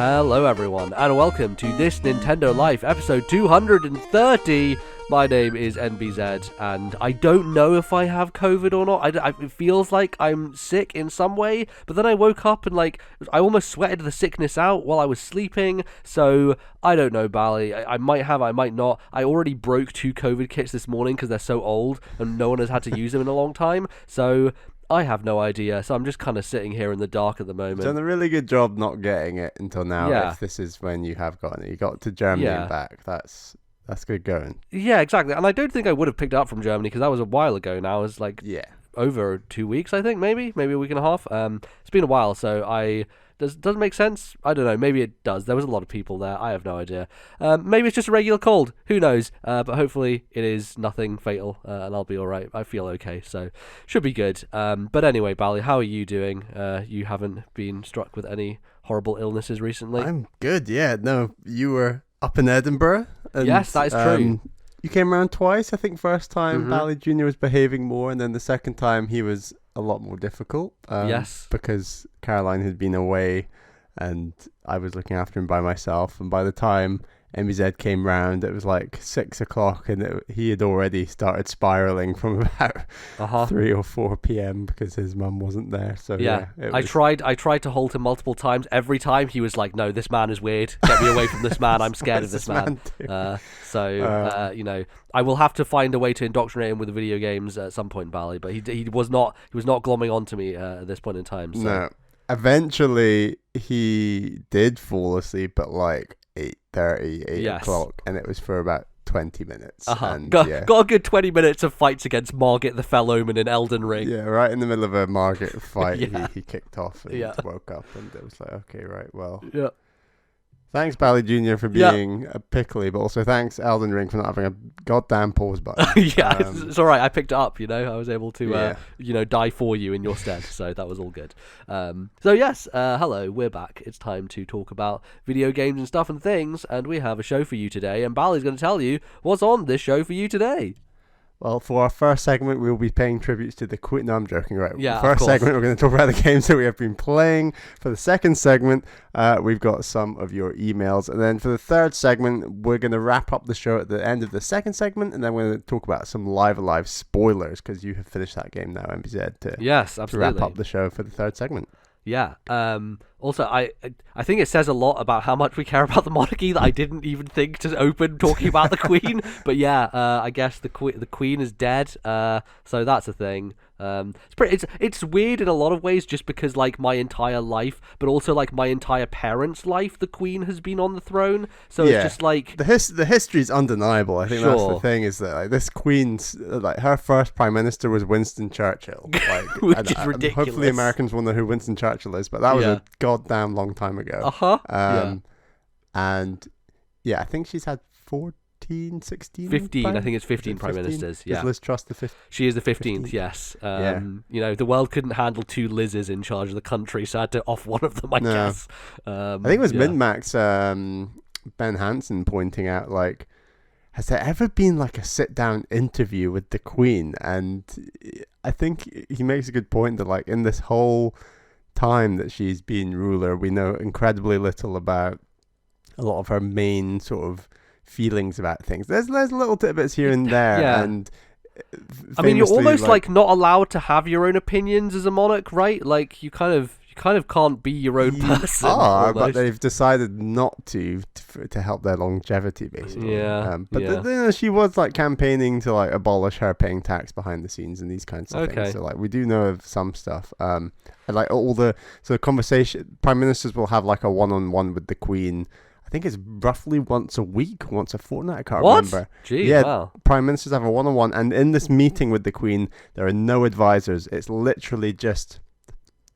Hello everyone, and welcome to This Nintendo Life, episode 230. My name is NBZ, and I don't know if I have COVID or not. It feels like I'm sick in some way, but then I woke up and I almost sweated the sickness out while I was sleeping, so I don't know, Bally. I might have, I might not. I already broke 2 COVID kits this morning because they're so old, and no one has had to use them in a long time, so I have no idea, so I'm just kind of sitting here in the dark at the moment. You've done a really good job not getting it until now. Yeah. If this is when you have gotten it, you got to Germany and back. That's good going. Yeah, exactly. And I don't think I would have picked it up from Germany because that was a while ago now. It was over 2 weeks, I think, maybe a week and a half. It's been a while, so does it make sense? I don't know. Maybe it does. There was a lot of people there. I have no idea. Maybe it's just a regular cold. Who knows? But hopefully it is nothing fatal, and I'll be all right. I feel okay, so should be good. But anyway, Bally, how are you doing? You haven't been struck with any horrible illnesses recently? I'm good. Yeah. No, you were up in Edinburgh. And, yes, that is true. You came around twice. I think first time Bally Jr. was behaving more, and then the second time he was a lot more difficult. Yes. Because Caroline had been away and I was looking after him by myself. And by the time MBZ came round, it was like 6 o'clock and he had already started spiraling from about 3 or 4 p.m. because his mum wasn't there. So yeah, I tried to hold him multiple times. Every time he was like, no, this man is weird. Get me away from this man. I'm scared of this man. I will have to find a way to indoctrinate him with video games at some point, Bally, but he was not glomming onto me at this point in time. So. No. Eventually he did fall asleep at like 8:30, 8 o'clock, and it was for about 20 minutes. And, got a good 20 minutes of fights against Margit the Fell Omen in Elden Ring. Yeah, right in the middle of a Margit fight, he kicked off and woke up, and it was like, okay, right, well. Yeah. Thanks, Bally Jr. for being pickly, but also thanks, Elden Ring, for not having a goddamn pause button. It's all right. I picked it up, I was able to, die for you in your stead, so that was all good. Hello, we're back. It's time to talk about video games and stuff and things, and we have a show for you today, and Bally's going to tell you what's on this show for you today. Well, for our first segment, we'll be paying tributes to the Queen. No, I'm joking, right? Yeah, first segment, we're going to talk about the games that we have been playing. For the second segment, we've got some of your emails. And then for the third segment, we're going to wrap up the show at the end of the second segment. And then we're going to talk about some Live Alive spoilers, because you have finished that game now, MBZ, to wrap up the show for the third segment. Yeah. Also, I think it says a lot about how much we care about the monarchy that I didn't even think to open talking about the Queen. But yeah, I guess the Queen is dead. So that's a thing. It's weird in a lot of ways, just because my entire life, but also my my entire life, the Queen has been on the throne. So it's just the history is undeniable. I think that's the thing, is that this Queen's her first Prime Minister was Winston Churchill, which is ridiculous. Hopefully Americans will know who Winston Churchill is, but that was a goddamn long time ago. And I think she's had 16, 15. I think it's 15 prime ministers. Yeah. Is Liz Truss the 5th? She is the 15th. Yes. The world couldn't handle 2 Liz's in charge of the country, so I had to off one of them. I guess. I think it was Minmax, Ben Hansen, pointing out has there ever been a sit-down interview with the Queen? And I think he makes a good point that in this whole time that she's been ruler, we know incredibly little about a lot of her main sort of feelings about things. There's little tidbits here and there, and I mean, you're almost not allowed to have your own opinions as a monarch, right? You kind of can't be your own person. But they've decided not to help their longevity, basically. She was campaigning to abolish her paying tax behind the scenes and these kinds of things. So we do know of some stuff. And all the conversation, prime ministers will have a one-on-one with the Queen. I think it's roughly once a week, once a fortnight. I can't remember. Gee, wow. Prime ministers have a one-on-one, and in this meeting with the Queen, there are no advisors. It's literally just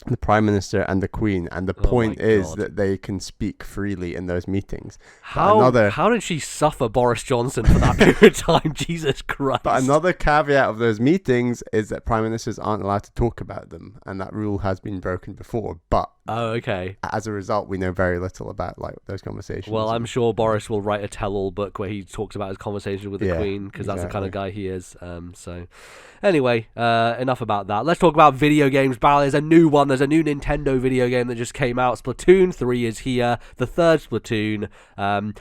the Prime Minister and the Queen, and the point is that they can speak freely in those meetings. How did she suffer Boris Johnson for that period of time? Jesus Christ. But another caveat of those meetings is that Prime Ministers aren't allowed to talk about them, and that rule has been broken before. But Oh, okay. As a result, we know very little about like those conversations. Well, I'm sure Boris will write a tell-all book where he talks about his conversation with the Queen, because that's the kind of guy he is. So, anyway, enough about that. Let's talk about video games. There's a new one. There's a new Nintendo video game that just came out. Splatoon 3 is here. The third Splatoon.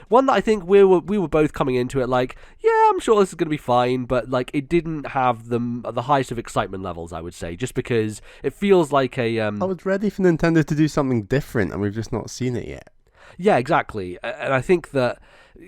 One that I think we were both coming into it like, yeah, I'm sure this is going to be fine, but like it didn't have the highest of excitement levels, I would say, just because it feels like a... I was ready for Nintendo to do something different, and we've just not seen it yet. Yeah, exactly. And I think that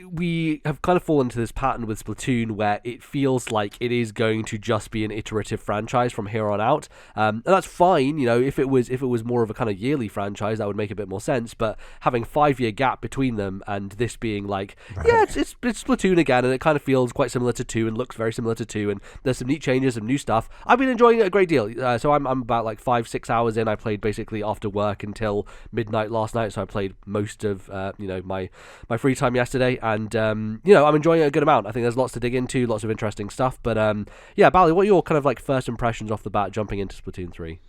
we have kind of fallen into this pattern with Splatoon where it feels like it is going to just be an iterative franchise from here on out. And that's fine, you know, if it was more of a kind of yearly franchise, that would make a bit more sense. But having 5-year gap between them and this being like, yeah, it's Splatoon again, and it kind of feels quite similar to 2 and looks very similar to 2, and there's some neat changes, some new stuff. I've been enjoying it a great deal. So I'm about like 5-6 hours in. I played basically after work until midnight last night, so I played most of my free time yesterday, and I'm enjoying it a good amount. I think there's lots to dig into, lots of interesting stuff. But Bally, what are your kind of like first impressions off the bat jumping into Splatoon 3?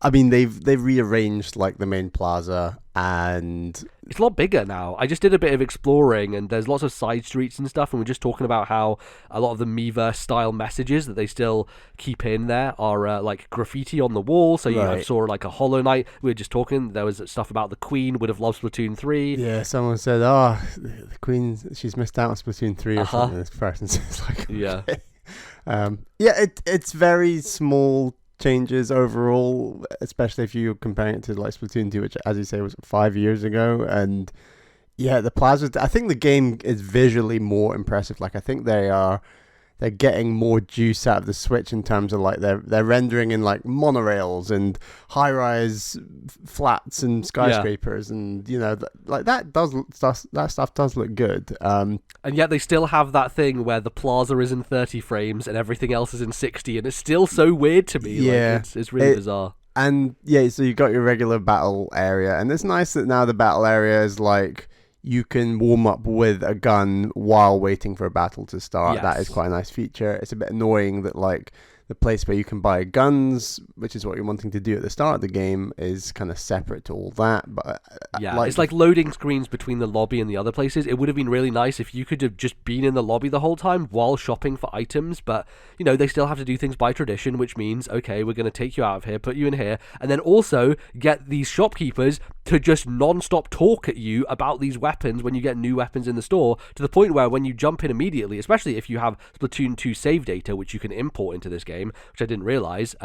I mean, they've rearranged like the main plaza, and it's a lot bigger now. I just did a bit of exploring, and there's lots of side streets and stuff, and we're just talking about how a lot of the Miiverse style messages that they still keep in there are like graffiti on the wall. So you saw like a Hollow Knight. We were just talking, there was stuff about the Queen would have loved Splatoon 3. Yeah, someone said, the Queen, she's missed out on Splatoon 3 or something. This person says like, okay. It's very small changes overall, especially if you're comparing it to like Splatoon 2, which, as you say, was 5 years ago. And yeah, the plaza, I think the game is visually more impressive. Like, I think they're getting more juice out of the Switch in terms of like they're rendering in like monorails and high-rise flats and skyscrapers, and that stuff does look good. And yet they still have that thing where the plaza is in 30 frames and everything else is in 60, and it's still so weird to me. Yeah, like, it's really bizarre. And yeah, so you've got your regular battle area, and it's nice that now the battle area is like, you can warm up with a gun while waiting for a battle to start. Yes. That is quite a nice feature. It's a bit annoying that like the place where you can buy guns, which is what you're wanting to do at the start of the game, is kind of separate to all that. But it's like loading screens between the lobby and the other places. It would have been really nice if you could have just been in the lobby the whole time while shopping for items, but they still have to do things by tradition, which means, okay, we're going to take you out of here, put you in here, and then also get these shopkeepers to just non-stop talk at you about these weapons when you get new weapons in the store, to the point where when you jump in immediately, especially if you have Splatoon 2 save data, which you can import into this game, which I didn't realize,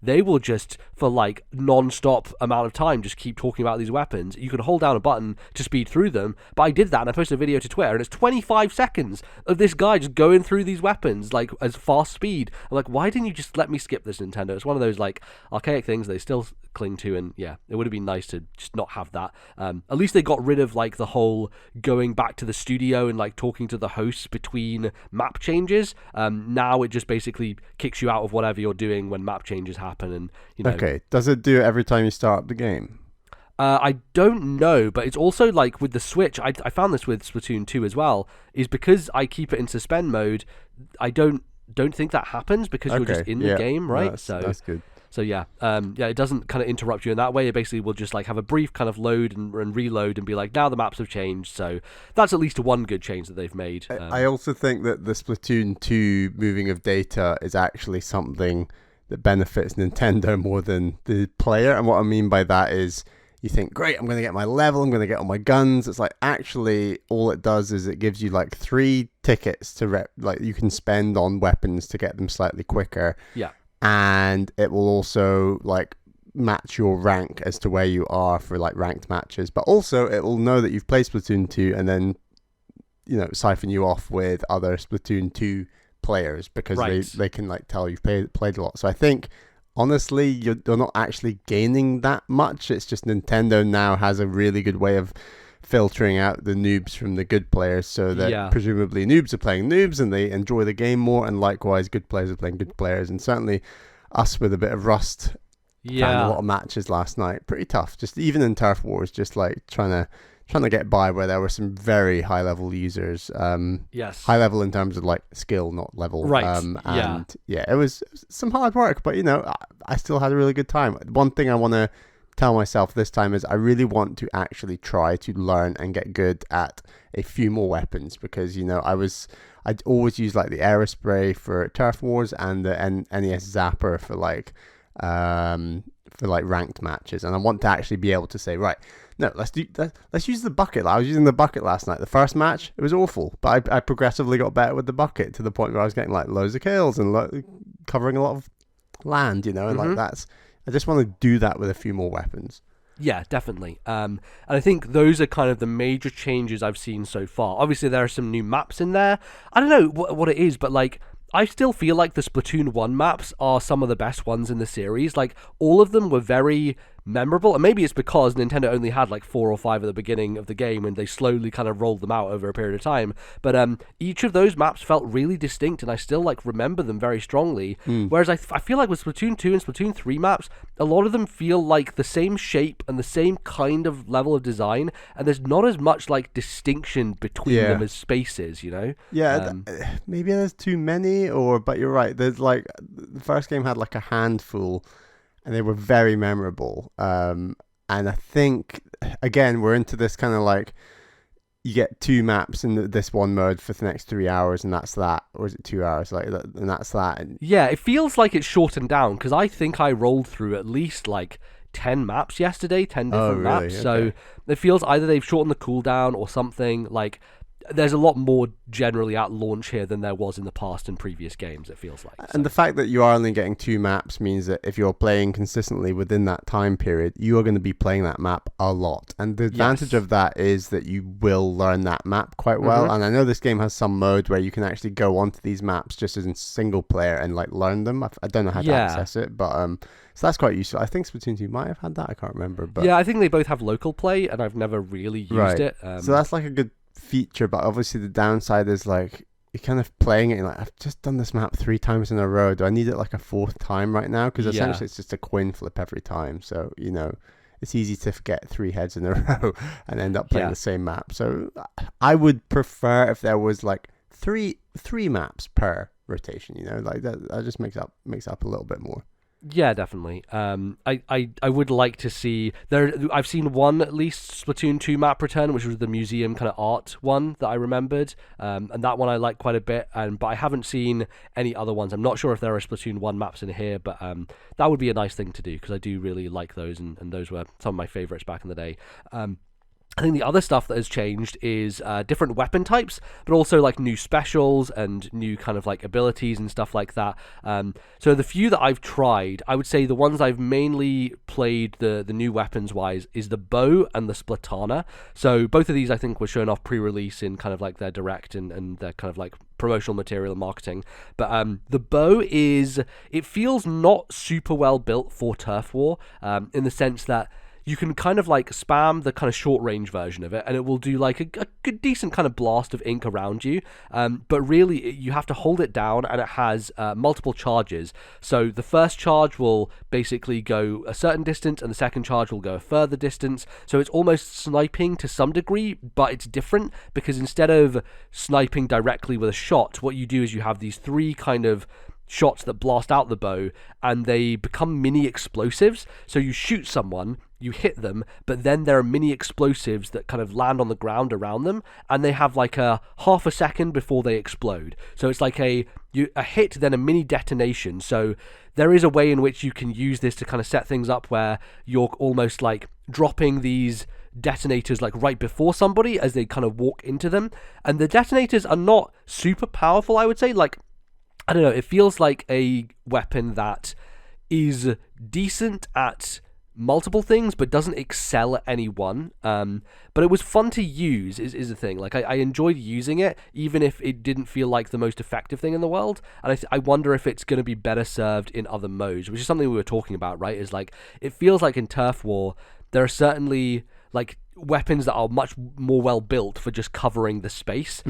they will just, for like non-stop amount of time, just keep talking about these weapons. You can hold down a button to speed through them, but I did that and I posted a video to Twitter, and it's 25 seconds of this guy just going through these weapons like as fast speed. I'm like, why didn't you just let me skip this, Nintendo? It's one of those like archaic things they still cling to, and yeah, it would have been nice to just not have that. At least they got rid of like the whole going back to the studio and like talking to the hosts between map changes. Now it just basically kicks you out of whatever you're doing when map changes happen, and Okay, does it do it every time you start up the game? I don't know, but it's also like with the Switch, I found this with Splatoon 2 as well, is because I keep it in suspend mode, I don't think that happens because you're just in the game, right? No, that's good. So yeah, it doesn't kind of interrupt you in that way. It basically will just like have a brief kind of load and reload and be like, now the maps have changed. So that's at least one good change that they've made. I also think that the Splatoon 2 moving of data is actually something that benefits Nintendo more than the player. And what I mean by that is, you think, great, I'm going to get my level, I'm going to get all my guns. It's like, actually, all it does is it gives you like 3 tickets to like you can spend on weapons to get them slightly quicker. Yeah. And it will also like match your rank as to where you are for like ranked matches. But also it will know that you've played Splatoon 2 and then, siphon you off with other Splatoon 2 players because they can like tell you've played a lot. So I think, honestly, you're not actually gaining that much. It's just Nintendo now has a really good way of filtering out the noobs from the good players, so that presumably noobs are playing noobs and they enjoy the game more, and likewise good players are playing good players. And certainly us with a bit of rust found a lot of matches last night pretty tough, just even in Turf Wars, just like trying to get by, where there were some very high level users. High level in terms of like skill, not level. Right. It was some hard work, but I still had a really good time. One thing I want to tell myself this time is I really want to actually try to learn and get good at a few more weapons, because I'd always use like the Aerospray for Turf Wars and the NES Zapper for like ranked matches, and I want to actually be able to say, right, no, let's use the bucket. I was using the bucket last night. The first match, it was awful, but I progressively got better with the bucket to the point where I was getting like loads of kills and covering a lot of land, and like I just want to do that with a few more weapons. Yeah, definitely. And I think those are kind of the major changes I've seen so far. Obviously, there are some new maps in there. I don't know what it is, but like, I still feel like the Splatoon 1 maps are some of the best ones in the series. Like, all of them were very memorable, and maybe it's because Nintendo only had like 4 or 5 at the beginning of the game and they slowly kind of rolled them out over a period of time, but each of those maps felt really distinct, and I still like remember them very strongly. Whereas I feel like with Splatoon 2 and Splatoon 3 maps, a lot of them feel like the same shape and the same kind of level of design, and there's not as much like distinction between them as spaces, maybe there's too many, but you're right, there's like the first game had like a handful and they were very memorable. And I think, again, we're into this kind of like, you get 2 maps in this one mode for the next 3 hours, and that's that. Or is it 2 hours? Like that, and that's that. And yeah, it feels like it's shortened down, because I think I rolled through at least like 10 maps yesterday, 10 different maps. Okay. So it feels either they've shortened the cooldown or something. Like, there's a lot more generally at launch here than there was in the past in previous games, it feels like. And the fact that you are only getting 2 maps means that if you're playing consistently within that time period, you are going to be playing that map a lot. And the advantage of that is that you will learn that map quite well. And I know this game has some mode where you can actually go onto these maps just as in single player and like learn them. I don't know how to access it, but so that's quite useful. I think Splatoon 2 might have had that. I can't remember. But yeah, I think they both have local play, and I've never really used it. So that's like a good feature, but obviously the downside is like you're kind of playing it and like, I've just done this map 3 times in a row. Do I need it like a 4th time right now? Because essentially it's just a coin flip every time. So, it's easy to forget 3 heads in a row and end up playing the same map. So I would prefer if there was like three maps per rotation, like that just makes up a little bit more. Yeah, definitely. I would like to see there. I've seen one at least Splatoon 2 map return, which was the museum kind of art one that I remembered, and that one I like quite a bit. But I haven't seen any other ones. I'm not sure if there are Splatoon 1 maps in here, but that would be a nice thing to do, because I do really like those, and those were some of my favorites back in the day. I think the other stuff that has changed is different weapon types, but also like new specials and new kind of like abilities and stuff like that. So the few that I've tried, I would say the ones I've mainly played the new weapons wise is the bow and the Splatana. So both of these I think were shown off pre-release in kind of like their direct and their kind of like promotional material and marketing. But the bow it feels not super well built for Turf War, in the sense that you can kind of like spam the kind of short range version of it, and it will do like a good decent kind of blast of ink around you. But really, you have to hold it down, and it has multiple charges. So the first charge will basically go a certain distance, and the second charge will go a further distance. So it's almost sniping to some degree, but it's different, because instead of sniping directly with a shot, what you do is you have these 3 kind of shots that blast out the bow, and they become mini explosives. So you shoot someone, you hit them, but then there are mini explosives that kind of land on the ground around them, and they have like a half a second before they explode. So it's like a hit, then a mini detonation. So there is a way in which you can use this to kind of set things up where you're almost like dropping these detonators like right before somebody as they kind of walk into them. And the detonators are not super powerful, I would say. Like, I don't know, it feels like a weapon that is decent at multiple things but doesn't excel at any one. But it was fun to use is the thing. Like, I enjoyed using it, even if it didn't feel like the most effective thing in the world. And I wonder if it's going to be better served in other modes, which is something we were talking about, right? Is like, it feels like in Turf War there are certainly like weapons that are much more well built for just covering the space.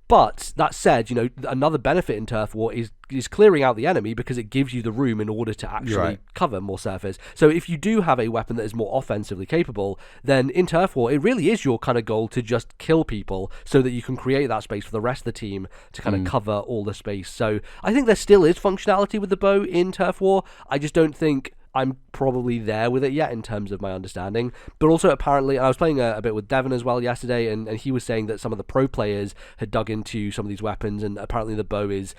But that said, another benefit in Turf War is clearing out the enemy, because it gives you the room in order to actually cover more surface. So if you do have a weapon that is more offensively capable, then in Turf War it really is your kind of goal to just kill people so that you can create that space for the rest of the team to kind of cover all the space. So I think there still is functionality with the bow in Turf War. I just don't think I'm probably there with it yet in terms of my understanding. But also apparently, I was playing a bit with Devon as well yesterday, and he was saying that some of the pro players had dug into some of these weapons, and apparently the bow is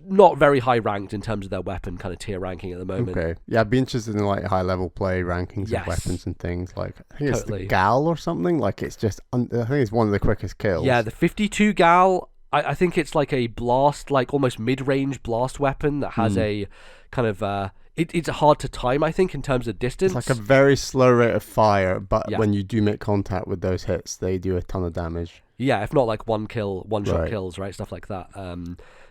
not very high ranked in terms of their weapon kind of tier ranking at the moment. Okay. Yeah, I'd be interested in like high level play rankings of weapons and things. Like I think it's the Gal or something. Like it's just I think it's one of the quickest kills. Yeah, the 52 Gal. I think it's like a blast, like almost mid-range blast weapon that has a kind of it's hard to time, I think, in terms of distance. It's like a very slow rate of fire, but when you do make contact with those hits, they do a ton of damage. Yeah, if not like one shot kills, right? Stuff like that.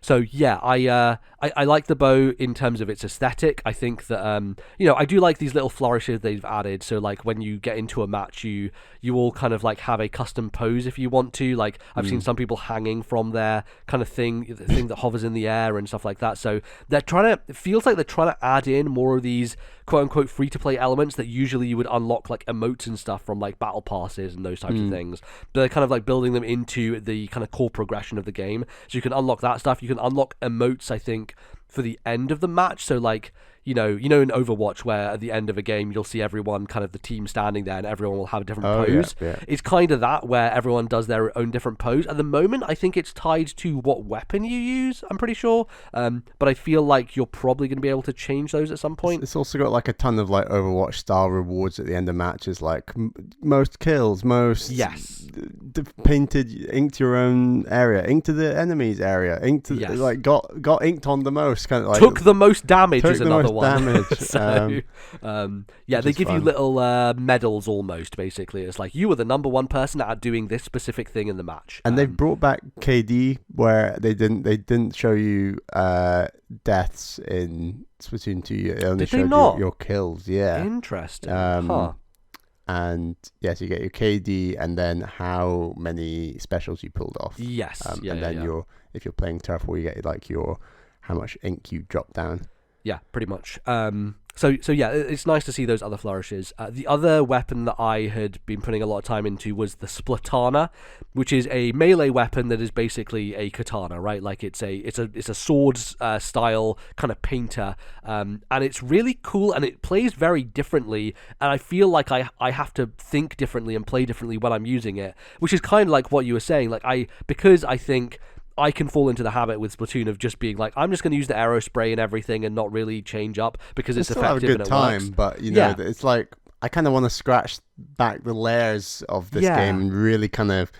So yeah, I like the bow in terms of its aesthetic. I think that I do like these little flourishes they've added. So like when you get into a match, you all kind of like have a custom pose if you want to. Like I've seen some people hanging from their kind of thing that hovers in the air and stuff like that. So it feels like they're trying to add in more of these quote unquote free to play elements that usually you would unlock like emotes and stuff from like battle passes and those types of things. But they're kind of like building them into the kind of core progression of the game. So you can unlock that stuff. You can unlock emotes, I think, for the end of the match. So like you know in Overwatch where at the end of a game you'll see everyone kind of the team standing there and everyone will have a different pose. Yeah. It's kind of that where everyone does their own different pose. At the moment I think it's tied to what weapon you use, I'm pretty sure, but I feel like you're probably going to be able to change those at some point. It's also got like a ton of like Overwatch style rewards at the end of matches, like most kills, most painted, inked your own area, inked to the enemy's area, inked to like got inked on the most, kind of like took the most damage is another one. So, they give you little medals almost, basically. It's like you were the number one person at doing this specific thing in the match. And they've brought back KD where they didn't show you deaths in Splatoon 2. They only showed your kills. Yeah. Interesting. And yes, you get your KD and then how many specials you pulled off. Yes. And then if you're playing Turf War, you get like how much ink you drop down. Yeah, pretty much. So yeah, it's nice to see those other flourishes. The other weapon that I had been putting a lot of time into was the Splattana, which is a melee weapon that is basically a katana, right? Like it's a sword style kind of painter, and it's really cool and it plays very differently. And I feel like I have to think differently and play differently when I'm using it, which is kind of like what you were saying. Like because I think I can fall into the habit with Splatoon of just being like, I'm just going to use the arrow spray and everything and not really change up because it's effective and it works. But it's like I kind of want to scratch back the layers of this game and really kind of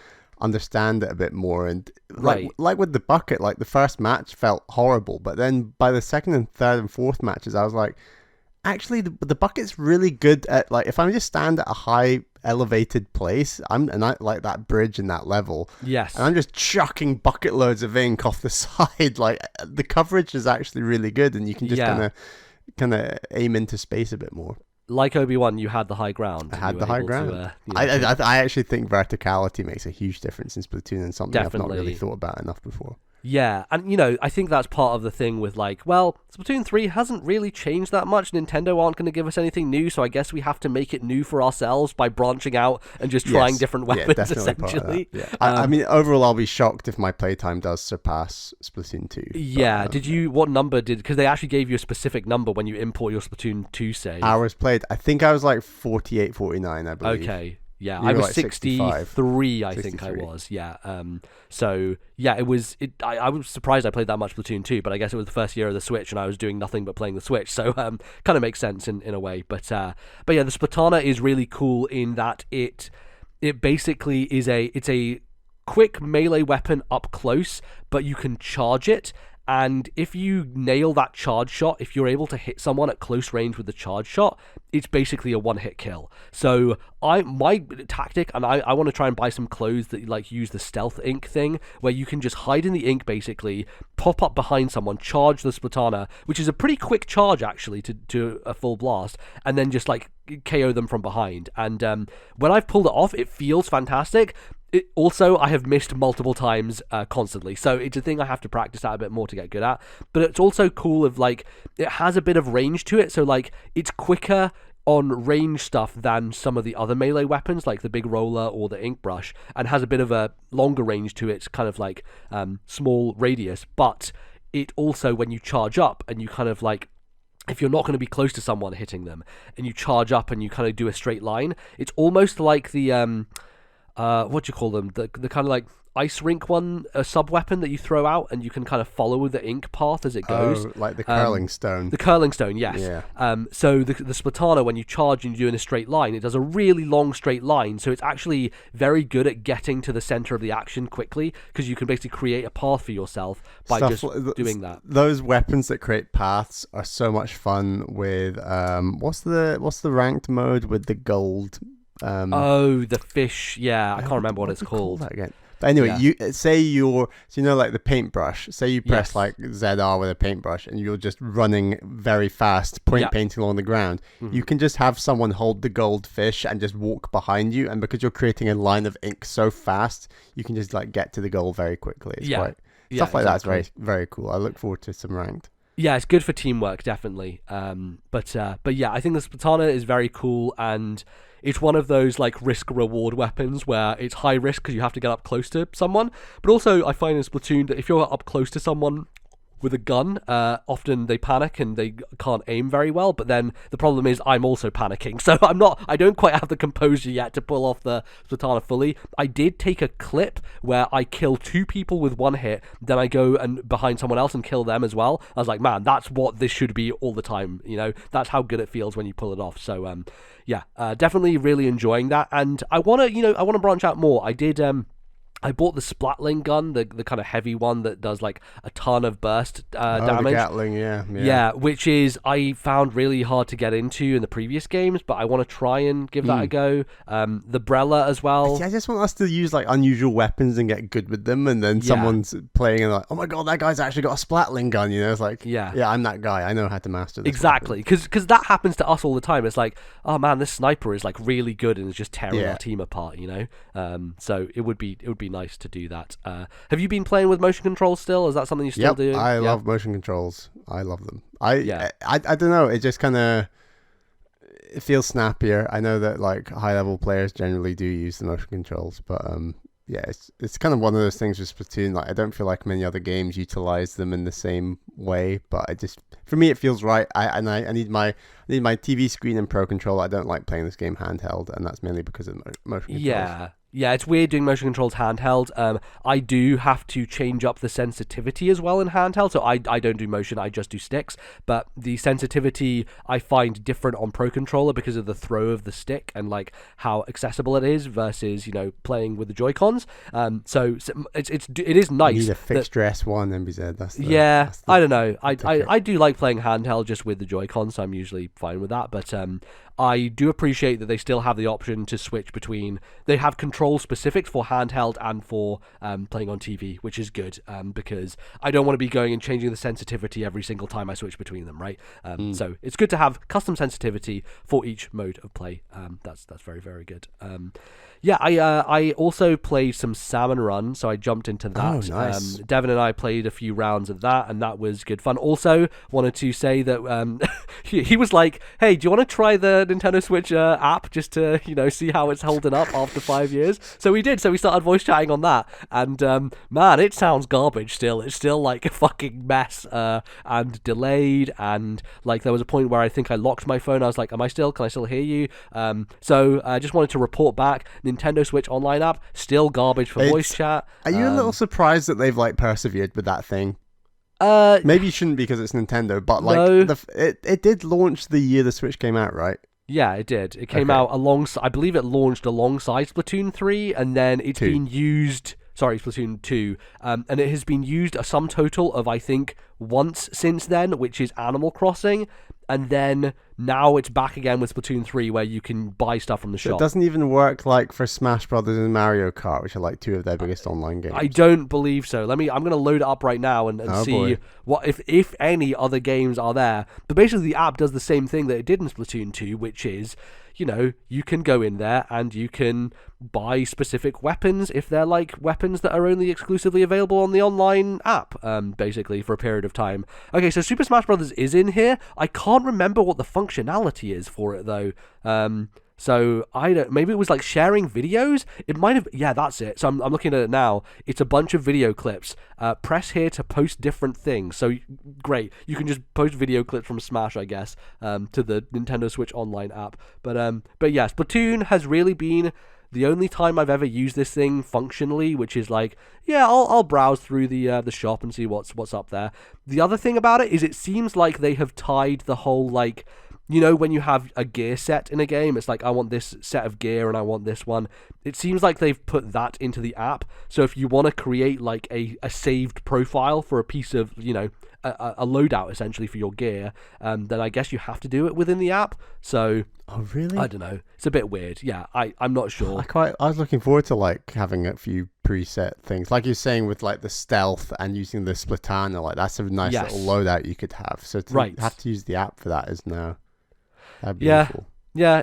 understand it a bit more. And like with the bucket, like the first match felt horrible, but then by the second and third and fourth matches, I was like, actually the bucket's really good at like if I just stand at a high elevated place, I like that bridge and that level. Yes. And I'm just chucking bucket loads of ink off the side. Like the coverage is actually really good, and you can just kind of aim into space a bit more. Like Obi-Wan, you had the high ground. I had the high ground. I actually think verticality makes a huge difference in Splatoon and something I've not really thought about enough before. Yeah, and I think that's part of the thing with like, well, Splatoon 3 hasn't really changed that much. Nintendo aren't going to give us anything new, so I guess we have to make it new for ourselves by branching out and just trying different weapons, essentially. Yeah. I mean, overall, I'll be shocked if my playtime does surpass Splatoon 2. Yeah, what number because they actually gave you a specific number when you import your Splatoon 2 save. Hours played, I think I was like 48, 49, I believe. Okay. Yeah, I was like 63, I think I was. Yeah. So yeah, it was. I was surprised I played that much Splatoon 2, but I guess it was the first year of the Switch, and I was doing nothing but playing the Switch. So kind of makes sense in a way. But yeah, the Splattana is really cool in that it basically is a quick melee weapon up close, but you can charge it. And if you nail that charge shot, if you're able to hit someone at close range with the charge shot, it's basically a one-hit kill. So my tactic, and I want to try and buy some clothes that like use the stealth ink thing, where you can just hide in the ink basically, pop up behind someone, charge the Splattana, which is a pretty quick charge actually to a full blast, and then just like KO them from behind. And when I've pulled it off, it feels fantastic. I have missed multiple times constantly, so it's a thing I have to practice out a bit more to get good at. But it's also cool of like it has a bit of range to it, so like it's quicker on range stuff than some of the other melee weapons like the big roller or the ink brush, and has a bit of a longer range to its kind of like small radius. But it also, when you charge up and you kind of like if you're not going to be close to someone hitting them, and you charge up and you kind of do a straight line, it's almost like the what do you call them? The kind of like ice rink one, a sub weapon that you throw out, and you can kind of follow the ink path as it goes. Oh, like the curling stone. The curling stone, yes. Yeah. So the Splatana, when you charge and you do in a straight line, it does a really long straight line. So it's actually very good at getting to the center of the action quickly, because you can basically create a path for yourself by just doing that. Those weapons that create paths are so much fun with what's the ranked mode with the gold? The fish. Yeah, I can't remember what it's called. That again? But anyway, you say like the paintbrush. Say you press like ZR with a paintbrush, and you're just running very fast, painting along the ground. Mm-hmm. You can just have someone hold the gold fish and just walk behind you, and because you're creating a line of ink so fast, you can just like get to the goal very quickly. It's stuff like that is very, very cool. I look forward to some ranked. Yeah, it's good for teamwork, definitely. But yeah, I think the Splatana is very cool, and it's one of those like risk-reward weapons where it's high risk because you have to get up close to someone. But also, I find in Splatoon that if you're up close to someone with a gun, often they panic and they can't aim very well. But then the problem is I'm also panicking, so I don't quite have the composure yet to pull off the Splatana fully. I did take a clip where I kill 2 people with 1 hit, then I go and behind someone else and kill them as well. I was like, man, that's what this should be all the time. You know, that's how good it feels when you pull it off. So yeah, definitely really enjoying that, and I want to branch out more. I bought the Splatling gun, the kind of heavy one that does like a ton of burst damage. The Gatling, yeah. Yeah, which is I found really hard to get into in the previous games, but I want to try and give that a go. The Brella as well. I just want us to use like unusual weapons and get good with them, and then someone's playing and like, oh my god, that guy's actually got a Splatling gun. You know, it's like, yeah, I'm that guy. I know how to master this. Exactly, because that happens to us all the time. It's like, oh man, this sniper is like really good and is just tearing our team apart. You know, so it would be nice to do that. Have you been playing with motion controls still? Is that something you still do? I love motion controls. I love them. I don't know. It just kind of it feels snappier. I know that like high level players generally do use the motion controls, but it's kind of one of those things with Splatoon. Like I don't feel like many other games utilize them in the same way, but for me it feels right. I need my TV screen and Pro Controller. I don't like playing this game handheld, and that's mainly because of motion controls. Yeah, it's weird doing motion controls handheld. I do have to change up the sensitivity as well in handheld, so I don't do motion, I just do sticks. But the sensitivity I find different on Pro Controller because of the throw of the stick and like how accessible it is versus playing with the Joy-Cons. So it is nice. You need a fixed S1 MBZ. I don't know. I do like playing handheld just with the Joy-Cons, so I'm usually fine with that. But I do appreciate that they still have the option to switch between. They have control specifics for handheld and for playing on TV, which is good because I don't want to be going and changing the sensitivity every single time I switch between them, right? So it's good to have custom sensitivity for each mode of play. That's very, very good. I also played some Salmon Run, so I jumped into that. Oh, nice. Devin and I played a few rounds of that, and that was good fun. Also, wanted to say that he was like, hey, do you want to try the Nintendo Switch app just to, see how it's holding up after 5 years? So we did. So we started voice chatting on that, and man, it sounds garbage still. It's still like a fucking mess and delayed, and like there was a point where I think I locked my phone. I was like, can I still hear you? So I just wanted to report back. Nintendo Switch Online app, still garbage for voice chat. Are you a little surprised that they've like persevered with that thing? Maybe you shouldn't because it's Nintendo, but like no. It did launch the year the Switch came out, right? Yeah, it did. It came out alongside. I believe it launched alongside Splatoon 3, and then it's been used. Sorry, Splatoon 2, and it has been used a sum total of I think once since then, which is Animal Crossing, and then now it's back again with Splatoon 3 where you can buy stuff from the shop. It doesn't even work like for Smash Brothers and Mario Kart, which are like two of their biggest online games. I don't believe so. I'm going to load it up right now and see what if any other games are there. But basically the app does the same thing that it did in Splatoon 2, which is you can go in there and you can buy specific weapons if they're like weapons that are only exclusively available on the online app, basically for a period of time. Okay, so Super Smash Brothers is in here. I can't remember what the functionality is for it though. So I don't. Maybe it was like sharing videos. It might have. Yeah, that's it. So I'm looking at it now. It's a bunch of video clips. Press here to post different things. So great. You can just post video clips from Smash, I guess, to the Nintendo Switch Online app. But yeah, Splatoon has really been the only time I've ever used this thing functionally, which is like, yeah, I'll browse through the shop and see what's up there. The other thing about it is it seems like they have tied the whole, like, you know, when you have a gear set in a game, it's like, I want this set of gear and I want this one. It seems like they've put that into the app. So if you want to create like a saved profile for a piece of, you know, a loadout essentially for your gear, then I guess you have to do it within the app. So oh really? I don't know. It's a bit weird. Yeah, I'm not sure. I was looking forward to like having a few preset things, like you're saying with like the stealth and using the Splatana. Like that's a nice little loadout you could have. So to have to use the app for that is now. That'd be awful. Yeah,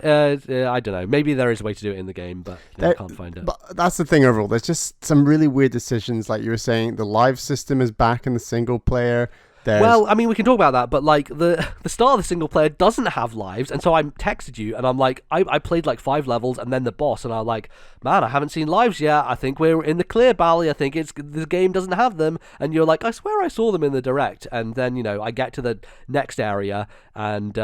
I don't know. Maybe there is a way to do it in the game, but I can't find it. But that's the thing overall. There's just some really weird decisions. Like you were saying, the live system is back in the single player. Well, I mean, we can talk about that, but like the start of the single player doesn't have lives, and so I texted you, and I'm like, I played like 5 levels, and then the boss, and I'm like, man, I haven't seen lives yet. I think we're in the clear, Bally. I think the game doesn't have them, and you're like, I swear I saw them in the direct, and then you know I get to the next area, and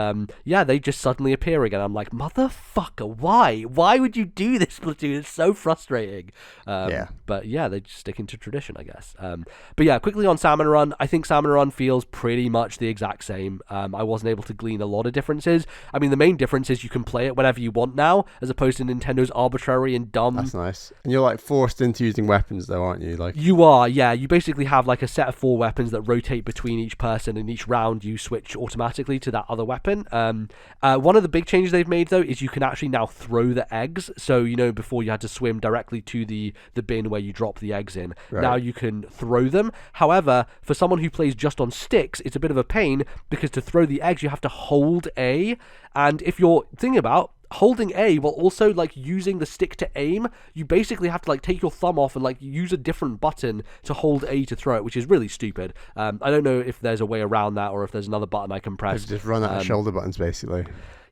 yeah, they just suddenly appear again. I'm like, motherfucker, why? Why would you do this, Splatoon? It's so frustrating. But yeah, they're just sticking to tradition, I guess. But yeah, quickly on Salmon Run, I think Salmon Run feels pretty much the exact same. I wasn't able to glean a lot of differences. I mean, the main difference is you can play it whenever you want now, as opposed to Nintendo's arbitrary and dumb. That's nice. And you're like forced into using weapons though, aren't you? Like you are, yeah. You basically have like a set of 4 weapons that rotate between each person, and each round you switch automatically to that other weapon. One of the big changes they've made though is you can actually now throw the eggs. So you know, before you had to swim directly to the bin where you drop the eggs in. Right. Now you can throw them. However, for someone who plays just on sticks, it's a bit of a pain, because to throw the eggs you have to hold A, and if you're thinking about holding A while also like using the stick to aim, you basically have to like take your thumb off and like use a different button to hold A to throw it, which is really stupid. I don't know if there's a way around that, or if there's another button I can press. Just run out of shoulder buttons basically.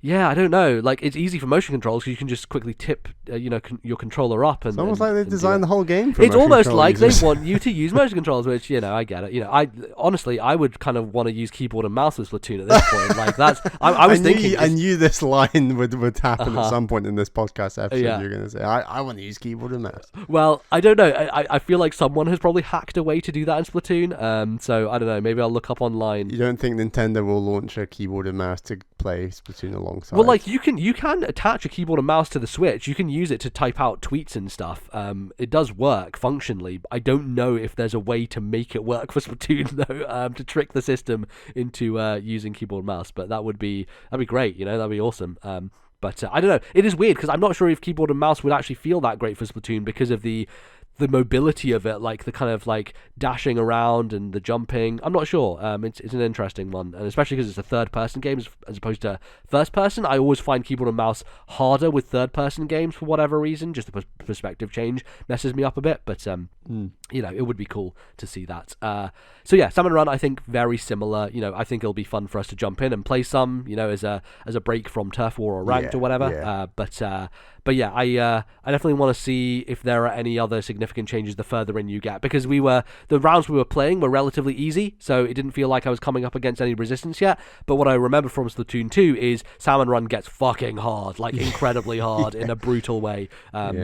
Yeah, I don't know. Like, it's easy for motion controls, because you can just quickly tip, your controller up. And it's almost like they designed the whole game for it's almost like users. They want you to use motion controls, which, you know, I get it. You know, I would kind of want to use keyboard and mouse with Splatoon at this point. Like, that's... I was thinking... I knew this line would happen at some point in this podcast episode. Yeah. You're going to say, I want to use keyboard and mouse. Well, I don't know. I feel like someone has probably hacked a way to do that in Splatoon. So, I don't know. Maybe I'll look up online. You don't think Nintendo will launch a keyboard and mouse to play Splatoon alongside? Well, like, you can attach a keyboard and mouse to the Switch. You can use it to type out tweets and stuff. It does work functionally. I don't know if there's a way to make it work for Splatoon though, to trick the system into using keyboard and mouse. But that'd be great. You know, that'd be awesome. But I don't know. It is weird, because I'm not sure if keyboard and mouse would actually feel that great for Splatoon because of the mobility of it, like the kind of like dashing around and the jumping. I'm not sure. It's an interesting one, and especially because it's a third-person game as opposed to first-person. I always find keyboard and mouse harder with third-person games for whatever reason. Just the perspective change messes me up a bit, but you know, it would be cool to see that. So yeah, Salmon Run, I think very similar. You know, I think it'll be fun for us to jump in and play some, you know, as a break from Turf War or Ranked or whatever. Yeah. But yeah, I definitely want to see if there are any other significant changes the further in you get, because the rounds we were playing were relatively easy, so it didn't feel like I was coming up against any resistance yet. But what I remember from Splatoon 2 is Salmon Run gets fucking hard, like incredibly hard in a brutal way.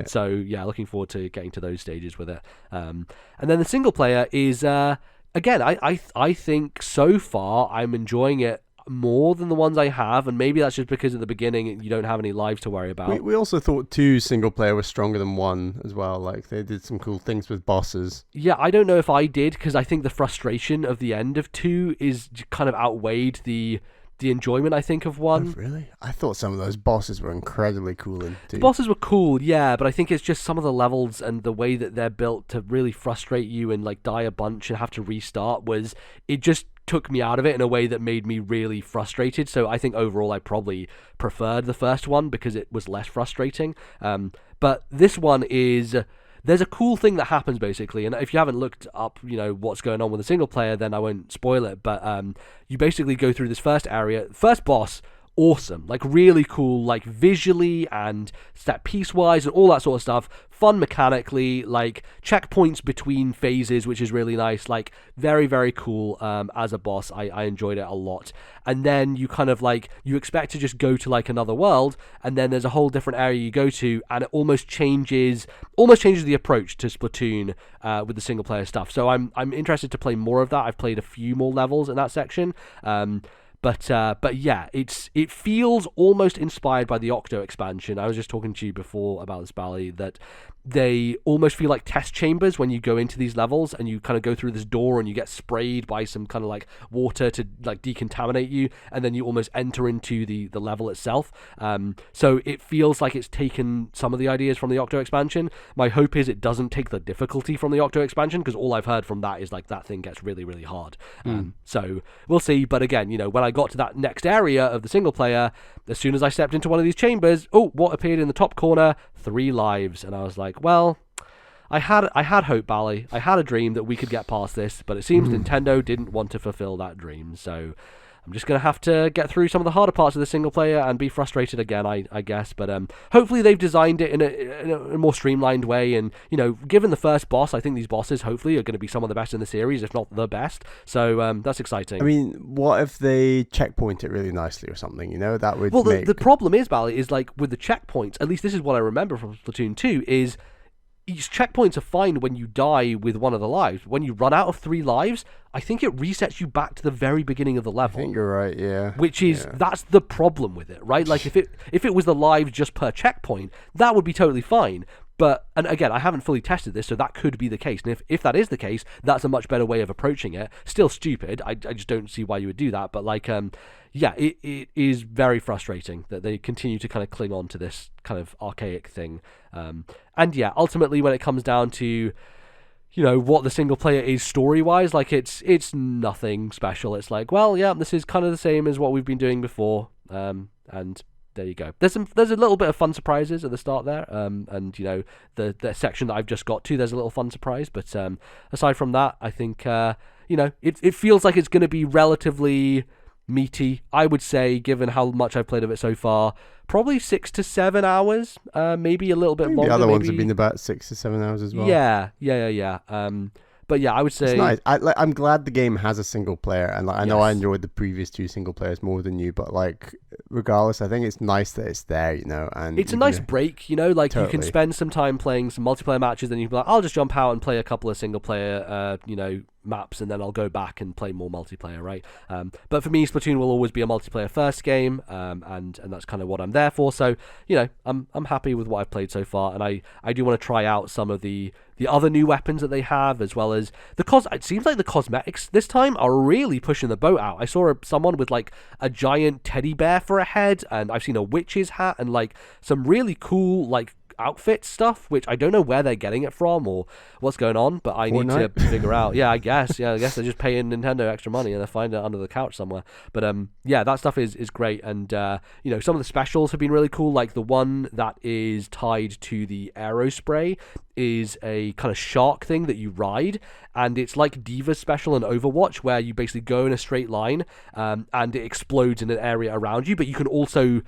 So yeah, looking forward to getting to those stages with it. And then the single player is again, I think so far I'm enjoying it more than the ones I have, and maybe that's just because at the beginning you don't have any lives to worry about. We also thought 2 single player was stronger than 1 as well. Like, they did some cool things with bosses. Yeah, I don't know if I did, because I think the frustration of the end of 2 is kind of outweighed the enjoyment, I think, of 1. Oh, really? I thought some of those bosses were incredibly cool in 2. The bosses were cool, yeah, but I think it's just some of the levels and the way that they're built to really frustrate you and like die a bunch and have to restart it just took me out of it in a way that made me really frustrated. So I think overall I probably preferred the first one because it was less frustrating. But this one there's a cool thing that happens basically, and if you haven't looked up, you know, what's going on with the single player, then I won't spoil it. But you basically go through this first area, first boss, awesome, like really cool, like visually and set piece wise and all that sort of stuff. Fun mechanically, like checkpoints between phases, which is really nice. Like very, very cool. As a boss, I enjoyed it a lot. And then you kind of like, you expect to just go to like another world, and then there's a whole different area you go to, and it almost changes the approach to Splatoon with the single player stuff. So I'm interested to play more of that. I've played a few more levels in that section. But yeah, it feels almost inspired by the Octo expansion. I was just talking to you before about this, Bally, that they almost feel like test chambers when you go into these levels and you kind of go through this door and you get sprayed by some kind of like water to like decontaminate you, and then you almost enter into the level itself. So it feels like it's taken some of the ideas from the Octo expansion. My hope is it doesn't take the difficulty from the Octo expansion, because all I've heard from that is like that thing gets really, really hard. So we'll see. But again, you know, when I got to that next area of the single player, as soon as I stepped into one of these chambers, what appeared in the top corner? 3 lives. And I was like, well, I had hope, Bally. I had a dream that we could get past this, but it seems Nintendo didn't want to fulfill that dream. So I'm just going to have to get through some of the harder parts of the single player and be frustrated again, I guess. But hopefully they've designed it in a more streamlined way. And, you know, given the first boss, I think these bosses hopefully are going to be some of the best in the series, if not the best. So that's exciting. I mean, what if they checkpoint it really nicely or something, you know? That would the problem is, Bally, is like with the checkpoints, at least this is what I remember from Splatoon 2, is each checkpoints are fine when you die with one of the lives. When you run out of 3 lives, I think it resets you back to the very beginning of the level. I think you're right, yeah. Which is, that's the problem with it, right? Like, if it was the lives just per checkpoint, that would be totally fine. But, and again, I haven't fully tested this, so that could be the case. And if that is the case, that's a much better way of approaching it. Still stupid. I just don't see why you would do that. But, like, yeah, it is very frustrating that they continue to kind of cling on to this kind of archaic thing. And yeah, ultimately, when it comes down to, you know, what the single player is story-wise, like, it's nothing special. It's like, well, yeah, this is kind of the same as what we've been doing before. And there you go. There's a little bit of fun surprises at the start there, and you know, the section that I've just got to, there's a little fun surprise. But aside from that, I think you know, it feels like it's going to be relatively meaty. I would say, given how much I've played of it so far, probably 6 to 7 hours, maybe a little bit longer. The other ones have been about 6 to 7 hours as well. Yeah. But yeah, I would say it's nice. I'm glad the game has a single player, and like, I know I enjoyed the previous 2 single players more than you, but like, regardless, I think it's nice that it's there, you know. And it's a nice break, you know. Like, you can spend some time playing some multiplayer matches, then you can be like, I'll just jump out and play a couple of single player, you know, maps, and then I'll go back and play more multiplayer, right? But for me, Splatoon will always be a multiplayer first game, and that's kind of what I'm there for. So, you know, I'm happy with what I've played so far, and I do want to try out some of the other new weapons that they have, as well as it seems like the cosmetics this time are really pushing the boat out. I saw someone with like a giant teddy bear for a head, and I've seen a witch's hat, and like some really cool like outfit stuff, which I don't know where they're getting it from or what's going on, but I need to figure out. Yeah, I guess they're just paying Nintendo extra money and they're finding it under the couch somewhere. But yeah, that stuff is great, and you know, some of the specials have been really cool. Like the one that is tied to the aero spray is a kind of shark thing that you ride, and it's like Diva's special in Overwatch, where you basically go in a straight line and it explodes in an area around you, but you can also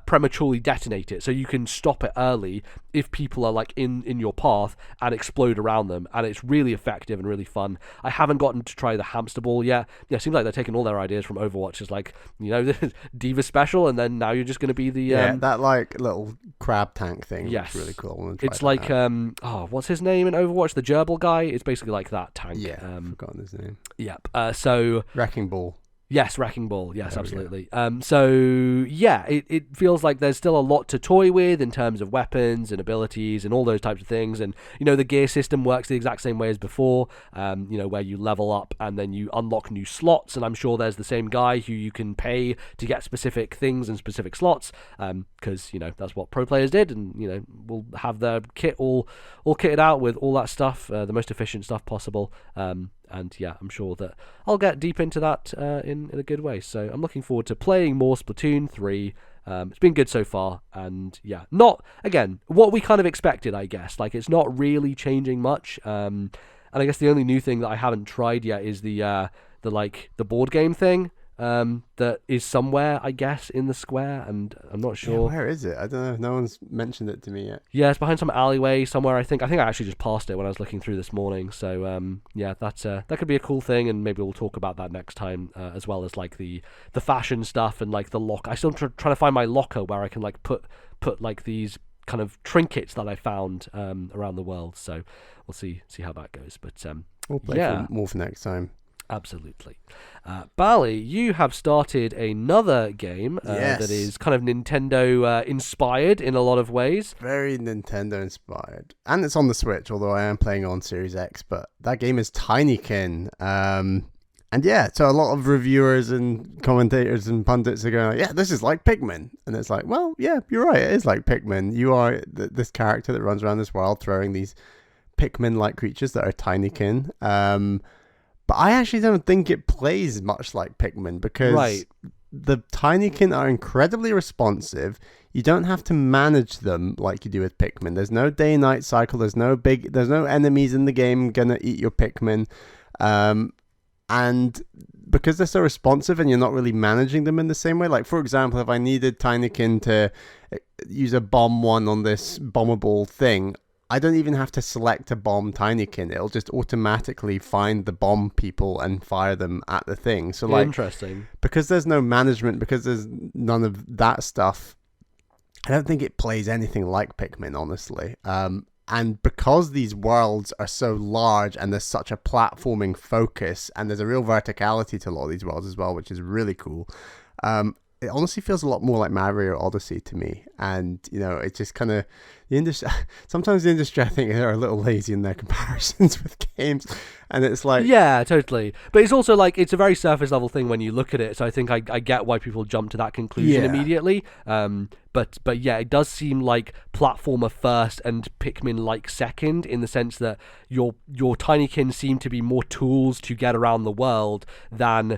prematurely detonate it, so you can stop it early if people are like in your path and explode around them, and it's really effective and really fun. I haven't gotten to try the hamster ball yet. Yeah, it seems like they're taking all their ideas from Overwatch. It's like, you know, Diva special, and then now you're just going to be the that like little crab tank thing. Yes, really cool. It's like what's his name in Overwatch? The gerbil guy. It's basically like that tank. Yeah, I've forgotten his name. Yep. So Wrecking Ball. Yes, Wrecking Ball. Yes, absolutely. So yeah, it feels like there's still a lot to toy with in terms of weapons and abilities and all those types of things. And you know, the gear system works the exact same way as before. You know, where you level up and then you unlock new slots. And I'm sure there's the same guy who you can pay to get specific things and specific slots. Because you know, that's what pro players did, and you know, we'll have their kit all kitted out with all that stuff, the most efficient stuff possible. And yeah, I'm sure that I'll get deep into that in a good way. So I'm looking forward to playing more Splatoon 3. It's been good so far, and yeah, not, again, what we kind of expected, I guess. Like, it's not really changing much. And I guess the only new thing that I haven't tried yet is the board game thing. that is somewhere, I guess, in the square, and I'm not sure. Yeah, where is it? I don't know. No one's mentioned it to me yet. Yeah, it's behind some alleyway somewhere. I think I actually just passed it when I was looking through this morning. So yeah, that could be a cool thing, and maybe we'll talk about that next time, as well as like the fashion stuff and like the lock. I still trying to find my locker where I can like put like these kind of trinkets that I found around the world. So we'll see how that goes. But we'll play more for next time. Absolutely. Bally, you have started another game that is kind of Nintendo inspired in a lot of ways. Very Nintendo inspired. And it's on the Switch, although I am playing on Series X. But that game is Tinykin. And yeah, so a lot of reviewers and commentators and pundits are going like, yeah, this is like Pikmin. And it's like, well, yeah, you're right. It is like Pikmin. You are this character that runs around this world throwing these Pikmin-like creatures that are Tinykin. But I actually don't think it plays much like Pikmin because the Tinykin are incredibly responsive. You don't have to manage them like you do with Pikmin. There's no day-night cycle. There's no enemies in the game gonna eat your Pikmin. And because they're so responsive and you're not really managing them in the same way, like for example, if I needed Tinykin to use a bomb one on this bombable thing, I don't even have to select a bomb Tinykin. It'll just automatically find the bomb people and fire them at the thing. So like, interesting. Because there's no management, because there's none of that stuff, I don't think it plays anything like Pikmin, honestly. And because these worlds are so large and there's such a platforming focus and there's a real verticality to a lot of these worlds as well, which is really cool. It honestly feels a lot more like Mario Odyssey to me. And, you know, it's just kind of the industry. Sometimes the industry, I think, are a little lazy in their comparisons with games. And it's like, yeah, totally. But it's also like, it's a very surface level thing when you look at it. So I think I get why people jump to that conclusion immediately. But yeah, it does seem like platformer first and Pikmin like second, in the sense that your Tinykin seem to be more tools to get around the world than,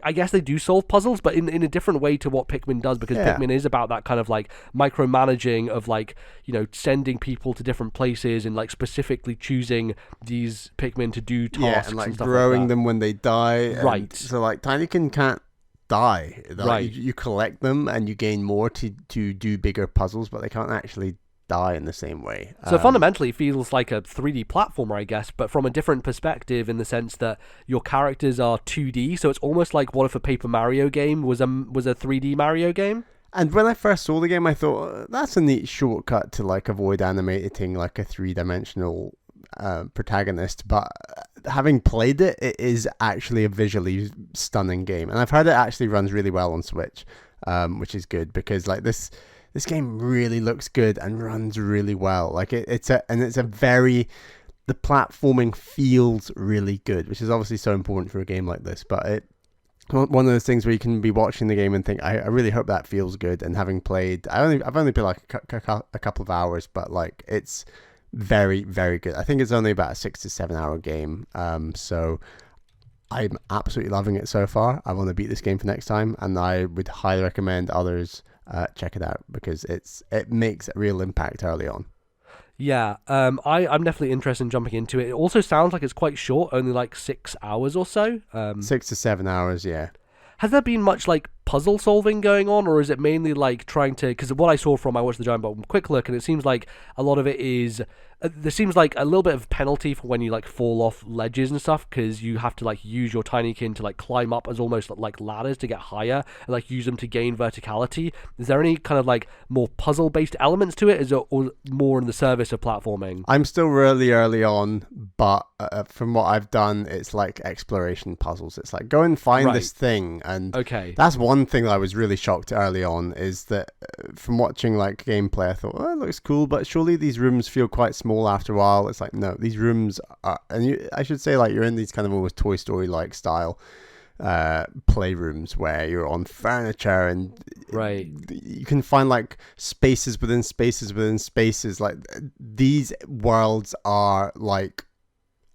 I guess they do solve puzzles, but in a different way to what Pikmin does, because Pikmin is about that kind of like micromanaging of like, you know, sending people to different places and like specifically choosing these Pikmin to do tasks and like stuff growing like that. them when they die. Right. So like Tinykin can't die. Like, you collect them and you gain more to do bigger puzzles, but they can't actually die in the same way. So fundamentally it feels like a 3D platformer, I guess, but from a different perspective, in the sense that your characters are 2D, so it's almost like what if a Paper Mario game was a 3D Mario game? And when I first saw the game, I thought, that's a neat shortcut to like avoid animating like a three-dimensional protagonist. But having played it, it is actually a visually stunning game, and I've heard it actually runs really well on Switch, which is good, because like this game really looks good and runs really well. Like the platforming feels really good, which is obviously so important for a game like this. But one of those things where you can be watching the game and think, I really hope that feels good. And having played, I've only played like a couple of hours, but like it's very, very good. I think it's only about a 6 to 7 hour game. So I'm absolutely loving it so far. I want to beat this game for next time, and I would highly recommend others check it out, because it makes a real impact early on. Yeah, I'm definitely interested in jumping into it. It also sounds like it's quite short, only like 6 hours or so. 6 to 7 hours, yeah. Has there been much like puzzle solving going on, or is it mainly like trying to, because what I saw from I watched the Giant Bomb quick look, and it seems like a lot of it is there seems like a little bit of penalty for when you like fall off ledges and stuff, because you have to like use your Tinykin to like climb up as almost like ladders to get higher, and like use them to gain verticality. Is there any kind of like more puzzle based elements to it? Is it or more in the service of platforming? I'm still really early on, but from what I've done, it's like exploration puzzles. It's like go and find this thing, and that's one thing that I was really shocked early on, is that from watching like gameplay, I thought, oh, it looks cool, but surely these rooms feel quite small after a while. It's like, no, these rooms are, and I should say, like, you're in these kind of almost Toy Story like style playrooms where you're on furniture, and you can find like spaces within spaces within spaces. Like, these worlds are like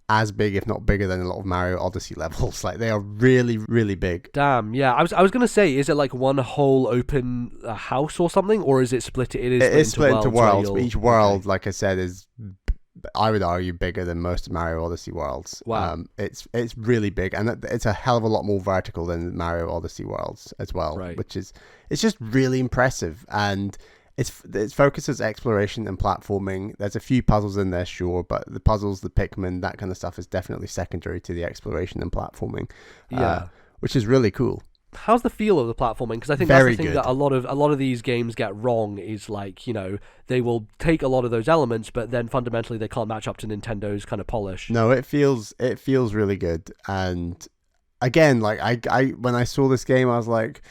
as big, if not bigger, than a lot of Mario Odyssey levels. Like, they are really, really big. Damn, yeah. I was gonna say, is it like one whole open house or something, or is it split? It is split into worlds, but each world, like I said, is I would argue bigger than most Mario Odyssey worlds. Wow. It's really big, and it's a hell of a lot more vertical than Mario Odyssey worlds as well, Right. which is it's just really impressive. And it focuses exploration and platforming. There's a few puzzles in there, sure, but the puzzles, the Pikmin, that kind of stuff is definitely secondary to the exploration and platforming. Which is really cool. How's the feel of the platforming? Because I think Very that's the thing good. that a lot of these games get wrong is like, you know, they will take a lot of those elements, but then fundamentally they can't match up to Nintendo's kind of polish. No, it feels really good. And again, like I when I saw this game, I was like,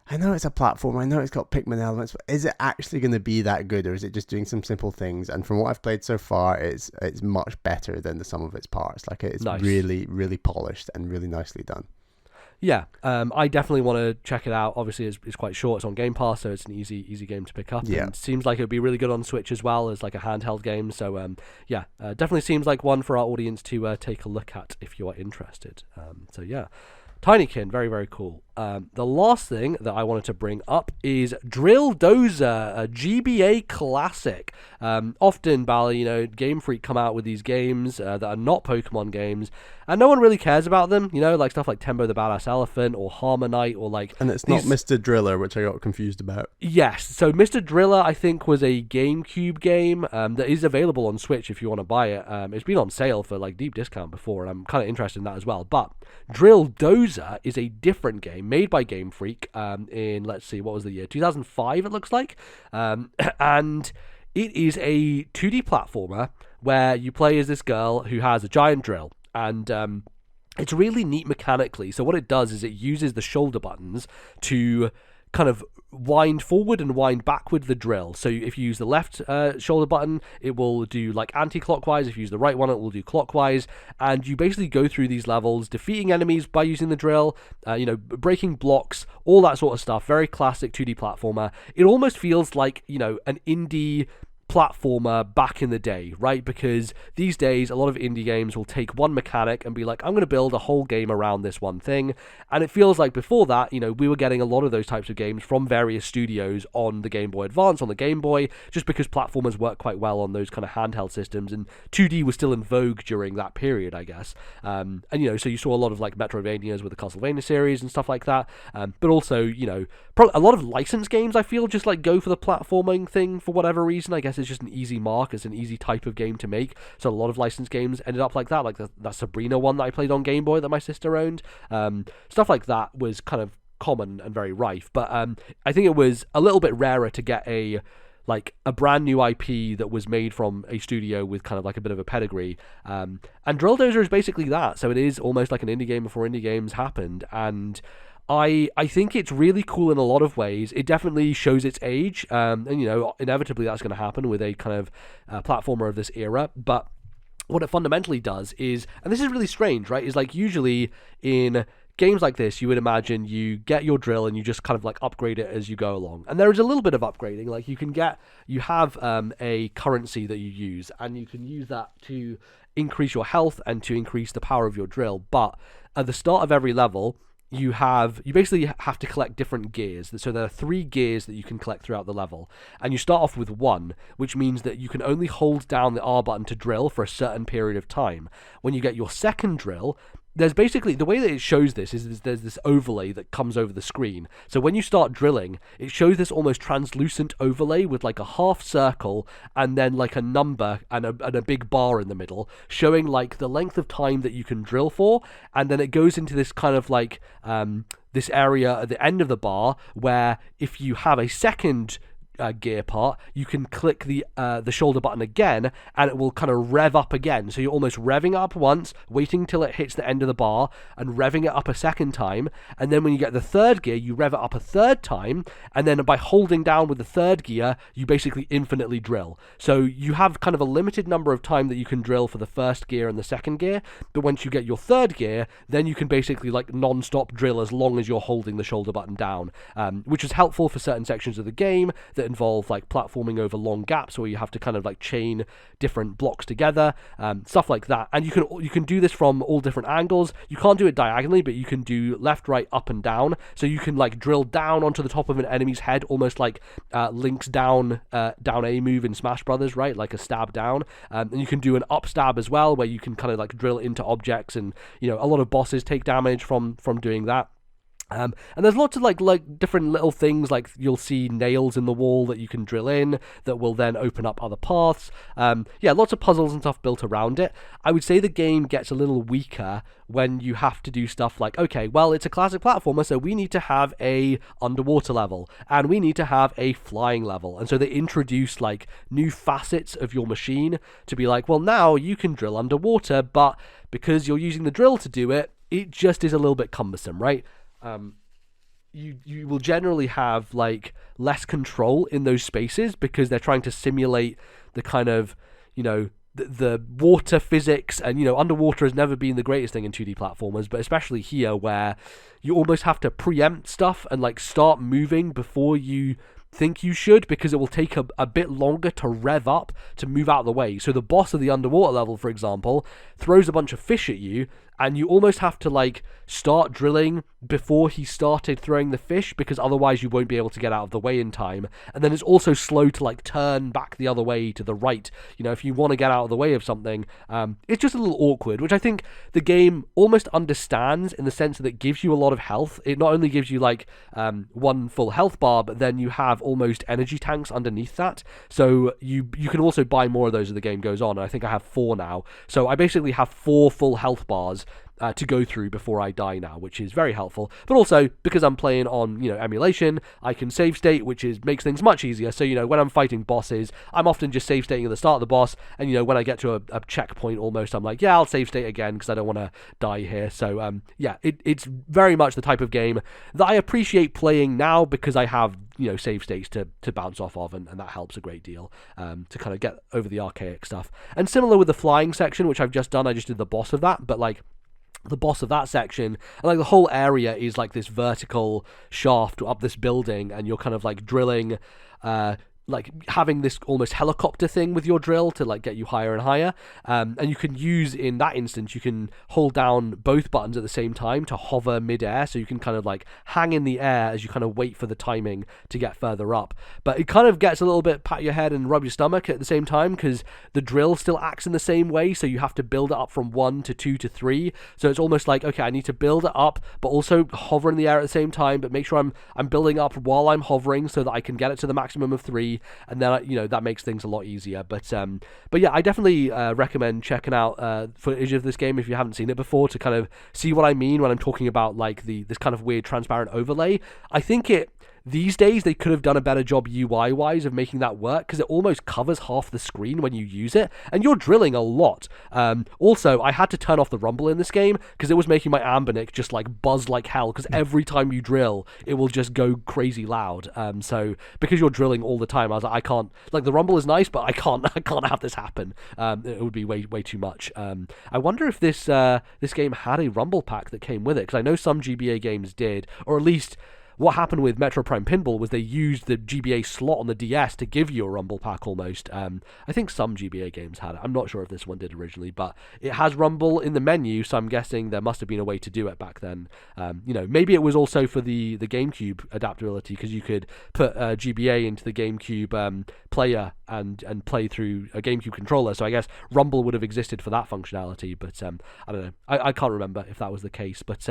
I know it's a platform, I know it's got Pikmin elements, but is it actually going to be that good, or is it just doing some simple things? And from what I've played so far, it's much better than the sum of its parts. Like it's Nice. really, really polished and really nicely done. Yeah, I definitely want to check it out. Obviously, it's quite short. It's on Game Pass, so it's an easy game to pick up. Yeah. And seems like it would be really good on Switch as well as like a handheld game. So definitely seems like one for our audience to take a look at if you are interested. So yeah, Tinykin, very, very cool. The last thing that I wanted to bring up is Drill Dozer, a GBA classic. Often, Bally, you know, Game Freak come out with these games that are not Pokemon games, and no one really cares about them, you know, like stuff like Tembo the Badass Elephant or Harmonite or like... And it's not Mr. Driller, which I got confused about. Yes, so Mr. Driller, I think, was a GameCube game that is available on Switch if you want to buy it. It's been on sale for like deep discount before, and I'm kind of interested in that as well. But Drill Dozer is a different game made by Game Freak in, let's see, what was the year? 2005, it looks like. And it is a 2D platformer where you play as this girl who has a giant drill. And it's really neat mechanically. So what it does is it uses the shoulder buttons to kind of wind forward and wind backward the drill. So if you use the left shoulder button, it will do like anti-clockwise. If you use the right one, it will do clockwise. And you basically go through these levels, defeating enemies by using the drill, breaking blocks, all that sort of stuff. Very classic 2D platformer. It almost feels like, you know, an indie platformer back in the day, right? Because these days a lot of indie games will take one mechanic and be like, I'm going to build a whole game around this one thing. And it feels like before that, you know, we were getting a lot of those types of games from various studios on the Game Boy Advance, on the Game Boy, just because platformers work quite well on those kind of handheld systems, and 2D was still in vogue during that period, I guess. And you know, so you saw a lot of like Metroidvanias with the Castlevania series and stuff like that, but also, you know, a lot of licensed games I feel just like go for the platforming thing for whatever reason. I guess it's just an easy mark, it's an easy type of game to make, so a lot of licensed games ended up like that, like that Sabrina one that I played on Game Boy that my sister owned. Stuff like that was kind of common and very rife, but I think it was a little bit rarer to get a brand new IP that was made from a studio with kind of like a bit of a pedigree. And Drill Dozer is basically that, so it is almost like an indie game before indie games happened, and I think it's really cool in a lot of ways. It definitely shows its age, and you know, inevitably that's going to happen with a kind of platformer of this era, but what it fundamentally does is, and this is really strange, right, is like usually in games like this, you would imagine you get your drill and you just kind of like upgrade it as you go along. And there is a little bit of upgrading, like you have a currency that you use, and you can use that to increase your health and to increase the power of your drill. But at the start of every level, you basically have to collect different gears. So there are 3 gears that you can collect throughout the level, and you start off with 1, which means that you can only hold down the R button to drill for a certain period of time. When you get your second drill, there's basically, the way that it shows this is there's this overlay that comes over the screen. So when you start drilling, it shows this almost translucent overlay with like a half circle and then like a number and a big bar in the middle, showing like the length of time that you can drill for. And then it goes into this kind of like this area at the end of the bar where if you have a second gear part, you can click the shoulder button again and it will kind of rev up again. So you're almost revving up once, waiting till it hits the end of the bar and revving it up a second time, and then when you get the third gear, you rev it up a third time, and then by holding down with the third gear, you basically infinitely drill. So you have kind of a limited number of time that you can drill for the first gear and the second gear, but once you get your third gear, then you can basically like non-stop drill as long as you're holding the shoulder button down, which is helpful for certain sections of the game that that involve like platforming over long gaps where you have to kind of like chain different blocks together, stuff like that. And you can do this from all different angles. You can't do it diagonally, but you can do left, right, up, and down. So you can like drill down onto the top of an enemy's head, almost like Link's down A move in Smash Brothers, right? Like a stab down. And you can do an up stab as well, where you can kind of like drill into objects, and a lot of bosses take damage from doing that. And there's lots of like different little things, like you'll see nails in the wall that you can drill in that will then open up other paths. Lots of puzzles and stuff built around it. I would say the game gets a little weaker when you have to do stuff like, okay, well, it's a classic platformer, so we need to have a underwater level and we need to have a flying level. And so they introduce like new facets of your machine to be like, well, now you can drill underwater, but because you're using the drill to do it, it just is a little bit cumbersome, right? You will generally have like less control in those spaces because they're trying to simulate the kind of the water physics, and underwater has never been the greatest thing in 2D platformers, but especially here where you almost have to preempt stuff and like start moving before you think you should, because it will take a bit longer to rev up to move out of the way. So the boss of the underwater level, for example, throws a bunch of fish at you, and you almost have to like start drilling before he started throwing the fish, because otherwise you won't be able to get out of the way in time. And then it's also slow to like turn back the other way to the right, if you want to get out of the way of something. It's just a little awkward, which I think the game almost understands, in the sense that it gives you a lot of health. It not only gives you like one full health bar, but then you have almost energy tanks underneath that, so you can also buy more of those as the game goes on. And I think I have 4 now, so I basically have 4 full health bars to go through before I die now, which is very helpful. But also, because I'm playing on emulation, I can save state, which makes things much easier. So when I'm fighting bosses, I'm often just save stating at the start of the boss, and when I get to a checkpoint almost, I'm like, yeah, I'll save state again because I don't want to die here. So it's very much the type of game that I appreciate playing now, because I have save states to bounce off of, and that helps a great deal to kind of get over the archaic stuff. And similar with the flying section, which I've just done, I just did the boss of that, but like the boss of that section, and like the whole area is like this vertical shaft up this building, and you're kind of like drilling, like having this almost helicopter thing with your drill to like get you higher and higher, and you can use, in that instance, you can hold down both buttons at the same time to hover mid-air, so you can kind of like hang in the air as you kind of wait for the timing to get further up. But it kind of gets a little bit pat your head and rub your stomach at the same time, because the drill still acts in the same way, so you have to build it up from 1 to 2 to 3. So it's almost like, okay, I need to build it up but also hover in the air at the same time, but make sure I'm building up while I'm hovering so that I can get it to the maximum of 3, and then that makes things a lot easier. But yeah, I definitely recommend checking out footage of this game if you haven't seen it before, to kind of see what I mean when I'm talking about like this kind of weird transparent overlay. I think these days they could have done a better job UI wise of making that work, because it almost covers half the screen when you use it, and you're drilling a lot. Also, I had to turn off the rumble in this game because it was making my Ambinic just like buzz like hell, because every time you drill it will just go crazy loud. So because you're drilling all the time, I was like, I can't, like, the rumble is nice, but I can't have this happen. It would be way too much. I wonder if this game had a rumble pack that came with it, because I know some GBA games did, or at least what happened with Metro Prime Pinball was they used the GBA slot on the DS to give you a rumble pack almost. I think some GBA games had it. I'm not sure if this one did originally, but it has rumble in the menu, so I'm guessing there must have been a way to do it back then. Maybe it was also for the GameCube adaptability, because you could put GBA into the GameCube player and play through a GameCube controller, so I guess rumble would have existed for that functionality, but I don't know. I can't remember if that was the case, but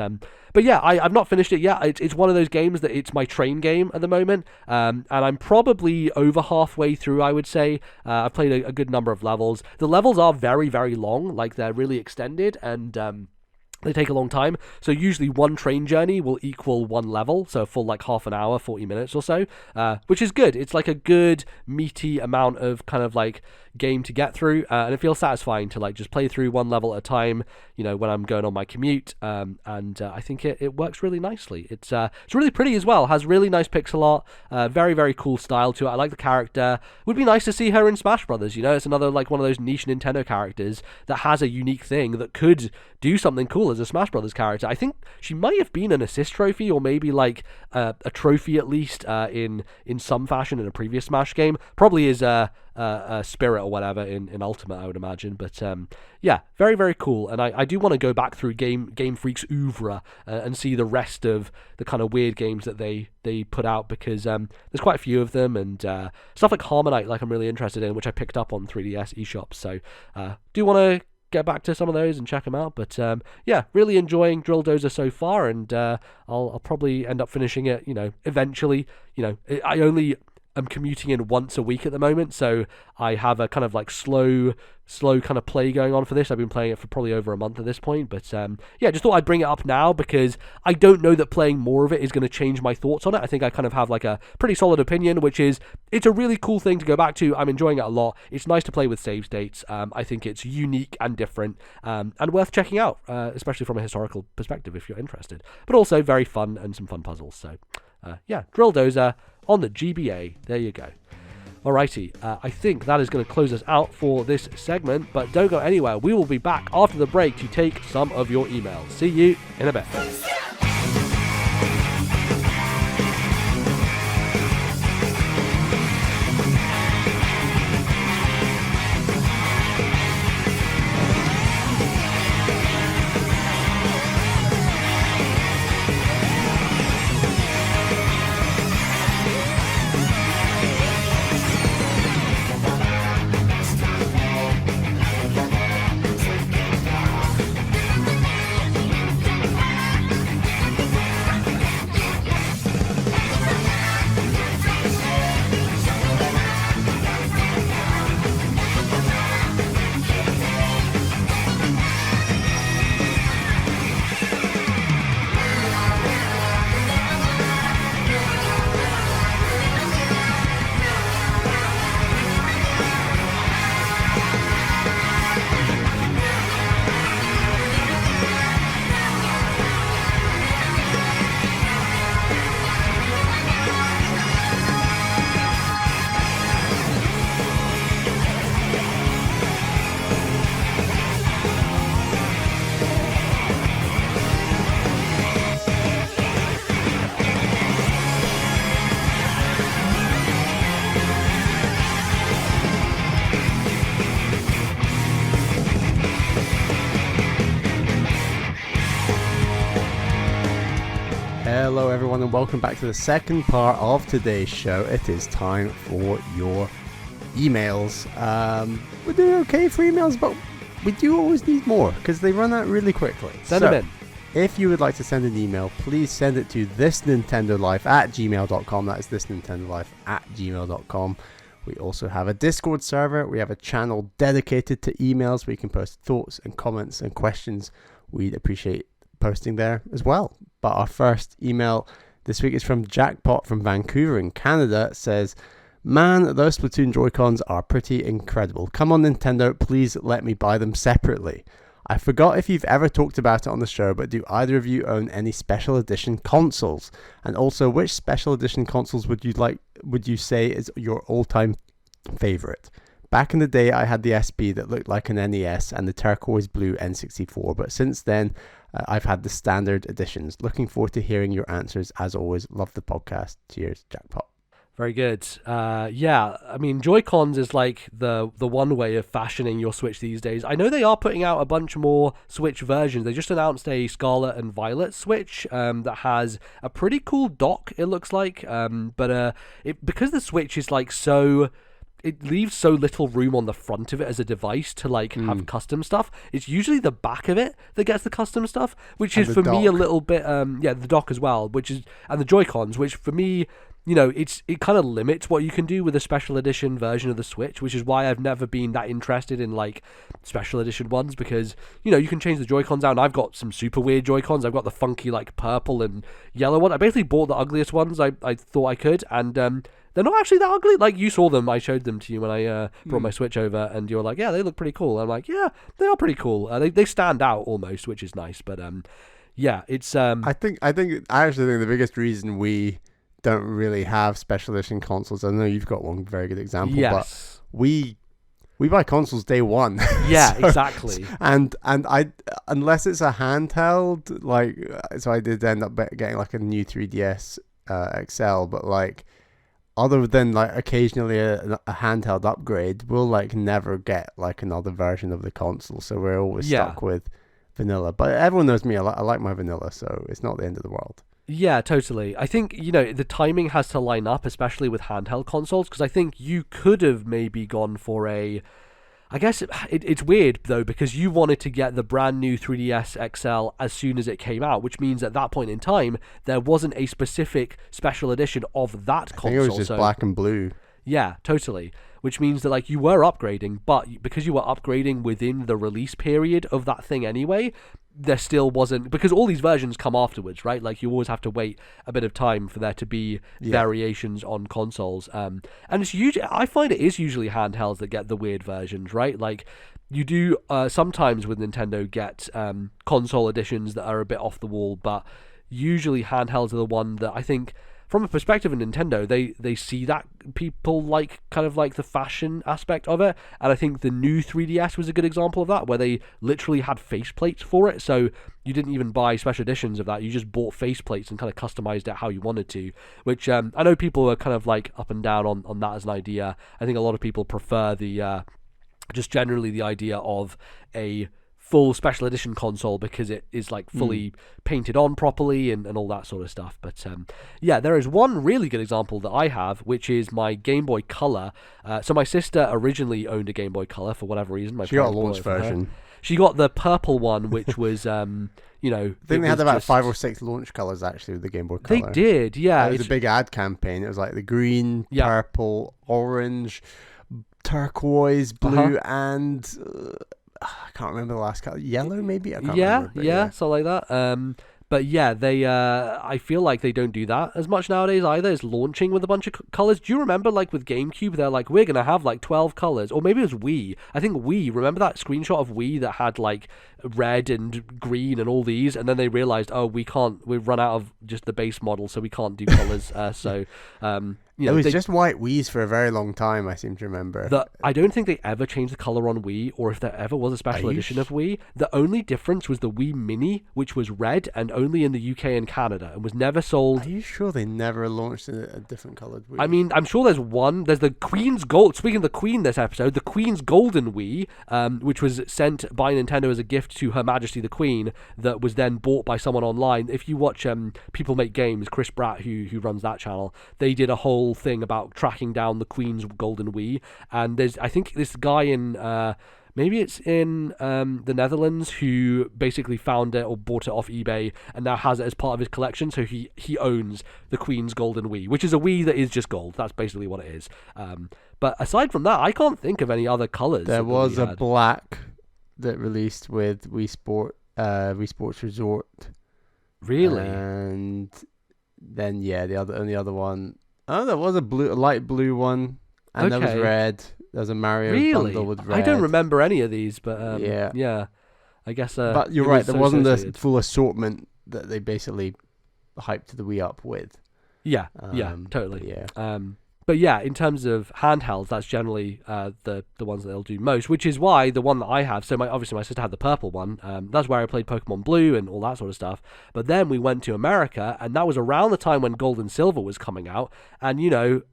yeah, I've not finished it yet. It's one of those games that it's my train game at the moment, and I'm probably over halfway through, I would say. I've played a good number of levels. The levels are very, very long, like they're really extended, and they take a long time, so usually one train journey will equal one level, so a full like half an hour, 40 minutes or so, which is good. It's like a good meaty amount of kind of like game to get through, and it feels satisfying to like just play through one level at a time, when I'm going on my commute, and I think it works really nicely. It's really pretty as well, has really nice pixel art, very, very cool style to it. I like the character. Would be nice to see her in Smash Brothers. It's another like one of those niche Nintendo characters that has a unique thing that could do something cool as a Smash Brothers character. I think she might have been an assist trophy, or maybe like a trophy at least in some fashion in a previous Smash game. Probably is a Spirit or whatever in Ultimate, I would imagine. But yeah, very, very cool. And I do want to go back through Game Freak's oeuvre and see the rest of the kind of weird games that they put out, because there's quite a few of them, and stuff like Harmonite, like I'm really interested in, which I picked up on 3DS eShop. So do want to get back to some of those and check them out. But yeah, really enjoying Drill Dozer so far, and I'll probably end up finishing it, eventually. I only am commuting in once a week at the moment, so I have a kind of like slow kind of play going on for this. I've been playing it for probably over a month at this point, but yeah, just thought I'd bring it up now, because I don't know that playing more of it is going to change my thoughts on it. I think I kind of have like a pretty solid opinion, which is it's a really cool thing to go back to. I'm enjoying it a lot. It's nice to play with save states. I think it's unique and different, and worth checking out, especially from a historical perspective if you're interested, but also very fun and some fun puzzles. So yeah, Drill Dozer on the GBA. There you go. Alrighty, I think that is going to close us out for this segment, but don't go anywhere. We will be back after the break to take some of your emails. See you in a bit. Hello everyone, and welcome back to the second part of today's show. It is time for your emails. We're doing okay for emails, but we do always need more because they run out really quickly. Send them in. If you would like to send an email, please send it to ThisNintendoLife@gmail.com. That is ThisNintendoLife@gmail.com. We also have a Discord server. We have a channel dedicated to emails where you can post thoughts and comments and questions. We'd appreciate posting there as well. But our first email this week is from Jackpot from Vancouver in Canada. It says, "Man, those Splatoon Joy-Cons are pretty incredible. Come on, Nintendo, please let me buy them separately. I forgot if you've ever talked about it on the show, but do either of you own any special edition consoles? And also, which special edition consoles would you say is your all-time favorite? Back in the day, I had the SP that looked like an NES and the turquoise blue N64, but since then, I've had the standard editions. Looking forward to hearing your answers. As always, love the podcast. Cheers, Jackpot." Very good. Yeah, I mean, Joy-Cons is like the one way of fashioning your Switch these days. I know they are putting out a bunch more Switch versions. They just announced a Scarlet and Violet Switch that has a pretty cool dock, it looks like. But because the Switch is like so... It leaves so little room on the front of it as a device to like have custom stuff. It's usually the back of it that gets the custom stuff, which is for me a little bit the dock as well, and the Joy-Cons, which for me, it kind of limits what you can do with a special edition version of the Switch, which is why I've never been that interested in like special edition ones, because you can change the Joy-Cons out, and I've got some super weird Joy-Cons. I've got the funky like purple and yellow one. I basically bought the ugliest ones I thought I could, and they're not actually that ugly. Like, you saw them. I showed them to you when I brought my Switch over, and you were like, yeah, they look pretty cool. I'm like, yeah, they are pretty cool. They stand out almost, which is nice. But yeah, it's... I actually think the biggest reason we don't really have special edition consoles, I know you've got one very good example, yes. but we We buy consoles day one. Yeah, exactly. And I, unless it's a handheld, like, so I did end up getting like a new 3DS XL, but like, other than like occasionally a handheld upgrade, we'll like never get like another version of the console. So we're always stuck with vanilla. But everyone knows me. I like my vanilla, so it's not the end of the world. Yeah, totally. I think, the timing has to line up, especially with handheld consoles, because I think you could have maybe gone for I guess it's weird, though, because you wanted to get the brand new 3DS XL as soon as it came out, which means at that point in time, there wasn't a specific special edition of that console. I think it was just black and blue. Yeah, totally. Which means that like you were upgrading, but because you were upgrading within the release period of that thing anyway, there still wasn't, because all these versions come afterwards, right? Like you always have to wait a bit of time for there to be variations on consoles. And it's usually, I find it is usually handhelds that get the weird versions, right? Like you do sometimes with Nintendo get console editions that are a bit off the wall, but usually handhelds are the one that I think, from a perspective of Nintendo, they see that people like kind of like the fashion aspect of it, and I think the new 3DS was a good example of that, where they literally had faceplates for it, so you didn't even buy special editions of that, you just bought faceplates and kind of customized it how you wanted to, which I know people are kind of like up and down on that as an idea. I think a lot of people prefer the just generally the idea of a full special edition console because it is like fully painted on properly and all that sort of stuff. But yeah, there is one really good example that I have, which is my Game Boy Color. So my sister originally owned a Game Boy Color for whatever reason. She got a launch version. She got the purple one, which was I think they had about 5 or 6 launch colors actually with the Game Boy Color. They did, yeah. It was a big ad campaign. It was like the green, purple, orange, turquoise, blue, and I can't remember the last color. Yellow, maybe? I can't remember. Yeah, something like that. But yeah, they I feel like they don't do that as much nowadays either. It's launching with a bunch of colors. Do you remember like with GameCube, they're like, we're going to have like 12 colors, or maybe it was Wii. I think Wii, remember that screenshot of Wii that had like red and green and all these, and then they realized, oh, we've run out of just the base model, so we can't do colors. It was just white Wii's for a very long time, I seem to remember. I don't think they ever changed the color on Wii, or if there ever was a special edition of Wii. The only difference was the Wii Mini, which was red and only in the UK and Canada, and was never sold. Are you sure they never launched a different colored Wii? I mean, I'm sure there's one. There's the Queen's Gold. Speaking of the Queen this episode, the Queen's Golden Wii, which was sent by Nintendo as a gift to Her Majesty the Queen, that was then bought by someone online. If you watch People Make Games, Chris Bratt, who runs that channel, they did a whole thing about tracking down the Queen's Golden Wii, and there's, I think, this guy in maybe it's in the Netherlands who basically found it or bought it off eBay and now has it as part of his collection, so he owns the Queen's Golden Wii, which is a Wii that is just gold. That's basically what it is. But aside from that, I can't think of any other colors. There was a black that released with Wii Sports Resort. Really? And then the only other one. Oh, there was a light blue one, and there was red. There was a Mario bundle with red. I don't remember any of these, but yeah, I guess. But you're right. There wasn't the full assortment that they basically hyped the Wii up with. Yeah, totally. Yeah. But yeah, in terms of handhelds, that's generally the ones that they'll do most, which is why the one that I have, so my sister had the purple one, that's where I played Pokemon Blue and all that sort of stuff, but then we went to America, and that was around the time when Gold and Silver was coming out, and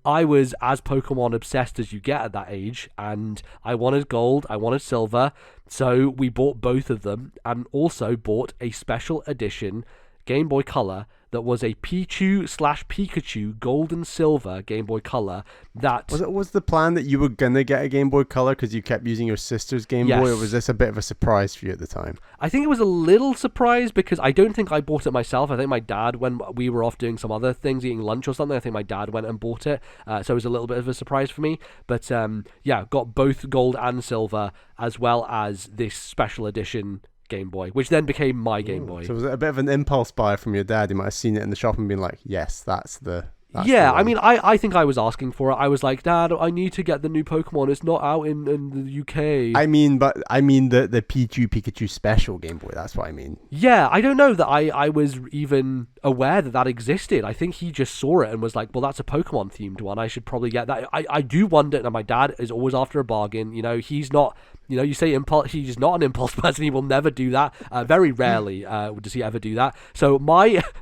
I was as Pokemon obsessed as you get at that age, and I wanted Gold, I wanted Silver, so we bought both of them, and also bought a special edition Game Boy Color that was a Pichu/Pikachu Gold and Silver Game Boy Color. That was the plan that you were gonna get a Game Boy Color because you kept using your sister's Game Boy, or was this a bit of a surprise for you at the time? I think it was a little surprise because I don't think I bought it myself. I think my dad, when we were off doing some other things, eating lunch or something, I think my dad went and bought it. So it was a little bit of a surprise for me. But got both Gold and Silver as well as this special edition Game Boy, which then became my Game Boy. So was it a bit of an impulse buy from your dad? He might have seen it in the shop and been like, yes, that's the Yeah, I mean, I think I was asking for it. I was like, Dad, I need to get the new Pokemon. It's not out in the UK. I mean the Pikachu Special Game Boy. That's what I mean. Yeah, I don't know that I was even aware that existed. I think he just saw it and was like, well, that's a Pokemon themed one. I should probably get that. I do wonder. Now, my dad is always after a bargain. He's not. You say impulse. He's not an impulse person. He will never do that. Very rarely does he ever do that. So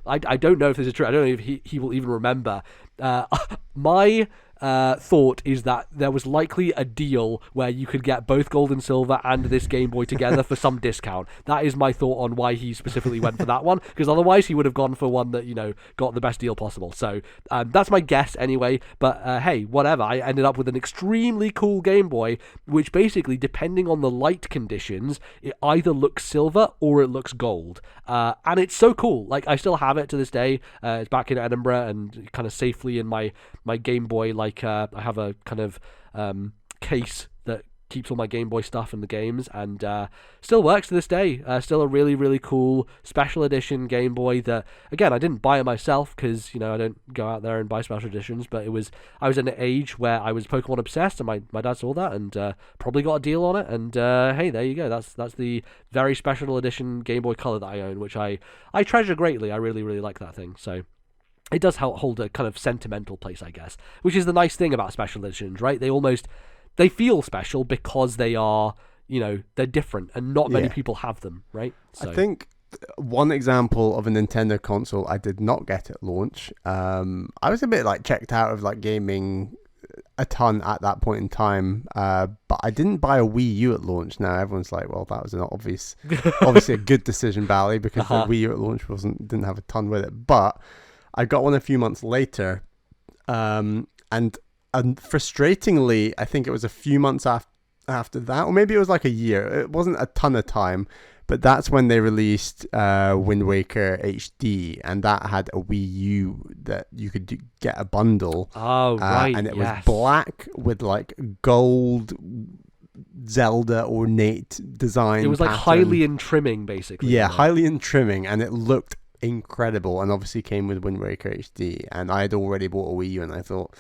I don't know if this is true. I don't know if he will even remember. My thought is that there was likely a deal where you could get both Gold and Silver and this Game Boy together for some discount. That is my thought on why he specifically went for that one, because otherwise he would have gone for one that got the best deal possible. So that's my guess anyway. But hey, whatever. I ended up with an extremely cool Game Boy, which basically, depending on the light conditions, it either looks silver or it looks gold. And it's so cool. Like, I still have it to this day. It's back in Edinburgh and kind of safely in my Game Boy. I have a kind of case that keeps all my Game Boy stuff and the games, and still works to this day. Still a really, really cool special edition Game Boy that, again, I didn't buy it myself because, I don't go out there and buy special editions, but I was in an age where I was Pokemon obsessed, and my dad saw that and probably got a deal on it, and hey, there you go. That's the very special edition Game Boy Color that I own, which I treasure greatly. I really, really like that thing, so it does hold a kind of sentimental place, I guess, which is the nice thing about special editions, right? They feel special because they are, they're different, and not many people have them, right? So. I think one example of a Nintendo console I did not get at launch, I was a bit checked out of gaming a ton at that point in time, but I didn't buy a Wii U at launch. Now everyone's like, well, that was an obviously a good decision, Bally, because the Wii U at launch didn't have a ton with it, but I got one a few months later, and frustratingly, I think it was a few months after that, or maybe it was a year. It wasn't a ton of time, but that's when they released Wind Waker HD, and that had a Wii U that you could get a bundle. Oh, right, and it was black with gold Zelda ornate design. It was pattern. Hylian trimming, basically. Yeah, Hylian trimming, and it looked incredible, and obviously came with Wind Waker HD, and I had already bought a Wii U, and I thought,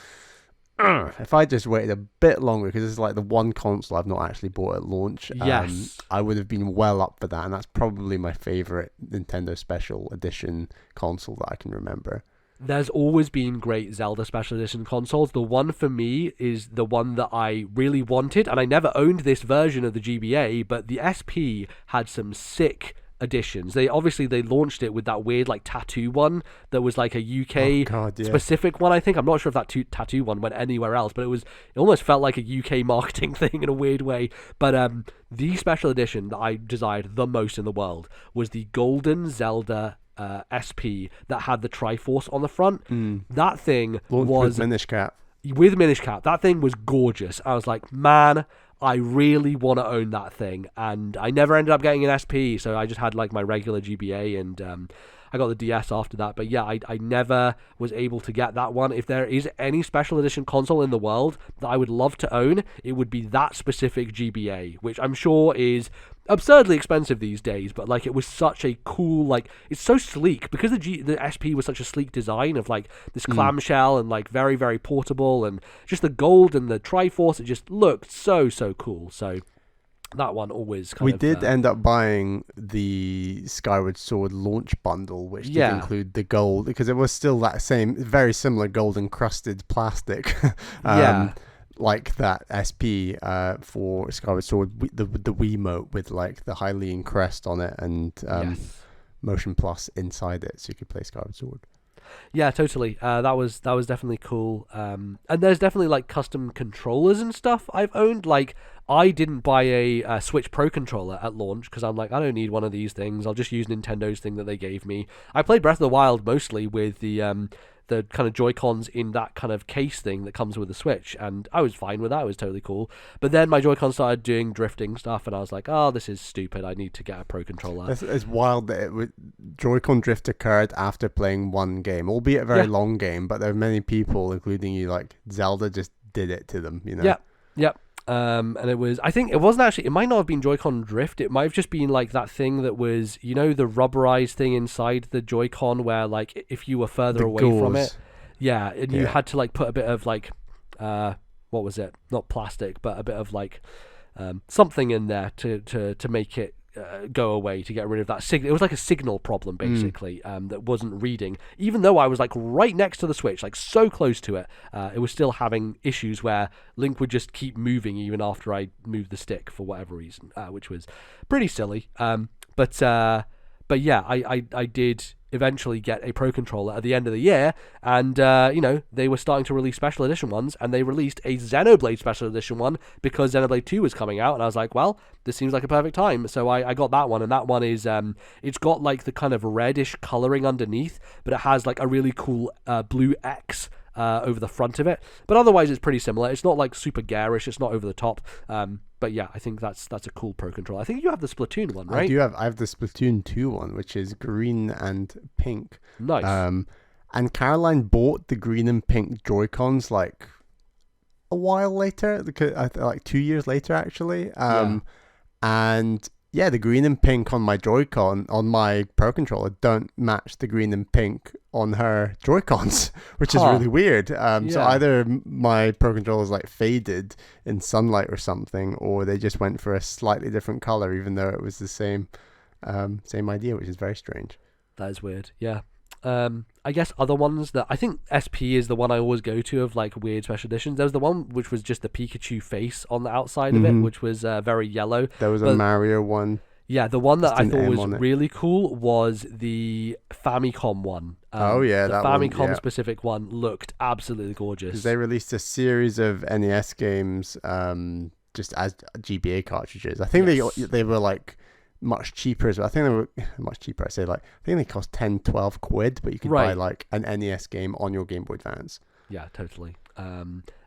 if I just waited a bit longer, because this is the one console I've not actually bought at launch, I would have been well up for that, and that's probably my favorite Nintendo Special Edition console that I can remember. There's always been great Zelda Special Edition consoles. The one for me is the one that I really wanted, and I never owned this version of the GBA, but the SP had some sick editions. They launched it with that weird tattoo one that was a UK specific one. I think I'm not sure if that tattoo one went anywhere else, but it almost felt like a UK marketing thing in a weird way. But the special edition that I desired the most in the world was the Golden Zelda SP that had the Triforce on the front. That thing was with Minish Cap. With Minish Cap, that thing was gorgeous. I was like, man, I really want to own that thing, and I never ended up getting an SP, so I just had my regular GBA, and I got the DS after that. But yeah, I never was able to get that one. If there is any special edition console in the world that I would love to own, it would be that specific GBA, which I'm sure is absurdly expensive these days, but it was such a cool, it's so sleek because the SP was such a sleek design of this clamshell and very, very portable, and just the gold and the Triforce, it just looked so cool. So that one always we did end up buying the Skyward Sword launch bundle, which did include the gold, because it was still that same very similar gold encrusted plastic like that SP for Skyward Sword, the Wiimote with the Hylian crest on it, and Motion Plus inside it, so you could play Skyward Sword. Yeah, totally. That was definitely cool. And there's definitely custom controllers and stuff I've owned. I didn't buy a Switch Pro controller at launch because I'm I don't need one of these things. I'll just use Nintendo's thing that they gave me. I played Breath of the Wild mostly with the kind of Joy-Cons in that kind of case thing that comes with the Switch, and I was fine with that. It was totally cool. But then my Joy-Cons started doing drifting stuff, and I was like, oh, this is stupid. I need to get a Pro controller. It's wild that Joy-Con drift occurred after playing one game, albeit a very long game, but there are many people, including you, Zelda just did it to them, Yep. And I think it wasn't actually, it might not have been Joy-Con drift. It might have just been that thing that was, the rubberized thing inside the Joy-Con where if you were further away from it. Yeah, and you had to like put a bit of like, what was it? Not plastic, but a bit of like something in there to make it go away, to get rid of that signal. It was like a signal problem basically, that wasn't reading. Even though I was like right next to the Switch, like so close to it, it was still having issues where Link would just keep moving even after I moved the stick for whatever reason, which was pretty silly. But yeah, I did eventually get a Pro Controller at the end of the year, and they were starting to release special edition ones, and they released a Xenoblade special edition one because Xenoblade 2 was coming out, and I was like, well, this seems like a perfect time, so I got that one, and that one is it's got like the kind of reddish coloring underneath, but it has like a really cool blue X over the front of it, but otherwise it's pretty similar. It's not like super garish, it's not over the top, but yeah, I think that's a cool Pro Controller. I think you have the Splatoon one, right? I have the Splatoon 2 one, which is green and pink. Nice. And Caroline bought the green and pink Joy-Cons like a while later, like 2 years later actually. And yeah, the green and pink on my Joy-Con, on my Pro Controller, don't match the green and pink on her Joy-Cons, which is really weird. So either my Pro Controller's like faded in sunlight or something, or they just went for a slightly different color, even though it was the same idea, which is very strange. That is weird, yeah. I guess other ones that I think SP is the one I always go to of like weird special editions. There was the one which was just the Pikachu face on the outside of it, which was very yellow. There was a Mario one. Yeah, the one that I thought was really cool was the Famicom one. The Famicom specific one looked absolutely gorgeous. Because they released a series of NES games just as GBA cartridges. I think they were like much cheaper as well. I think they were much cheaper. I think they cost 10, 12 quid, but you could buy like an NES game on your Game Boy Advance. Yeah, totally.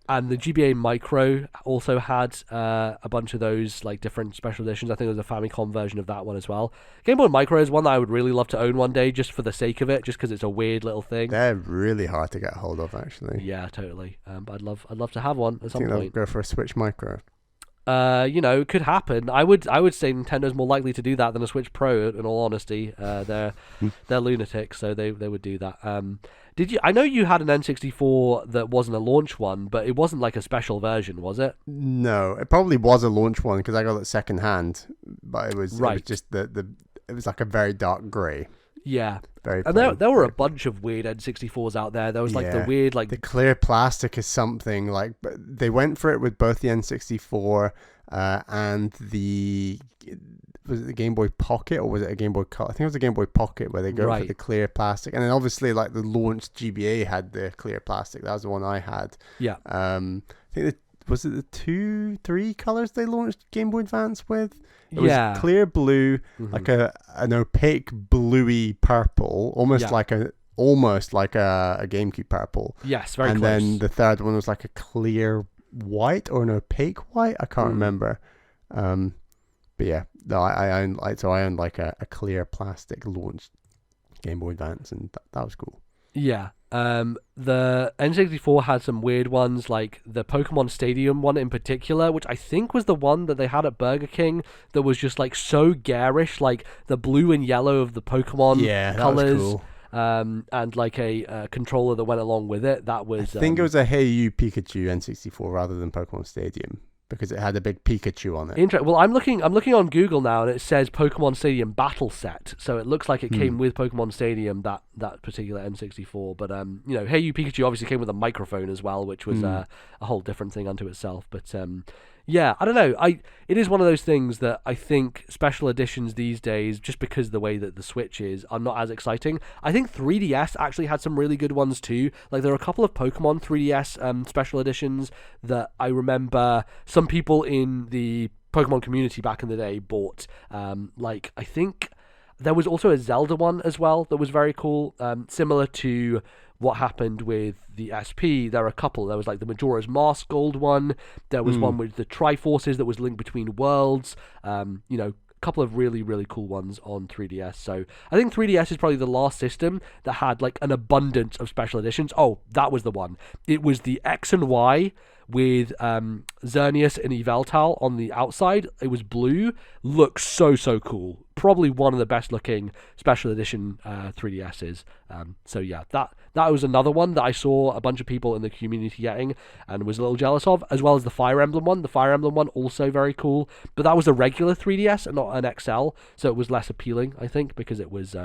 And the GBA Micro also had a bunch of those like different special editions. I think there was a Famicom version of that one as well. Game Boy Micro is one that I would really love to own one day, just for the sake of it, just because it's a weird little thing. They're really hard to get hold of, actually. Yeah, totally. But I'd love to have one at some point. I think they'll go for a Switch Micro. It could happen. I would say Nintendo's more likely to do that than a Switch Pro. In all honesty, they're lunatics, so they would do that. Did you? I know you had an N64 that wasn't a launch one, but it wasn't like a special version, was it? No, it probably was a launch one because I got it second hand, but it was just it was like a very dark grey. Yeah. Very and there were a bunch of weird N64s out there. There was like the weird like the clear plastic is something like they went for it with both the N64 and was it the Game Boy Pocket or was it a Game Boy Color? I think it was a Game Boy Pocket where they go for the clear plastic, and then obviously like the launch GBA had the clear plastic. That was the one I had. Yeah. I think was it the 3 colors they launched Game Boy Advance with? It was clear blue, like an opaque bluey purple, almost like a GameCube purple. Yes, very close. And then the third one was like a clear white or an opaque white. I can't remember. But yeah, no, I owned like a clear plastic launched Game Boy Advance, and that was cool. Yeah. The N64 had some weird ones, like the Pokemon Stadium one in particular, which I think was the one that they had at Burger King that was just like so garish, like the blue and yellow of the Pokemon colors. That was cool. And like a controller that went along with it. That was I think it was a Hey You Pikachu N64 rather than Pokemon Stadium, because it had a big Pikachu on it. Well, I'm looking on Google now, and it says Pokemon Stadium Battle Set, so it looks like it came with Pokemon Stadium, that particular N64. But Hey You Pikachu obviously came with a microphone as well, which was a whole different thing unto itself. But yeah, I don't know. It is one of those things that I think special editions these days, just because the way that the Switch is, are not as exciting. I think 3DS actually had some really good ones too. Like there are a couple of Pokemon 3DS special editions that I remember some people in the Pokemon community back in the day bought. Like I think there was also a Zelda one as well that was very cool, similar to what happened with the SP. There are a couple. There was like the Majora's Mask Gold one. There was one with the Triforces that was linked between worlds. A couple of really, really cool ones on 3DS. So I think 3DS is probably the last system that had like an abundance of special editions. Oh, that was the one. It was the X and Y with Xerneas and Yveltal on the outside. It was blue. Looks so cool. Probably one of the best looking special edition 3DSs. So yeah, that was another one that I saw a bunch of people in the community getting and was a little jealous of, as well as the Fire Emblem one. The Fire Emblem one also very cool, but that was a regular 3DS and not an XL, so it was less appealing, I think, because it was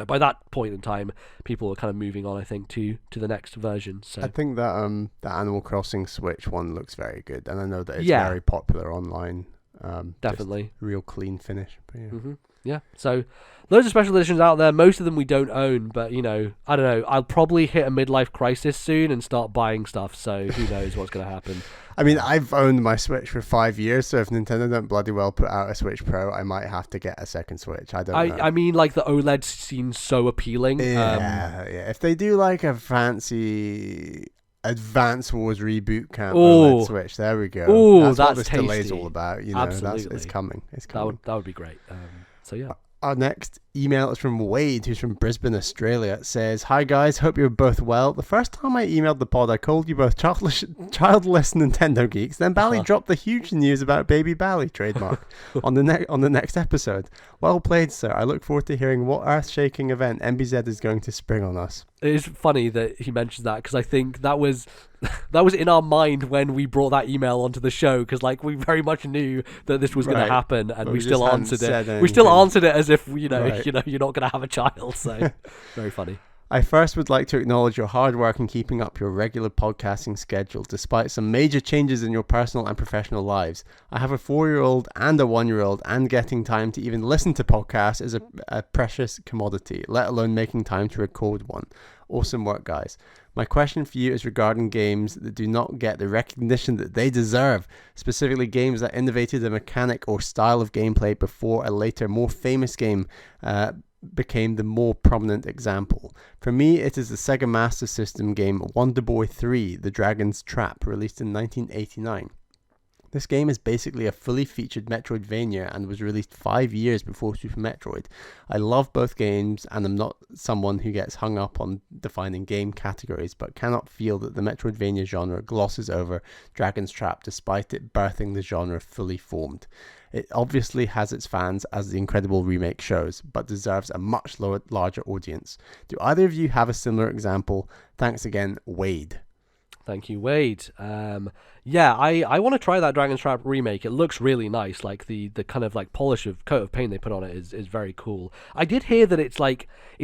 by that point in time, people were kind of moving on, I think, to the next version. So I think that the Animal Crossing Switch one looks very good, and I know that it's very popular online. Definitely, real clean finish. But yeah. Mm-hmm. Yeah, so loads of special editions out there. Most of them we don't own, but I don't know. I'll probably hit a midlife crisis soon and start buying stuff. So who knows what's going to happen? I mean, I've owned my Switch for 5 years, so if Nintendo don't bloody well put out a Switch Pro, I might have to get a second Switch. I don't know. I mean, like, the OLED seems so appealing. Yeah. If they do like a fancy Advance Wars reboot camp OLED Switch, there we go. That's what this delay's all about. Absolutely. It's coming. That would be great. So yeah. Our next email is from Wade, who's from Brisbane, Australia. It says, "Hi guys, hope you're both well. The first time I emailed the pod, I called you both childless Nintendo geeks. Then Bally dropped the huge news about Baby Bally trademark on the next episode. Well played, sir. I look forward to hearing what earth-shaking event MBZ is going to spring on us." It is funny that he mentions that, because I think that was in our mind when we brought that email onto the show, because like we very much knew that this was going to happen, and we still answered it. We still answered it as if you're not going to have a child. So very funny. I first would like to acknowledge your hard work in keeping up your regular podcasting schedule, despite some major changes in your personal and professional lives. I have a 4-year-old and a 1-year-old, and getting time to even listen to podcasts is a precious commodity, let alone making time to record one. Awesome work, guys. My question for you is regarding games that do not get the recognition that they deserve, specifically games that innovated a mechanic or style of gameplay before a later, more famous game became the more prominent example. For me, it is the Sega Master System game Wonder Boy 3, The Dragon's Trap, released in 1989. This game is basically a fully featured Metroidvania and was released 5 years before Super Metroid. I love both games and am not someone who gets hung up on defining game categories, but cannot feel that the Metroidvania genre glosses over Dragon's Trap despite it birthing the genre fully formed. It obviously has its fans, as the incredible remake shows, but deserves a much larger audience. Do either of you have a similar example? Thanks again, Wade. Thank you, Wade. I want to try that Dragon's Trap remake. It looks really nice. Like the kind of like polish of coat of paint they put on it is very cool. I did hear that it's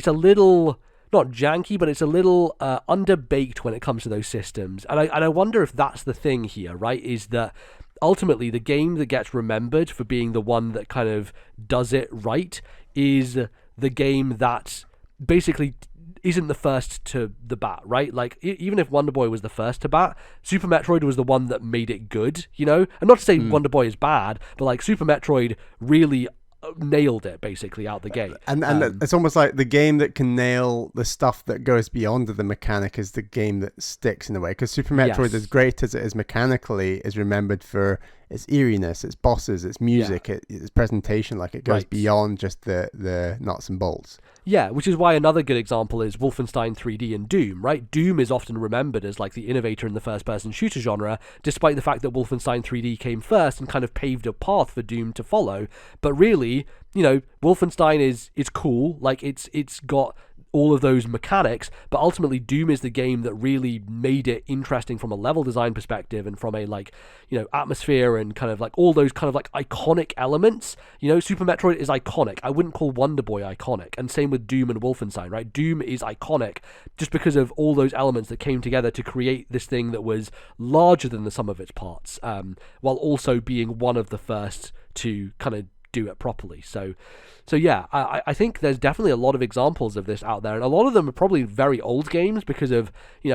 a little, not janky, but it's a little underbaked when it comes to those systems. And I wonder if that's the thing here, right? Is that ultimately the game that gets remembered for being the one that kind of does it right is the game that basically isn't the first to the bat, right? Like, even if Wonder Boy was the first to bat, Super Metroid was the one that made it good, And not to say Wonder Boy is bad, but like Super Metroid really nailed it basically out the gate. And it's almost like the game that can nail the stuff that goes beyond the mechanic is the game that sticks in a way. Because Super Metroid, as great as it is mechanically, is remembered for its eeriness, its bosses, its music, its presentation. Like, it goes beyond just the nuts and bolts. Yeah, which is why another good example is Wolfenstein 3D and Doom, right? Doom is often remembered as like the innovator in the first-person shooter genre, despite the fact that Wolfenstein 3D came first and kind of paved a path for Doom to follow. But really, Wolfenstein is cool. Like, it's got all of those mechanics, but ultimately Doom is the game that really made it interesting from a level design perspective and from a atmosphere and kind of like all those kind of like iconic elements. Super Metroid is iconic. I wouldn't call Wonder Boy iconic, and same with Doom and Wolfenstein, right? Doom is iconic just because of all those elements that came together to create this thing that was larger than the sum of its parts, while also being one of the first to kind of do it properly. So yeah, I think there's definitely a lot of examples of this out there, and a lot of them are probably very old games because of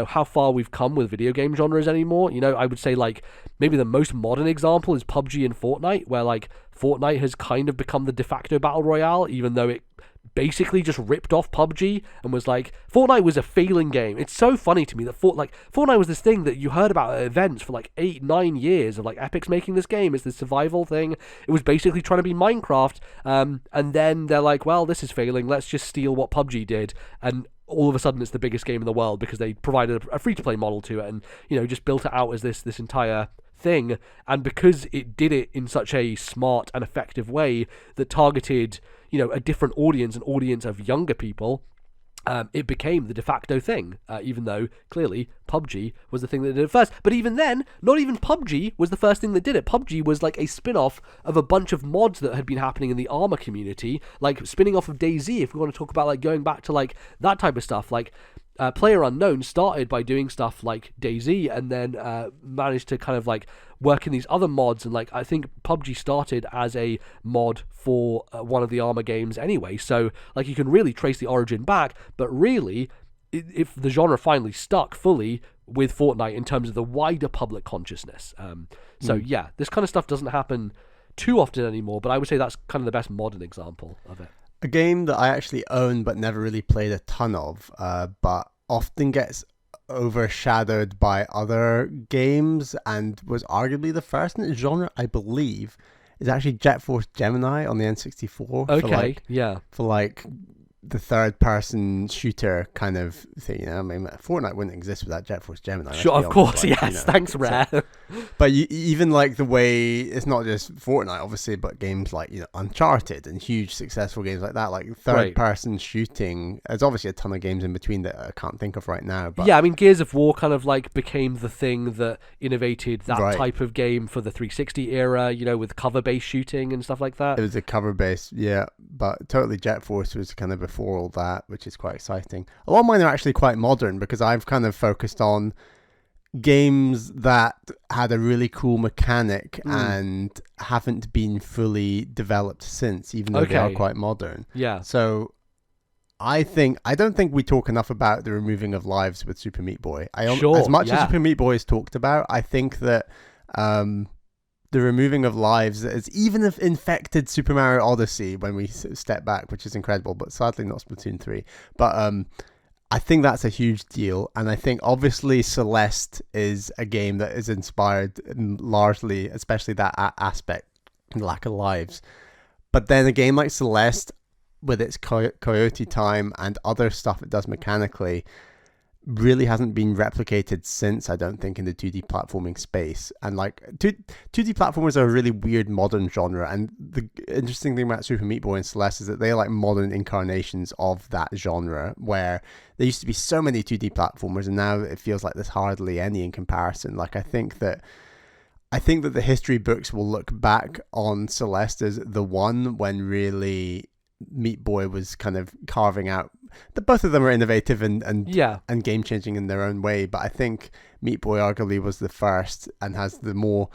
how far we've come with video game genres anymore. I would say like maybe the most modern example is PUBG and Fortnite, where like Fortnite has kind of become the de facto battle royale, even though it basically just ripped off PUBG and was like, Fortnite was a failing game. It's so funny to me that Fortnite was this thing that you heard about at events for like 8-9 years of like Epic's making this game. It's this survival thing. It was basically trying to be Minecraft, and then they're like, well, this is failing, let's just steal what PUBG did. And all of a sudden it's the biggest game in the world because they provided a free-to-play model to it, and just built it out as this entire thing. And because it did it in such a smart and effective way that targeted a different audience, an audience of younger people, it became the de facto thing, even though clearly PUBG was the thing that did it first. But even then, not even PUBG was the first thing that did it. PUBG was like a spin-off of a bunch of mods that had been happening in the Armour community, like spinning off of DayZ, if we want to talk about like going back to like that type of stuff. Like PlayerUnknown started by doing stuff like DayZ, and then managed to kind of like work in these other mods, and like I think PUBG started as a mod for one of the Armour games anyway, so like you can really trace the origin back. But really, if the genre finally stuck fully with Fortnite in terms of the wider public consciousness. So yeah, this kind of stuff doesn't happen too often anymore, but I would say that's kind of the best modern example of it. A game that I actually own but never really played a ton of, but often gets overshadowed by other games and was arguably the first in its genre, I believe, is actually Jet Force Gemini on the N64. Okay, for like the third person shooter kind of thing. I mean, Fortnite wouldn't exist without Jet Force Gemini. Sure, of course, like, yes. Thanks, Rare. So, but even like the way it's not just Fortnite, obviously, but games like Uncharted and huge successful games like that, like third person shooting. There's obviously a ton of games in between that I can't think of right now. But yeah, I mean, Gears of War kind of like became the thing that innovated that type of game for the 360 era. With cover-based shooting and stuff like that. It was a cover-based, yeah, but totally Jet Force was kind of before all that, which is quite exciting. A lot of mine are actually quite modern because I've kind of focused on games that had a really cool mechanic and haven't been fully developed since, even though they are quite modern. Yeah. So I don't think we talk enough about the removing of lives with Super Meat Boy. As much as Super Meat Boy is talked about, I think that the removing of lives has even infected Super Mario Odyssey when we step back, which is incredible, but sadly not Splatoon 3. But I think that's a huge deal, and I think obviously Celeste is a game that is inspired largely, especially that aspect, lack of lives. But then a game like Celeste, with its Coyote time and other stuff it does mechanically, really hasn't been replicated since, I don't think, in the 2D platforming space. And like 2D platformers are a really weird modern genre, and the interesting thing about Super Meat Boy and Celeste is that they're like modern incarnations of that genre, where there used to be so many 2D platformers and now it feels like there's hardly any in comparison. Like I think that the history books will look back on Celeste as the one when really Meat Boy was kind of carving out. Both of them are innovative and game changing in their own way, but I think Meat Boy arguably was the first and has the more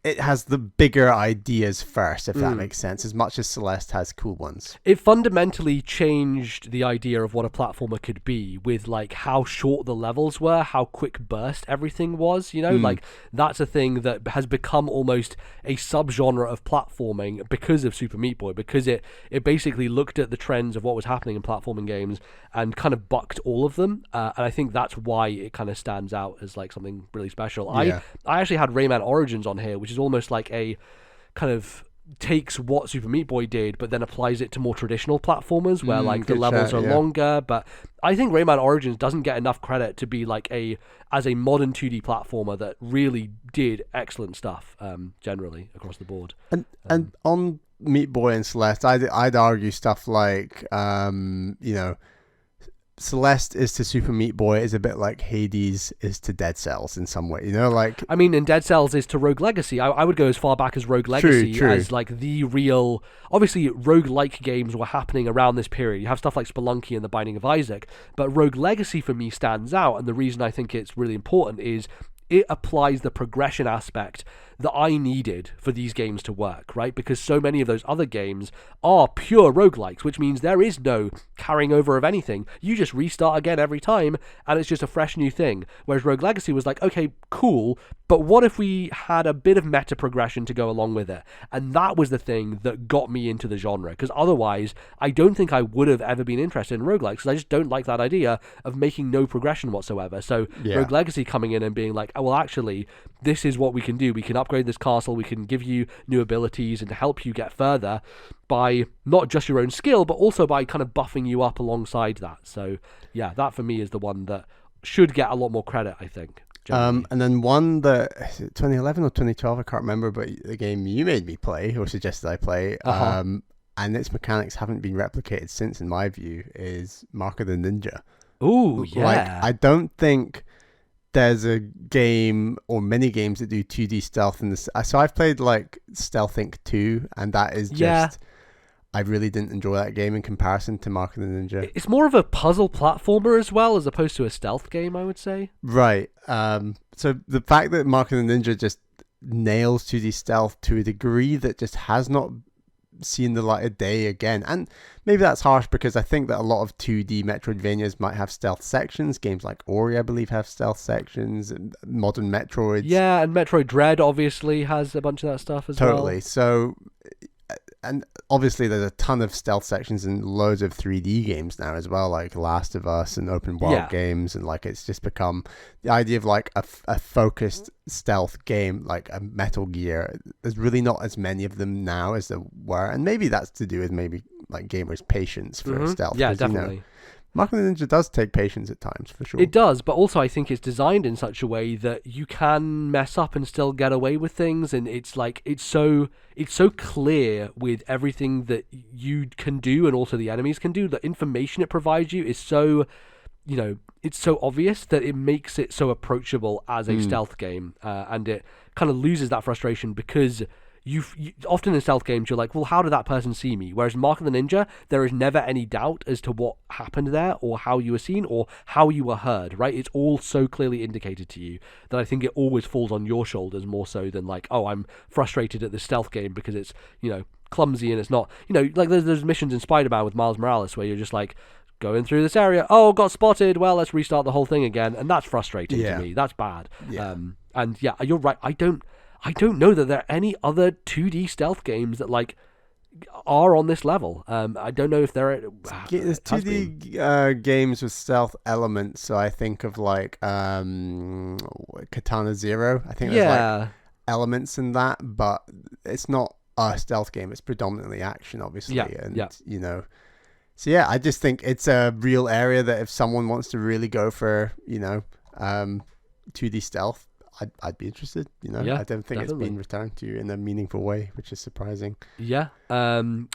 it has the bigger ideas first, if that makes sense, as much as Celeste has cool ones. It fundamentally changed the idea of what a platformer could be, with like how short the levels were, how quick burst everything was, like that's a thing that has become almost a subgenre of platforming because of Super Meat Boy, because it basically looked at the trends of what was happening in platforming games and kind of bucked all of them, and I think that's why it kind of stands out as like something really special. I actually had Rayman Origins on here, which is almost like a kind of takes what Super Meat Boy did but then applies it to more traditional platformers where like the levels are longer. But I think Rayman Origins doesn't get enough credit to be like as a modern 2D platformer that really did excellent stuff generally across the board. And on Meat Boy and Celeste, I'd argue stuff like Celeste is to Super Meat Boy is a bit like Hades is to Dead Cells in some way, like... I mean, and Dead Cells is to Rogue Legacy. I would go as far back as Rogue Legacy as like the real... Obviously, rogue-like games were happening around this period. You have stuff like Spelunky and The Binding of Isaac, but Rogue Legacy for me stands out, and the reason I think it's really important is it applies the progression aspect that I needed for these games to work, right? Because so many of those other games are pure roguelikes, which means there is no carrying over of anything. You just restart again every time, and it's just a fresh new thing. Whereas Rogue Legacy was like, okay, cool, but what if we had a bit of meta progression to go along with it? And that was the thing that got me into the genre, because otherwise, I don't think I would have ever been interested in roguelikes, because I just don't like that idea of making no progression whatsoever. So Rogue Legacy coming in and being like, well, actually, this is what we can do. We can upgrade this castle. We can give you new abilities and help you get further by not just your own skill, but also by kind of buffing you up alongside that. So yeah, that for me is the one that should get a lot more credit, I think. And then one that, is it 2011 or 2012, I can't remember, but the game you made me play or suggested I play, and its mechanics haven't been replicated since, in my view, is Mark of the Ninja. Ooh, yeah. Like, I don't think there's a game or mini games that do 2D stealth in this. So I've played like Stealth Inc. 2, and that is just, I really didn't enjoy that game in comparison to Mark of the Ninja. It's more of a puzzle platformer as well, as opposed to a stealth game, I would say. Right. So the fact that Mark of the Ninja just nails 2D stealth to a degree that just has not seen the light of day again, and maybe that's harsh because I think that a lot of 2D Metroidvanias might have stealth sections. Games like Ori, I believe, have stealth sections, and modern Metroids. Yeah, and Metroid Dread obviously has a bunch of that stuff as well. Totally. So, and obviously there's a ton of stealth sections in loads of 3D games now as well, like Last of Us and open world games, and like it's just become the idea of like a focused stealth game like a Metal Gear. There's really not as many of them now as there were, and maybe that's to do with maybe like gamers' patience for stealth. Yeah, definitely. Mark of the Ninja does take patience at times, for sure. It does, but also I think it's designed in such a way that you can mess up and still get away with things, and it's like it's so clear with everything that you can do and also the enemies can do. The information it provides you is so, it's so obvious that it makes it so approachable as a stealth game, and it kind of loses that frustration because you often in stealth games you're like, well, how did that person see me? Whereas Mark of the Ninja, there is never any doubt as to what happened there or how you were seen or how you were heard, right? It's all so clearly indicated to you that I think it always falls on your shoulders more so than like, oh, I'm frustrated at this stealth game because it's, clumsy and it's not, like there's missions in Spider-Man with Miles Morales where you're just like, going through this area, oh, got spotted, well, let's restart the whole thing again, and that's frustrating to me. That's bad. And yeah, you're right, I don't know that there are any other 2D stealth games that like are on this level. I don't know if there are. There's 2D games with stealth elements, so I think of like Katana Zero. I think there's like elements in that, but it's not a stealth game. It's predominantly action, obviously, So yeah, I just think it's a real area that if someone wants to really go for 2D stealth, I'd be interested. I don't think it's been returned to in a meaningful way, which is surprising. One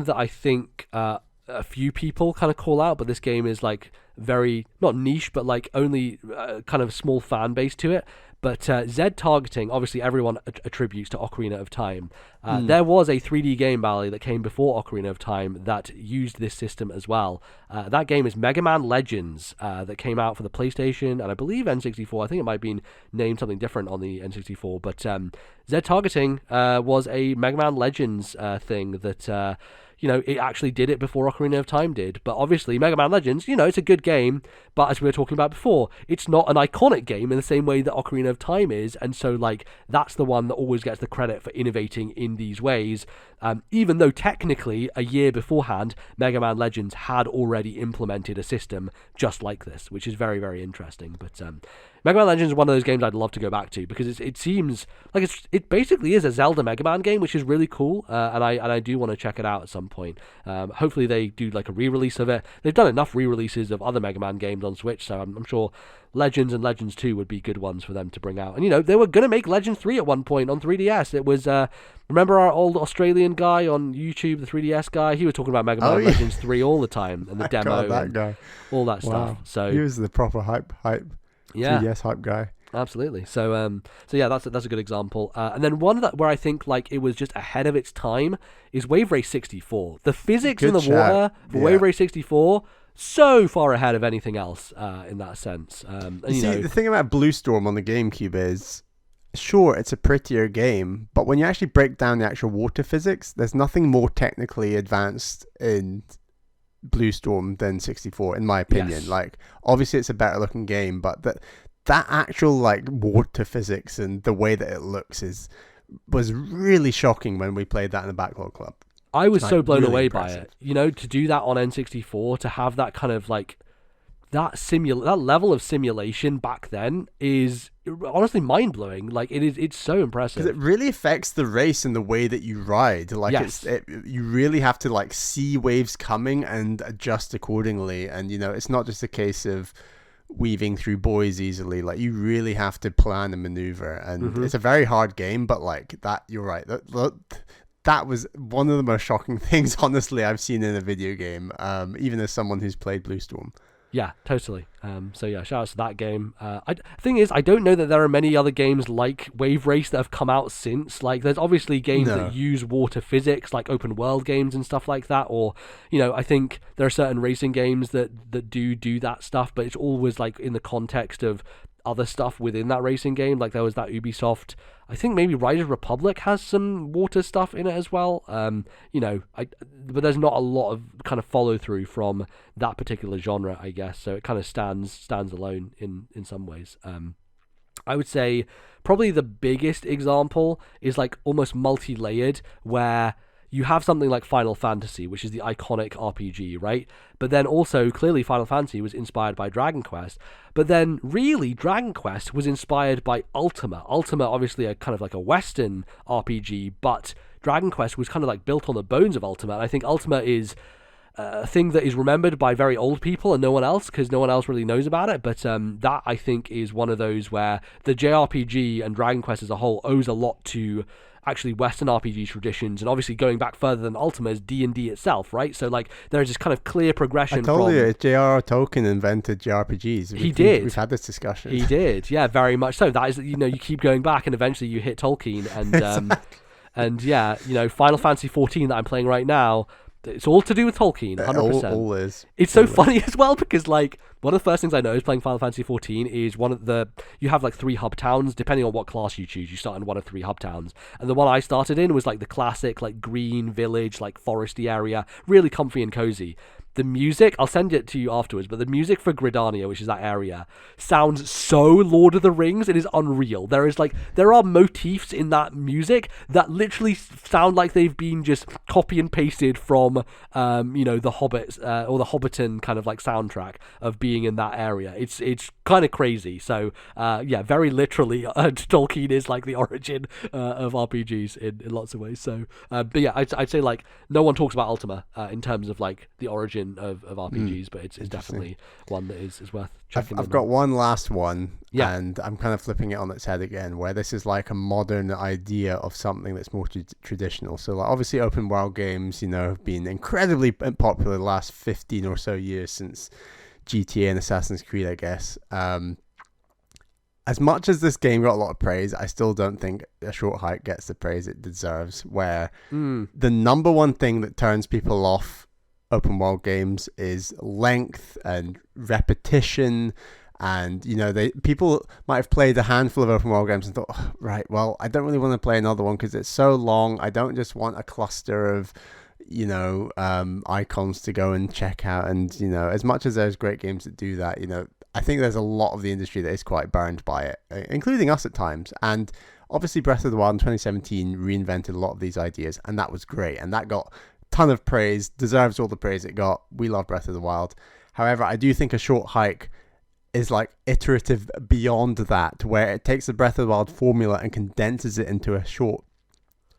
that I think a few people kind of call out, but this game is like very not niche, but like only kind of small fan base to it. But Z targeting, obviously everyone attributes to Ocarina of Time. There was a 3D game, Bally, that came before Ocarina of Time that used this system as well. That game is Mega Man Legends that came out for the PlayStation and I believe N64. I think it might have been named something different on the N64. But Z targeting was a Mega Man Legends thing that... it actually did it before Ocarina of Time did. But obviously, Mega Man Legends, it's a good game. But as we were talking about before, it's not an iconic game in the same way that Ocarina of Time is. And so, like, that's the one that always gets the credit for innovating in these ways. Even though technically, a year beforehand, Mega Man Legends had already implemented a system just like this, which is very, very interesting. But Mega Man Legends is one of those games I'd love to go back to because it seems like it basically is a Zelda Mega Man game, which is really cool, and I do want to check it out at some point. Hopefully they do like a re-release of it. They've done enough re-releases of other Mega Man games on Switch, so I'm sure Legends and Legends 2 would be good ones for them to bring out. And they were going to make Legends 3 at one point on 3DS. It was remember our old Australian guy on YouTube, the 3DS guy? He was talking about Mega Man Legends 3 all the time and the demo and guy. All that stuff. So he was the proper hype 3DS hype guy. Absolutely. So yeah, that's a good example. And then one where I think like it was just ahead of its time is Wave Race 64. The physics in the water for Wave Race 64 so far ahead of anything else in that sense. And, the thing about Blue Storm on the GameCube is, sure, it's a prettier game, but when you actually break down the actual water physics, there's nothing more technically advanced in Blue Storm than 64, in my opinion. Yes. Like, obviously it's a better looking game, but that actual like water physics and the way that it looks was really shocking when we played that in the Backlog Club. I was so blown away by it. To do that on N64, to have that kind of like that level of simulation back then is honestly mind-blowing. Like, it's so impressive. Because it really affects the race and the way that you ride. Like, yes. You really have to, like, see waves coming and adjust accordingly. And, you know, it's not just a case of weaving through buoys easily. Like, you really have to plan and maneuver. And it's a very hard game, but, like, that, you're right. That was one of the most shocking things, honestly, I've seen in a video game, even as someone who's played Blue Storm. Yeah, totally. So yeah, shout out to that game. Thing is, I don't know that there are many other games like Wave Race that have come out since. Like, there's obviously games that use water physics, like open world games and stuff like that. Or, you know, I think there are certain racing games that do that stuff, but it's always like in the context of other stuff within that racing game. Like, there was that Ubisoft, I think maybe Riders Republic has some water stuff in it as well. You know, but there's not a lot of kind of follow through from that particular genre, I guess. So it kind of stands alone in some ways. I would say probably the biggest example is like almost multi-layered, where you have something like Final Fantasy, which is the iconic RPG, right? But then also, clearly, Final Fantasy was inspired by Dragon Quest. But then, really, Dragon Quest was inspired by Ultima. Ultima, obviously, a kind of like a Western RPG, but Dragon Quest was kind of like built on the bones of Ultima. And I think Ultima is a thing that is remembered by very old people and no one else, because no one else really knows about it. But that, I think, is one of those where the JRPG and Dragon Quest as a whole owes a lot to actually Western RPG traditions, and obviously going back further than Ultima is D&D itself, right? So like there's this kind of clear progression. I told you, J.R.R. Tolkien invented JRPGs. We've had this discussion. He did, yeah, very much so. That is, you know, you keep going back and eventually you hit Tolkien, and exactly. And yeah, you know, Final Fantasy 14 that I'm playing right now, it's all to do with Tolkien, 100%. All is. It's so funny as well, because like one of the first things I noticed playing Final Fantasy 14 is you have like 3 hub towns, depending on what class you choose. You start in one of 3 hub towns, and the one I started in was like the classic like green village, like foresty area, really comfy and cozy. The music, I'll send it to you afterwards, but the music for Gridania, which is that area, sounds so Lord of the Rings. It is unreal. There are motifs in that music that literally sound like they've been just copy and pasted from, you know, the Hobbits or the Hobbiton kind of like soundtrack of being in that area. It's kind of crazy. So yeah, very literally, Tolkien is like the origin of RPGs in lots of ways. So, but yeah, I'd say like no one talks about Ultima in terms of like the origin of RPGs, but it's definitely one that is worth checking. I've got one last one, and I'm kind of flipping it on its head again, where this is like a modern idea of something that's more traditional. So like obviously open world games, you know, have been incredibly popular the last 15 or so years since GTA and Assassin's Creed, I guess. As much as this game got a lot of praise, I still don't think A Short Hike gets the praise it deserves, where the number one thing that turns people off open world games is length and repetition, and you know, people might have played a handful of open world games and thought, oh, right, well, I don't really want to play another one because it's so long. I don't just want a cluster of, you know, icons to go and check out. And you know, as much as there's great games that do that, you know, I think there's a lot of the industry that is quite burned by it, including us at times. And obviously Breath of the Wild in 2017 reinvented a lot of these ideas, and that was great, and that got ton of praise, deserves all the praise it got. We love Breath of the Wild. However, I do think A Short Hike is like iterative beyond that, where it takes the Breath of the Wild formula and condenses it into a short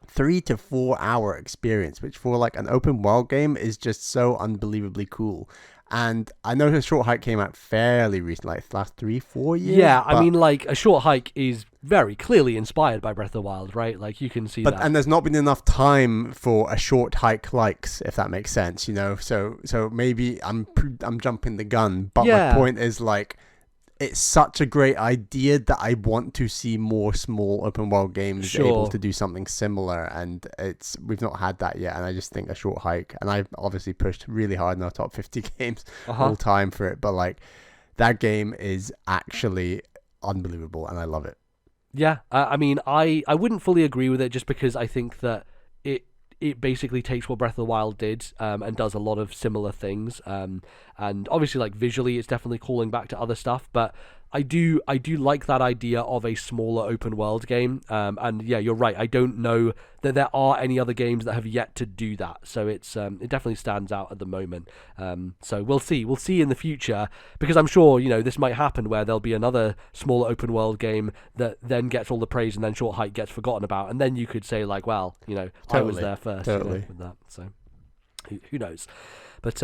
3 to 4 hour experience, which for like an open world game is just so unbelievably cool. And I know A Short Hike came out fairly recently, like last 3-4 years. Yeah, I mean, like, A Short Hike is very clearly inspired by Breath of the Wild, right? Like, you can see that. And there's not been enough time for A Short Hike likes, if that makes sense, you know? So maybe I'm jumping the gun, but my point is, like, it's such a great idea that I want to see more small open world games able to do something similar, and we've not had that yet. And I just think A Short Hike, and I've obviously pushed really hard in our top 50 games all time for it, but like that game is actually unbelievable, and I love it. Yeah, I mean, I wouldn't fully agree with it, just because I think that it basically takes what Breath of the Wild did and does a lot of similar things. And obviously, like, visually, it's definitely calling back to other stuff. But I do like that idea of a smaller open world game. And yeah, you're right. I don't know that there are any other games that have yet to do that. So it definitely stands out at the moment. So we'll see. We'll see in the future, because I'm sure, this might happen where there'll be another smaller open world game that then gets all the praise and then Short Hike gets forgotten about. And then you could say like, well, totally. I was there first with that. So who knows? But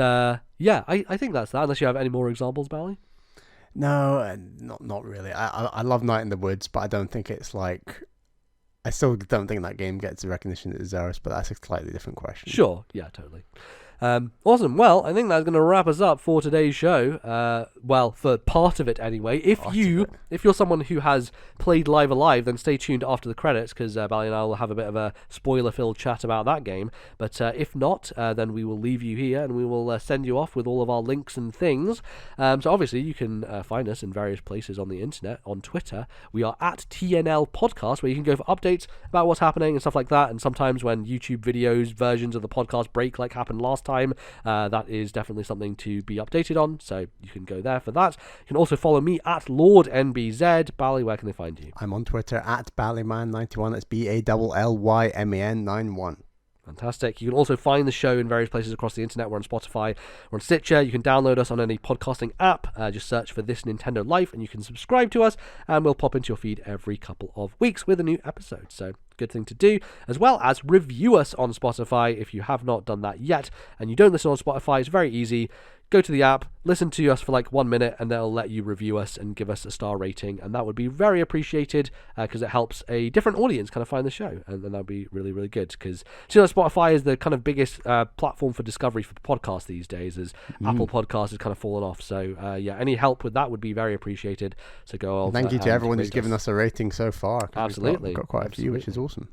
yeah, I think that's that. Unless you have any more examples, Bally? No, not really. I love Night in the Woods, but I don't think it's like... I still don't think that game gets the recognition it deserves, but that's a slightly different question. Sure, yeah, totally. Awesome. Well, I think that's going to wrap us up for today's show. Well, for part of it anyway. If you're someone who has played Live Alive, then stay tuned after the credits, because Bally and I will have a bit of a spoiler-filled chat about that game. But if not, then we will leave you here and we will send you off with all of our links and things. So obviously you can find us in various places on the internet. On Twitter, we are at TNL Podcast, where you can go for updates about what's happening and stuff like that. And sometimes when YouTube videos versions of the podcast break, like happened last time, that is definitely something to be updated on, so you can go there for that. You can also follow me at LordNBZ. Bally, where can they find you? I'm on Twitter at Ballyman91. That's BALLYMAN91. Fantastic. You can also find the show in various places across the internet. We're on Spotify, we're on Stitcher. You can download us on any podcasting app. Just search for This Nintendo Life and you can subscribe to us, and we'll pop into your feed every couple of weeks with a new episode. So good thing to do, as well as review us on Spotify if you have not done that yet and you don't listen on Spotify. It's very easy. Go to the app, listen to us for like 1 minute, and they'll let you review us and give us a star rating, and that would be very appreciated, because it helps a different audience kind of find the show, and that would be really, really good, because Spotify is the kind of biggest platform for discovery for podcasts these days, as Apple Podcasts has kind of fallen off. So yeah, any help with that would be very appreciated. So go over. Thank you to everyone who's given us a rating so far. Absolutely. We've got quite a few, which is awesome.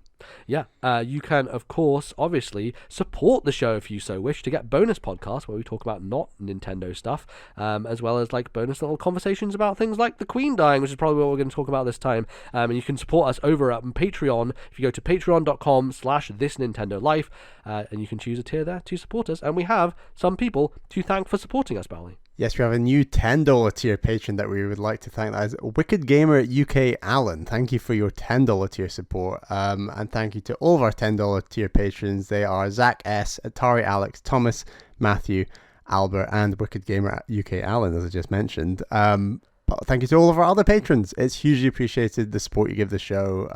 Yeah, you can, of course, obviously, support the show if you so wish to get bonus podcasts where we talk about not Nintendo stuff, as well as like bonus little conversations about things like the Queen dying, which is probably what we're going to talk about this time. And you can support us over at Patreon if you go to patreon.com/ThisNintendoLife, and you can choose a tier there to support us. And we have some people to thank for supporting us, Bally. Yes, we have a new $10 tier patron that we would like to thank. That is Wicked Gamer UK Alan. Thank you for your $10 tier support. And thank you to all of our $10 tier patrons. They are Zach S, Atari Alex, Thomas, Matthew, Albert, and Wicked Gamer UK Alan, as I just mentioned. But thank you to all of our other patrons. It's hugely appreciated, the support you give the show.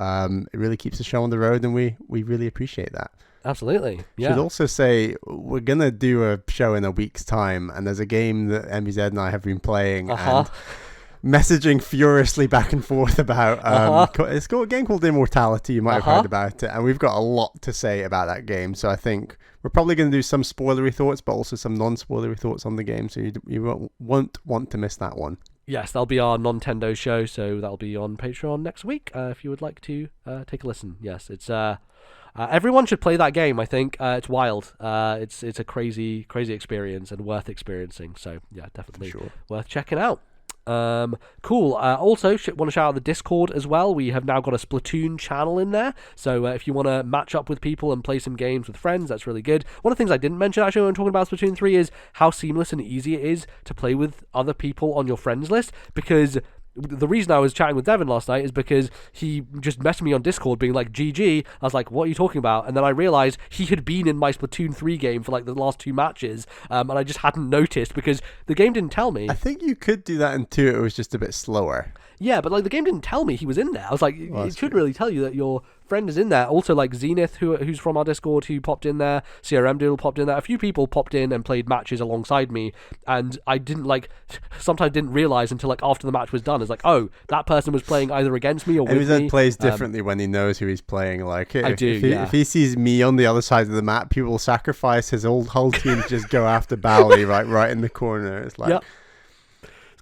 It really keeps the show on the road, and we really appreciate that. Absolutely. Yeah. Should also say we're gonna do a show in a week's time, and there's a game that MBZ and I have been playing and messaging furiously back and forth about. It's got a game called Immortality. You might have heard about it, and we've got a lot to say about that game. So I think we're probably going to do some spoilery thoughts, but also some non-spoilery thoughts on the game. So you won't want to miss that one. Yes, that'll be our Nintendo show, so that'll be on Patreon next week. If you would like to take a listen. Yes, it's everyone should play that game. I think it's wild. It's a crazy experience and worth experiencing. So yeah, definitely worth checking out. Cool. Also, want to shout out the Discord as well. We have now got a Splatoon channel in there, so if you want to match up with people and play some games with friends, that's really good. One of the things I didn't mention actually when talking about Splatoon 3 is how seamless and easy it is to play with other people on your friends list, because the reason I was chatting with Devin last night is because he just messaged me on Discord being like, GG. I was like, what are you talking about? And then I realized he had been in my Splatoon 3 game for like the last 2 matches, and I just hadn't noticed because the game didn't tell me. I think you could do that in 2. It was just a bit slower. Yeah, but like the game didn't tell me he was in there. I was like, it should really tell you that your friend is in there. Also, like Zenith, who's from our Discord, who popped in there. CRM Doodle popped in there. A few people popped in and played matches alongside me, and I sometimes didn't realize until like after the match was done. It's like, oh, that person was playing either against me or with me. And he plays differently when he knows who he's playing. Like, if he sees me on the other side of the map, he will sacrifice his whole team to just go after Bally right in the corner. It's like. Yep.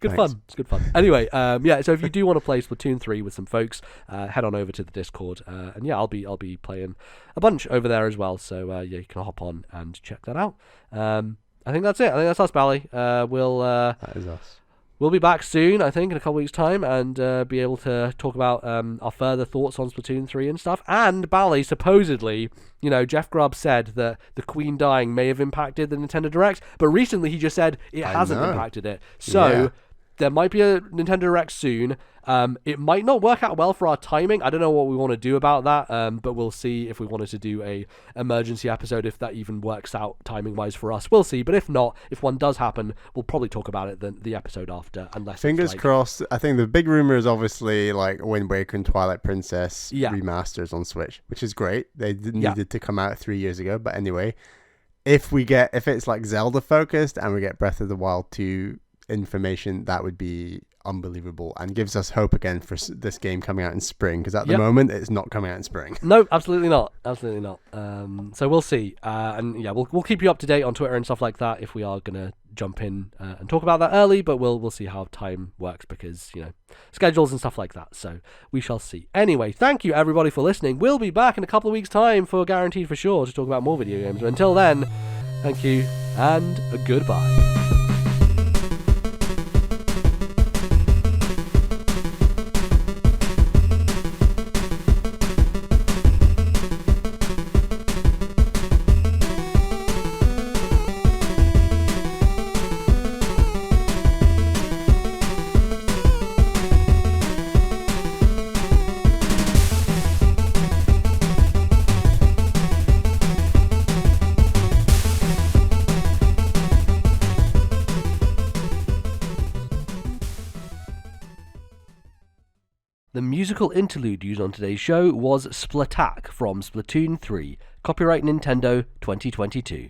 Good fun. It's good fun. Anyway, yeah. So if you do want to play Splatoon 3 with some folks, head on over to the Discord, and yeah, I'll be playing a bunch over there as well. So yeah, you can hop on and check that out. I think that's it. I think that's us, Bally. That is us. We'll be back soon, I think, in a couple weeks' time, and be able to talk about our further thoughts on Splatoon 3 and stuff. And Bally, supposedly, Jeff Grubb said that the Queen dying may have impacted the Nintendo Direct, but recently he just said it hasn't impacted it. So. Yeah. there might be a Nintendo Direct soon. It might not work out well for our timing. I don't know what we want to do about that, but we'll see if we wanted to do a emergency episode, if that even works out timing-wise for us. We'll see, but if not, if one does happen, we'll probably talk about it the episode after, unless Fingers crossed. I think the big rumor is obviously like Wind Waker and Twilight Princess remasters on Switch, which is great. They needed to come out 3 years ago, but anyway, if it's like Zelda focused and we get Breath of the Wild 2 information, that would be unbelievable and gives us hope again for this game coming out in spring, because at the moment it's not coming out in spring. No, absolutely not. So we'll see, and we'll keep you up to date on Twitter and stuff like that if we are gonna jump in and talk about that early, but we'll see how time works, because schedules and stuff like that, so we shall see. Anyway, thank you everybody for listening. We'll be back in a couple of weeks time for Guaranteed For Sure to talk about more video games, but until then, thank you and goodbye. The musical interlude used on today's show was Splattack from Splatoon 3, copyright Nintendo 2022.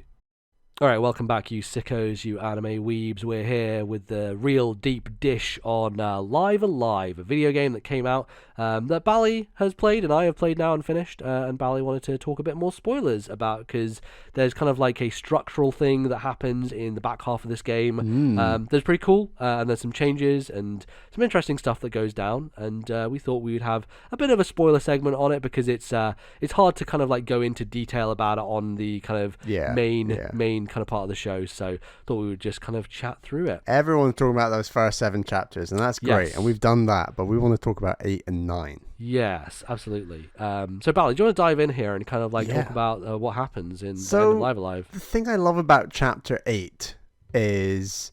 Alright, welcome back, you sickos, you anime weebs. We're here with the real deep dish on Live Alive, a video game that came out that Bally has played and I have played now and finished, and Bally wanted to talk a bit more spoilers about, because there's kind of like a structural thing that happens in the back half of this game that's pretty cool, and there's some changes and some interesting stuff that goes down, and we thought we would have a bit of a spoiler segment on it, because it's hard to kind of like go into detail about it on the kind of main kind of part of the show, so thought we would just kind of chat through it. Everyone's talking about those first 7 chapters, and that's great, and we've done that, but we want to talk about 8 and 9. Yes, absolutely. So Bally, do you want to dive in here and kind of like talk about what happens in Live Alive? The thing I love about chapter 8 is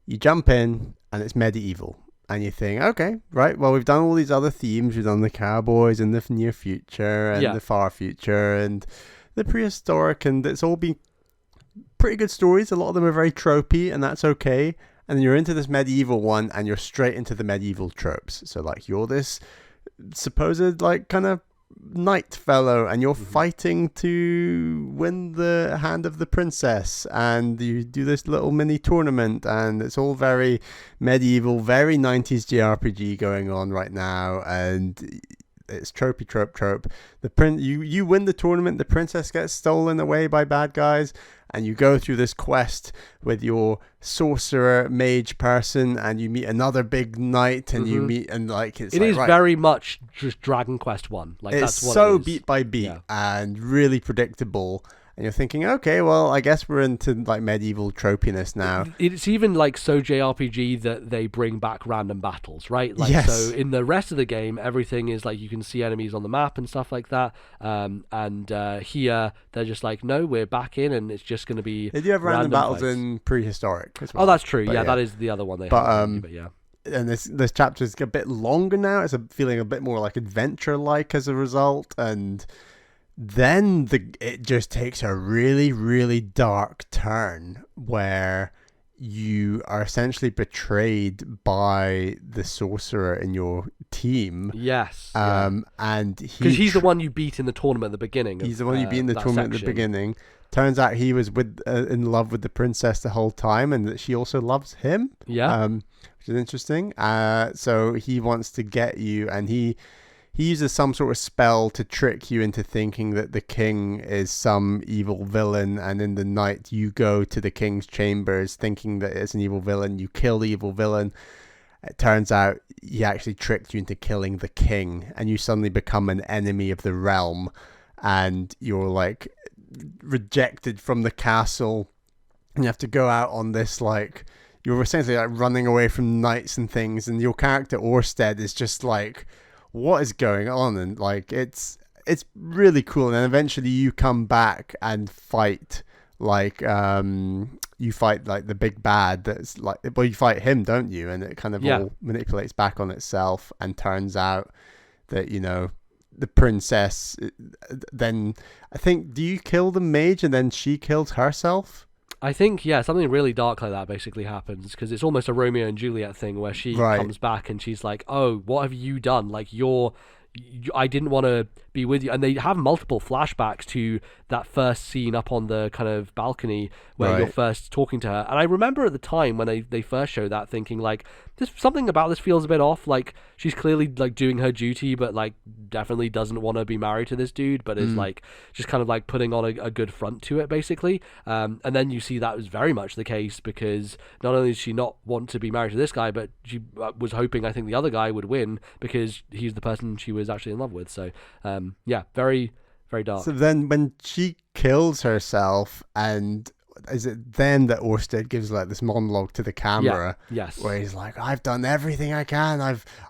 you jump in and it's medieval, and you think, okay, right, well, we've done all these other themes. We've done the cowboys and the near future and the far future and the prehistoric, and it's all been pretty good stories. A lot of them are very tropey, and that's okay. And then you're into this medieval one, and you're straight into the medieval tropes. So like, you're this supposed like kind of knight fellow, and you're fighting to win the hand of the princess, and you do this little mini tournament, and it's all very medieval, very 90s JRPG going on right now, and it's tropey trope. You win the tournament, the princess gets stolen away by bad guys, and you go through this quest with your sorcerer mage person, and you meet another big knight, and you meet, and like it is very much just Dragon Quest 1. Like, it's that's what so it is. Beat by beat and really predictable. And you're thinking, okay, well, I guess we're into like medieval tropiness now. It's even like so JRPG that they bring back random battles, right? Like, so in the rest of the game, everything is like you can see enemies on the map and stuff like that. And here they're just like, no, we're back in, and it's just going to be. They do have random battles in prehistoric as well. Oh, that's true. Yeah, that is the other one they have. But yeah. And this chapter is a bit longer now. It's feeling a bit more like adventure-like as a result, and then it just takes a really, really dark turn where you are essentially betrayed by the sorcerer in your team. Yes. And because he's the one you beat in the tournament at the beginning. He's the one you beat in the tournament at the beginning. Turns out he was in love with the princess the whole time, and that she also loves him. Yeah. Which is interesting. So he wants to get you, and he uses some sort of spell to trick you into thinking that the king is some evil villain, and in the night you go to the king's chambers thinking that it's an evil villain. You kill the evil villain. It turns out he actually tricked you into killing the king, and you suddenly become an enemy of the realm, and you're like rejected from the castle, and you have to go out on this, like, you're essentially like running away from knights and things, and your character Orsted is just like, what is going on? And like, it's really cool. And then eventually you come back and fight like you fight like the big bad that's like, well, you fight him, don't you? And it kind of all manipulates back on itself, and turns out that, you know, the princess, then I think, do you kill the mage and then she kills herself? I think, yeah, something really dark like that basically happens, because it's almost a Romeo and Juliet thing where she comes back and she's like, oh, what have you done? Like, I didn't want to be with you. And they have multiple flashbacks to that first scene up on the kind of balcony where you're first talking to her. And I remember at the time when they first showed that, thinking like, there's something about this feels a bit off. Like, she's clearly like doing her duty, but like definitely doesn't want to be married to this dude, but is like just kind of like putting on a good front to it, basically. And then you see that was very much the case, because not only does she not want to be married to this guy, but she was hoping, I think, the other guy would win because he's the person she was actually in love with. So yeah, very, very dark. So then when she kills herself, and is it then that Orsted gives like this monologue to the camera? Yes. Where he's like, I've done everything I can.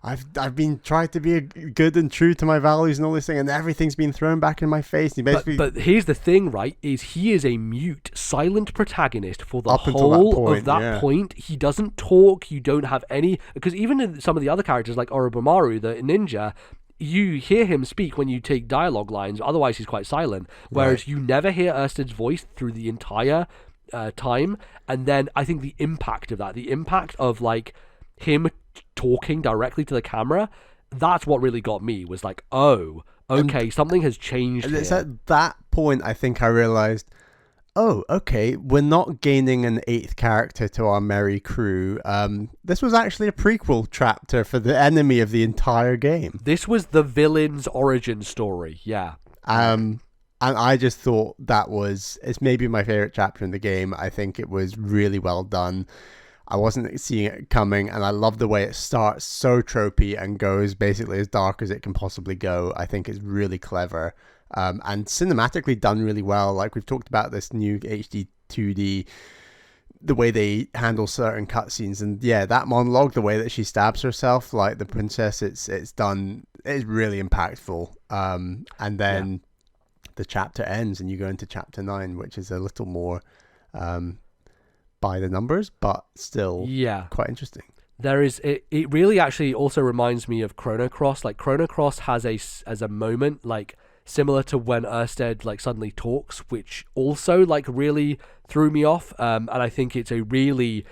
I've been trying to be good and true to my values and all this thing, and everything's been thrown back in my face. And he basically, but here's the thing, right? Is he is a mute, silent protagonist for the whole of that point. He doesn't talk. You don't have any, because even in some of the other characters like Orochimaru, the ninja, you hear him speak when you take dialogue lines, otherwise he's quite silent, whereas you never hear Ersted's voice through the entire time. And then I think the impact of like him talking directly to the camera, that's what really got me, was like, oh, okay, something has changed and here. It's at that point I think I realized, oh, okay, we're not gaining an 8th character to our merry crew. This was actually a prequel chapter for the enemy of the entire game. This was the villain's origin story, yeah. And I just thought it's maybe my favorite chapter in the game. I think it was really well done. I wasn't seeing it coming, and I love the way it starts so tropey and goes basically as dark as it can possibly go. I think it's really clever. And cinematically done really well. Like we've talked about this new HD 2D, the way they handle certain cutscenes, and yeah, that monologue, the way that she stabs herself like the princess, it's really impactful. And then the chapter ends and you go into chapter 9, which is a little more by the numbers, but still quite interesting. There is it really actually also reminds me of Chrono Cross. Like Chrono Cross has a moment like similar to when Ersted like suddenly talks, which also like really threw me off. And I think it's a really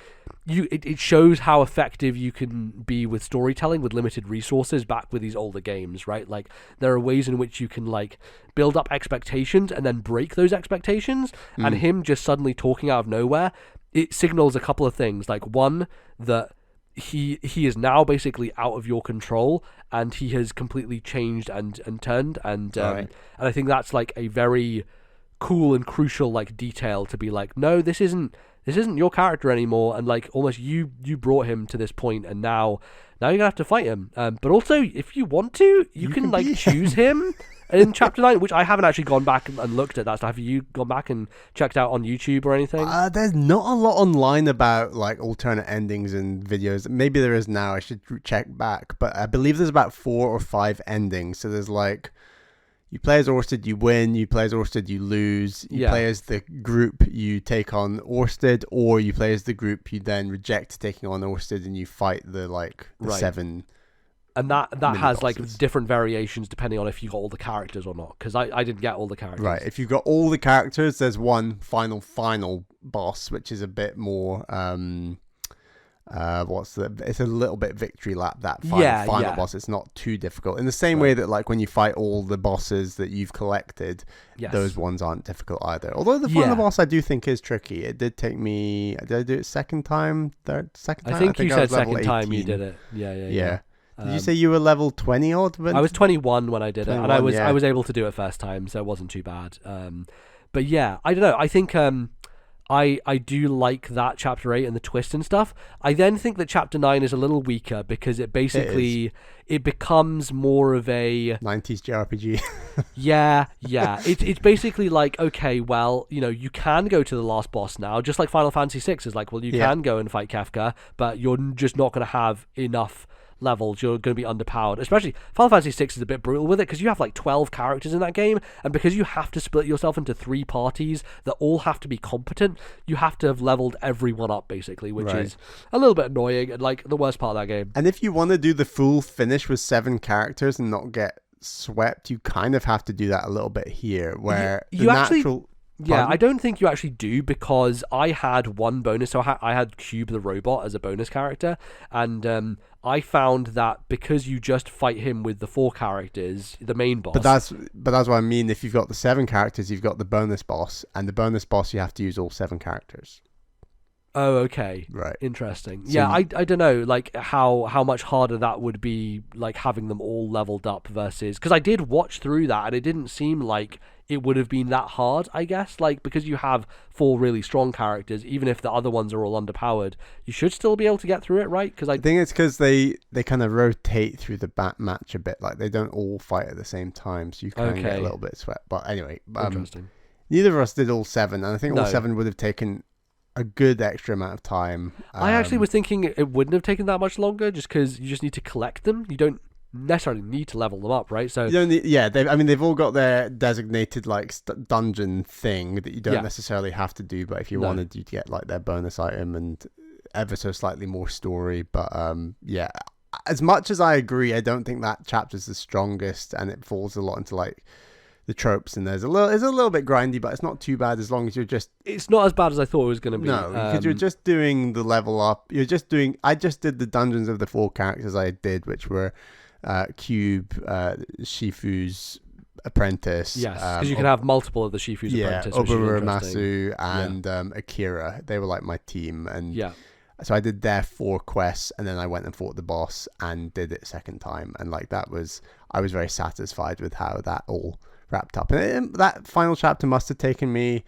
it shows how effective you can be with storytelling with limited resources back with these older games, right? Like there are ways in which you can like build up expectations and then break those expectations. And him just suddenly talking out of nowhere, it signals a couple of things. Like one, that he is now basically out of your control, and he has completely changed and turned, and I think that's like a very cool and crucial like detail to be like, no, this isn't your character anymore, and like almost you brought him to this point, and now you're gonna have to fight him. But also, if you want to, you can like choose him in chapter 9, which I haven't actually gone back and looked at that stuff. Have you gone back and checked out on YouTube or anything? There's not a lot online about like alternate endings and videos. Maybe there is now. I should check back, but I believe there's about 4 or 5 endings. So there's like, you play as Orsted, you win. You play as Orsted, you lose. You play as the group, you take on Orsted, or you play as the group, you then reject taking on Orsted, and you fight the 7. And that has like different variations depending on if you got all the characters or not, because I didn't get all the characters. Right, if you've got all the characters, there's one final boss, which is a bit more it's a little bit victory lap, that final boss. It's not too difficult, in the same way that like when you fight all the bosses that you've collected, those ones aren't difficult either, although the final boss I do think is tricky. It did take me, did I do it second time? I think you said second time you did it. Yeah. Did you say you were level 20 odd? I was 21 when I did it, and I was able to do it first time, so it wasn't too bad. But yeah, I don't know. I think I do like that chapter 8 and the twist and stuff. I then think that chapter 9 is a little weaker because it basically it becomes more of a 90s JRPG. It's basically like, okay, well, you know, you can go to the last boss now, just like Final Fantasy 6 is like, well, you can go and fight Kefka, but you're just not going to have enough levels, you're going to be underpowered. Especially Final Fantasy 6 is a bit brutal with it because you have like 12 characters in that game, and because you have to split yourself into 3 parties that all have to be competent, you have to have leveled everyone up basically, which is a little bit annoying and like the worst part of that game. And if you want to do the full finish with 7 characters and not get swept, you kind of have to do that a little bit here, where you actually natural... Yeah, I don't think you actually do, because I had one bonus. So I had Cube the robot as a bonus character, and I found that because you just fight him with the 4 characters, the main boss. But that's what I mean. If you've got the 7 characters, you've got the bonus boss, and the bonus boss you have to use all 7 characters. Oh, okay. Right. Interesting. So yeah, I don't know, like how much harder that would be, like having them all leveled up versus, because I did watch through that and it didn't seem like it would have been that hard, I guess, like because you have 4 really strong characters, even if the other ones are all underpowered, you should still be able to get through it, right? Because I think it's because they kind of rotate through the match a bit, like they don't all fight at the same time, so you kind of get a little bit sweat. But anyway, interesting. Neither of us did all 7, and I think all 7 would have taken a good extra amount of time. I actually was thinking it wouldn't have taken that much longer, just because you just need to collect them. You don't necessarily need to level them up, right? So you don't need, they've all got their designated like dungeon thing that you don't necessarily have to do, but if you wanted, you'd get like their bonus item and ever so slightly more story. But as much as I agree, I don't think that chapter's the strongest, and it falls a lot into like the tropes, and it's a little bit grindy, but it's not too bad as long as you're just... It's not as bad as I thought it was going to be. No, because you're just doing the level up. I just did the dungeons of the 4 characters I did, which were Cube, Shifu's apprentice. Yes, because you can have multiple of the Shifu's apprentice. Obamasu and Akira. They were like my team, and so I did their 4 quests, and then I went and fought the boss and did it a second time, and like I was very satisfied with how that all wrapped up. And that final chapter must have taken me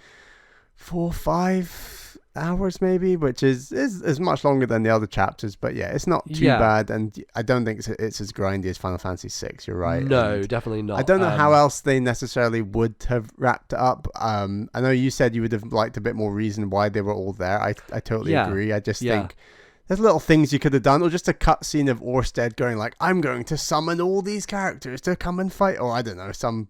4 or 5 hours maybe, which is much longer than the other chapters, but yeah, it's not too bad, and I don't think it's as grindy as Final Fantasy 6. You're right. No, and definitely not. I don't know how else they necessarily would have wrapped it up. I know you said you would have liked a bit more reason why they were all there. I totally agree. I just think there's little things you could have done, or just a cutscene of Orsted going like, I'm going to summon all these characters to come and fight, or I don't know, some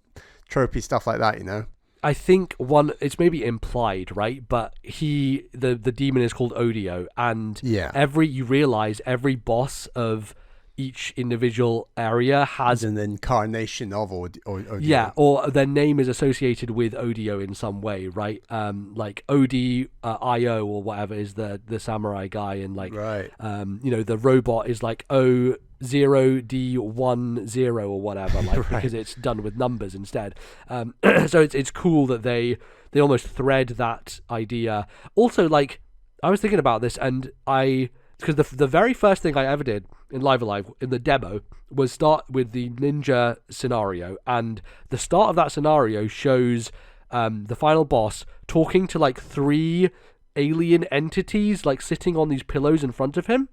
tropey stuff like that, you know. I think it's maybe implied, right? But the demon is called Odio, and you realize every boss of each individual area has an incarnation of Odio. Yeah, or their name is associated with Odio in some way, right? Like Odi Io or whatever is the samurai guy, and like the robot is like O0D10 or whatever, like because it's done with numbers instead. So it's cool that they almost thread that idea. Also, like I was thinking about this, and because the very first thing I ever did in Live Alive in the demo was start with the ninja scenario, and the start of that scenario shows the final boss talking to like 3 alien entities like sitting on these pillows in front of him,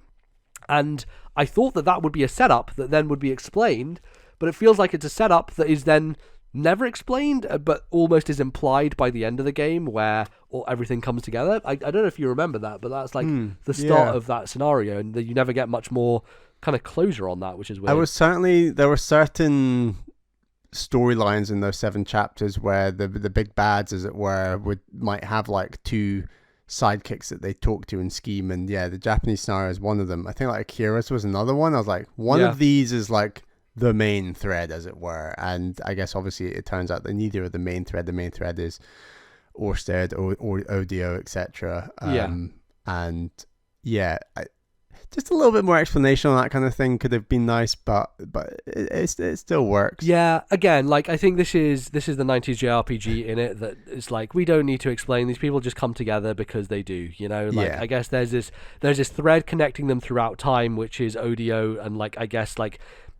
and I thought that would be a setup that then would be explained, but it feels like it's a setup that is then never explained, but almost is implied by the end of the game, where everything comes together. I don't know if you remember that, but that's like the start of that scenario, and you never get much more kind of closure on that, which is weird. There were certain storylines in those 7 chapters where the big bads, as it were, might have like 2 sidekicks that they talk to and scheme, and the Japanese scenario is one of them. I think like Akira's was another one. I was like, one of these is like the main thread, as it were, and I guess obviously it turns out that neither are the main thread. The main thread is Orsted or Odio, etc. Just a little bit more explanation on that kind of thing could have been nice, but it still works. Yeah, again, like I think this is the 90s JRPG in it, that it's like we don't need to explain, these people just come together because they do, you know. Like I guess there's this thread connecting them throughout time, which is Odio, and like I guess like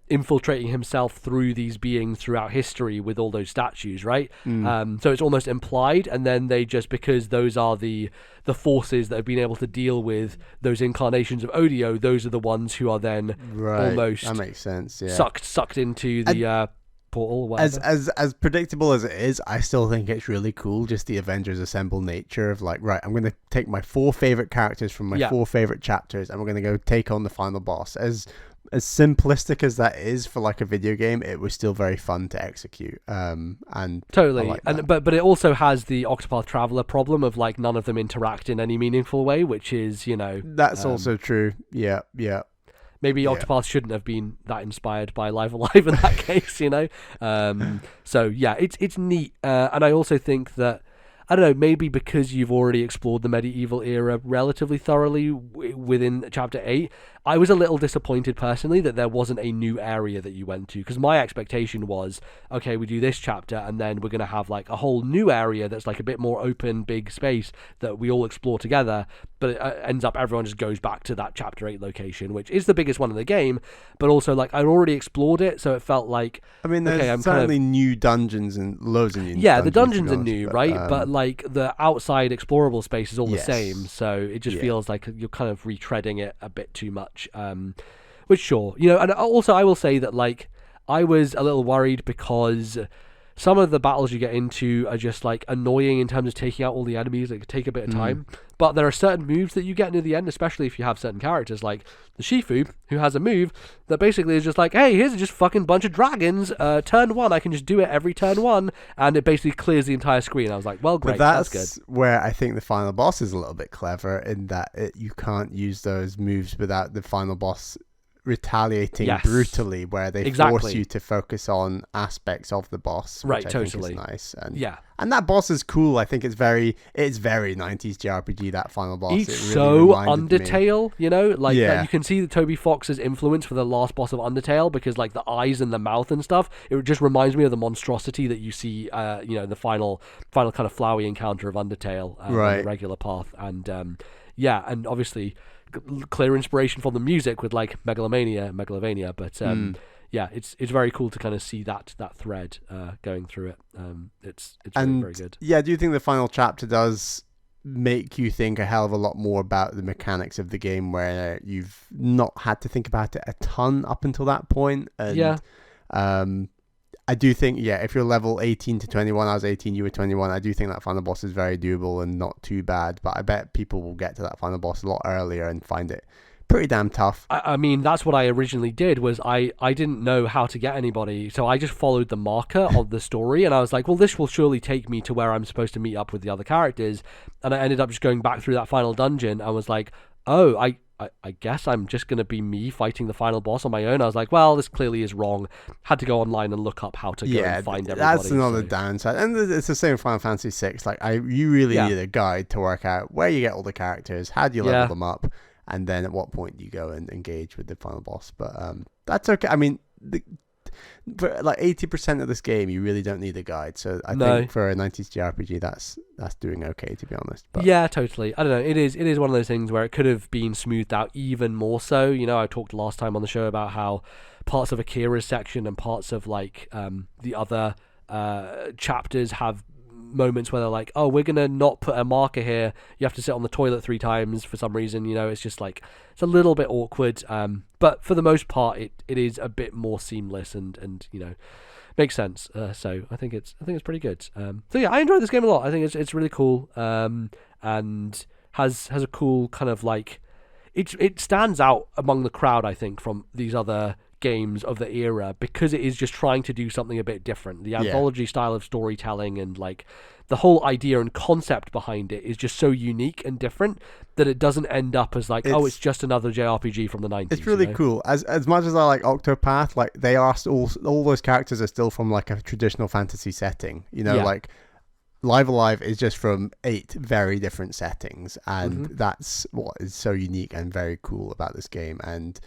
infiltrating himself through these beings throughout history with all those statues, right? So it's almost implied, and then they just, because those are the forces that have been able to deal with those incarnations of Odio, those are the ones who are then almost that makes sense. Sucked into the portal. Whatever. As predictable as it is, I still think it's really cool. Just the Avengers Assemble nature of like, right, I'm going to take my 4 favorite characters from my 4 favorite chapters, and we're going to go take on the final boss. simplistic as that is for like a video game, it was still very fun to execute. And totally, like and but it also has the Octopath Traveler problem of like none of them interact in any meaningful way, which is that's also true. Yeah. Maybe Octopath shouldn't have been that inspired by Live Alive in that case, So yeah, it's neat, and I also think that, I don't know, maybe because you've already explored the medieval era relatively thoroughly within Chapter 8, I was a little disappointed personally that there wasn't a new area that you went to, because my expectation was, okay, we do this chapter and then we're going to have like a whole new area that's like a bit more open, big space that we all explore together, but it ends up everyone just goes back to that Chapter 8 location, which is the biggest one in the game, but also like I'd already explored it, so it felt like, I mean, there's certainly new dungeons and loads of new the dungeons are new, right? But like the outside explorable space is all the same, so it just feels like you're kind of retreading it a bit too much. Which sure, and also I will say that like I was a little worried because some of the battles you get into are just like annoying in terms of taking out all the enemies. They could take a bit of time, but there are certain moves that you get near the end, especially if you have certain characters like the Shifu, who has a move that basically is just like, hey, here's just fucking bunch of dragons, turn one, I can just do it every turn one, and it basically clears the entire screen. I was like, well, great, that's good. Where I think the final boss is a little bit clever in that you can't use those moves without the final boss retaliating brutally, where they force you to focus on aspects of the boss, which I think is nice. And that boss is cool. I think it's very 90s JRPG, that final boss. It's so Undertale, like you can see the Toby Fox's influence for the last boss of Undertale, because like the eyes and the mouth and stuff, it just reminds me of the monstrosity that you see the final kind of flowery encounter of Undertale on the regular path. And and obviously clear inspiration from the music with like Megalovania, but it's very cool to kind of see that thread going through it. It's really very good. Do you think the final chapter does make you think a hell of a lot more about the mechanics of the game, where you've not had to think about it a ton up until that point? And I do think, if you're level 18 to 21, I was 18, you were 21, I do think that final boss is very doable and not too bad, but I bet people will get to that final boss a lot earlier and find it pretty damn tough. I mean, that's what I originally did, was I didn't know how to get anybody, so I just followed the marker of the story, and I was like, well, this will surely take me to where I'm supposed to meet up with the other characters, and I ended up just going back through that final dungeon. I was like, oh, I guess I'm just going to be me fighting the final boss on my own. I was like, well, this clearly is wrong. Had to go online and look up how to go and find everybody. That's another downside. And it's the same with Final Fantasy VI. Like, you really need a guide to work out where you get all the characters, how do you level them up, and then at what point do you go and engage with the final boss. But that's okay. I mean, for like 80% of this game, you really don't need a guide. So I think for a 90s JRPG, that's doing okay, to be honest. But yeah, totally. I don't know. It is one of those things where it could have been smoothed out even more so. I talked last time on the show about how parts of Akira's section and parts of like the other chapters have moments where they're like, oh, we're gonna not put a marker here, you have to sit on the toilet 3 times for some reason. It's just like, it's a little bit awkward, but for the most part it is a bit more seamless and makes sense. So I think it's pretty good. So yeah, I enjoyed this game a lot. I think it's really cool, and has a cool kind of like, it stands out among the crowd, I think, from these other games of the era, because it is just trying to do something a bit different. The anthology style of storytelling and like the whole idea and concept behind it is just so unique and different that it doesn't end up as like, it's just another JRPG from the 90s. It's really cool. As much as I like Octopath, like they are all those characters are still from like a traditional fantasy setting. Like Live Alive is just from 8 very different settings, and that's what is so unique and very cool about this game. And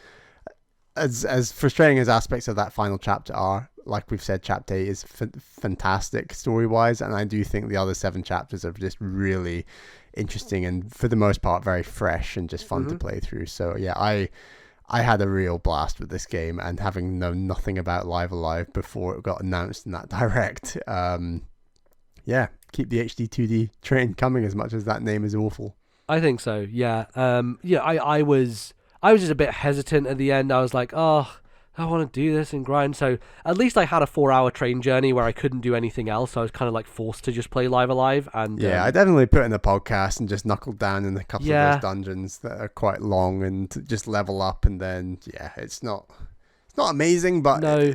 as frustrating as aspects of that final chapter are, like we've said, Chapter 8 is fantastic story-wise, and I do think the other 7 chapters are just really interesting and, for the most part, very fresh and just fun to play through. So yeah, I had a real blast with this game, and having known nothing about Live Alive before it got announced in that direct, keep the HD 2D train coming, as much as that name is awful. I think so, yeah. I was just a bit hesitant at the end. I was like, oh, I want to do this and grind. So at least I had a 4-hour train journey where I couldn't do anything else. So I was kind of like forced to just play Live Alive. And I definitely put in a podcast and just knuckled down in a couple of those dungeons that are quite long and just level up. And then, it's not amazing, but no.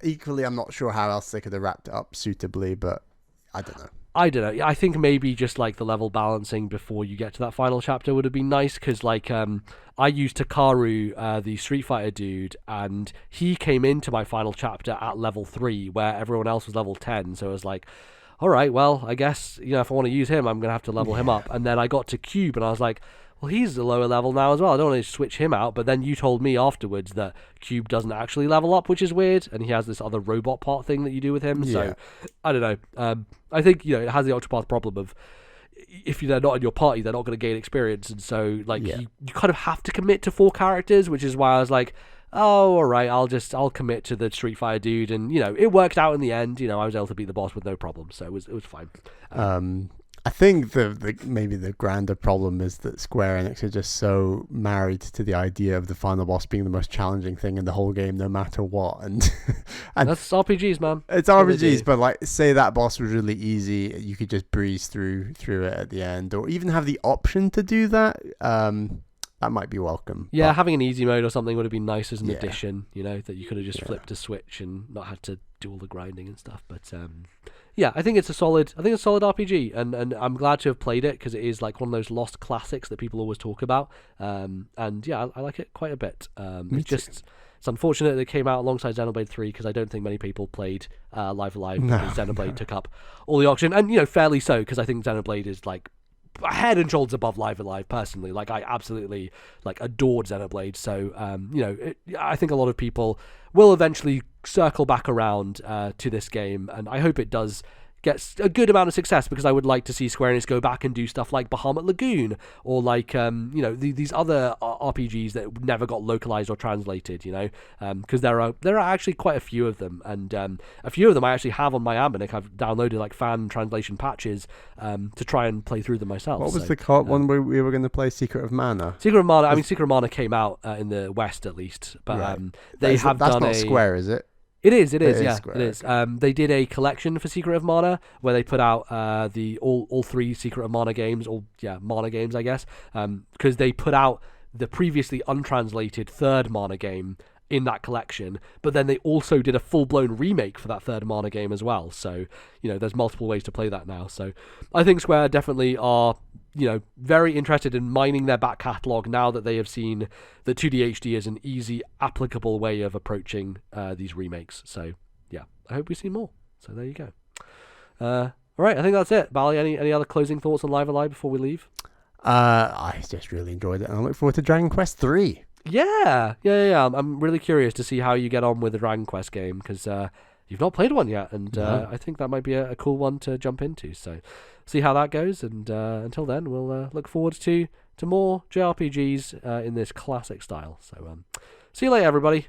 Equally, I'm not sure how else they could have wrapped it up suitably, but I don't know. I don't know. I think maybe just like the level balancing before you get to that final chapter would have been nice, because like I used Takaru, the Street Fighter dude, and he came into my final chapter at level 3 where everyone else was level 10. So it was like, all right, well, I guess, if I want to use him, I'm going to have to level him up. And then I got to Cube and I was like, well, he's a lower level now as well. I don't want to switch him out. But then you told me afterwards that Cube doesn't actually level up, which is weird. And he has this other robot part thing that you do with him. So I don't know. I think, it has the Octopath problem of if they're not in your party, they're not going to gain experience. And so you kind of have to commit to 4 characters, which is why I was like, oh, all right, I'll commit to the Street Fighter dude. And, it worked out in the end. I was able to beat the boss with no problem. So it was fine. I think the maybe the grander problem is that Square Enix are just so married to the idea of the final boss being the most challenging thing in the whole game, no matter what. And that's RPGs, man. It's RPGs, but like, say that boss was really easy, you could just breeze through it at the end, or even have the option to do that. That might be welcome. Yeah, having an easy mode or something would have been nice as an addition. That you could have just flipped a switch and not had to do all the grinding and stuff. But I think it's a solid RPG, and I'm glad to have played it, because it is like one of those lost classics that people always talk about. I like it quite a bit. It's unfortunate that it came out alongside Xenoblade 3, because I don't think many people played Live Alive, because Xenoblade took up all the auction, and fairly so, because I think Xenoblade is like head and shoulders above Live Alive personally. Like, I absolutely adored Xenoblade. So I think a lot of people will eventually circle back around to this game, and I hope it does get a good amount of success, because I would like to see Square Enix go back and do stuff like Bahamut Lagoon, or these other RPGs that never got localized or translated, because there are actually quite a few of them, and a few of them I actually have on my Ambinic. I've downloaded fan translation patches to try and play through them myself. What was the one where we were going to play? Secret of Mana? Secret of Mana came out in the West at least, but that's not Square, is it? It is. Square, it is. They did a collection for Secret of Mana where they put out all 3 Secret of Mana games, Mana games, I guess, because they put out the previously untranslated 3rd Mana game in that collection, but then they also did a full-blown remake for that 3rd Mana game as well. So, there's multiple ways to play that now. So I think Square definitely are, very interested in mining their back catalogue now that they have seen that 2D HD is an easy, applicable way of approaching these remakes. So, I hope we see more. So there you go. All right, I think that's it. Bally, any other closing thoughts on Live Alive before we leave? I just really enjoyed it, and I look forward to Dragon Quest 3. Yeah. I'm really curious to see how you get on with the Dragon Quest game, because you've not played one yet, and I think that might be a cool one to jump into. So see how that goes, and until then, we'll look forward to more JRPGs in this classic style. So see you later, everybody.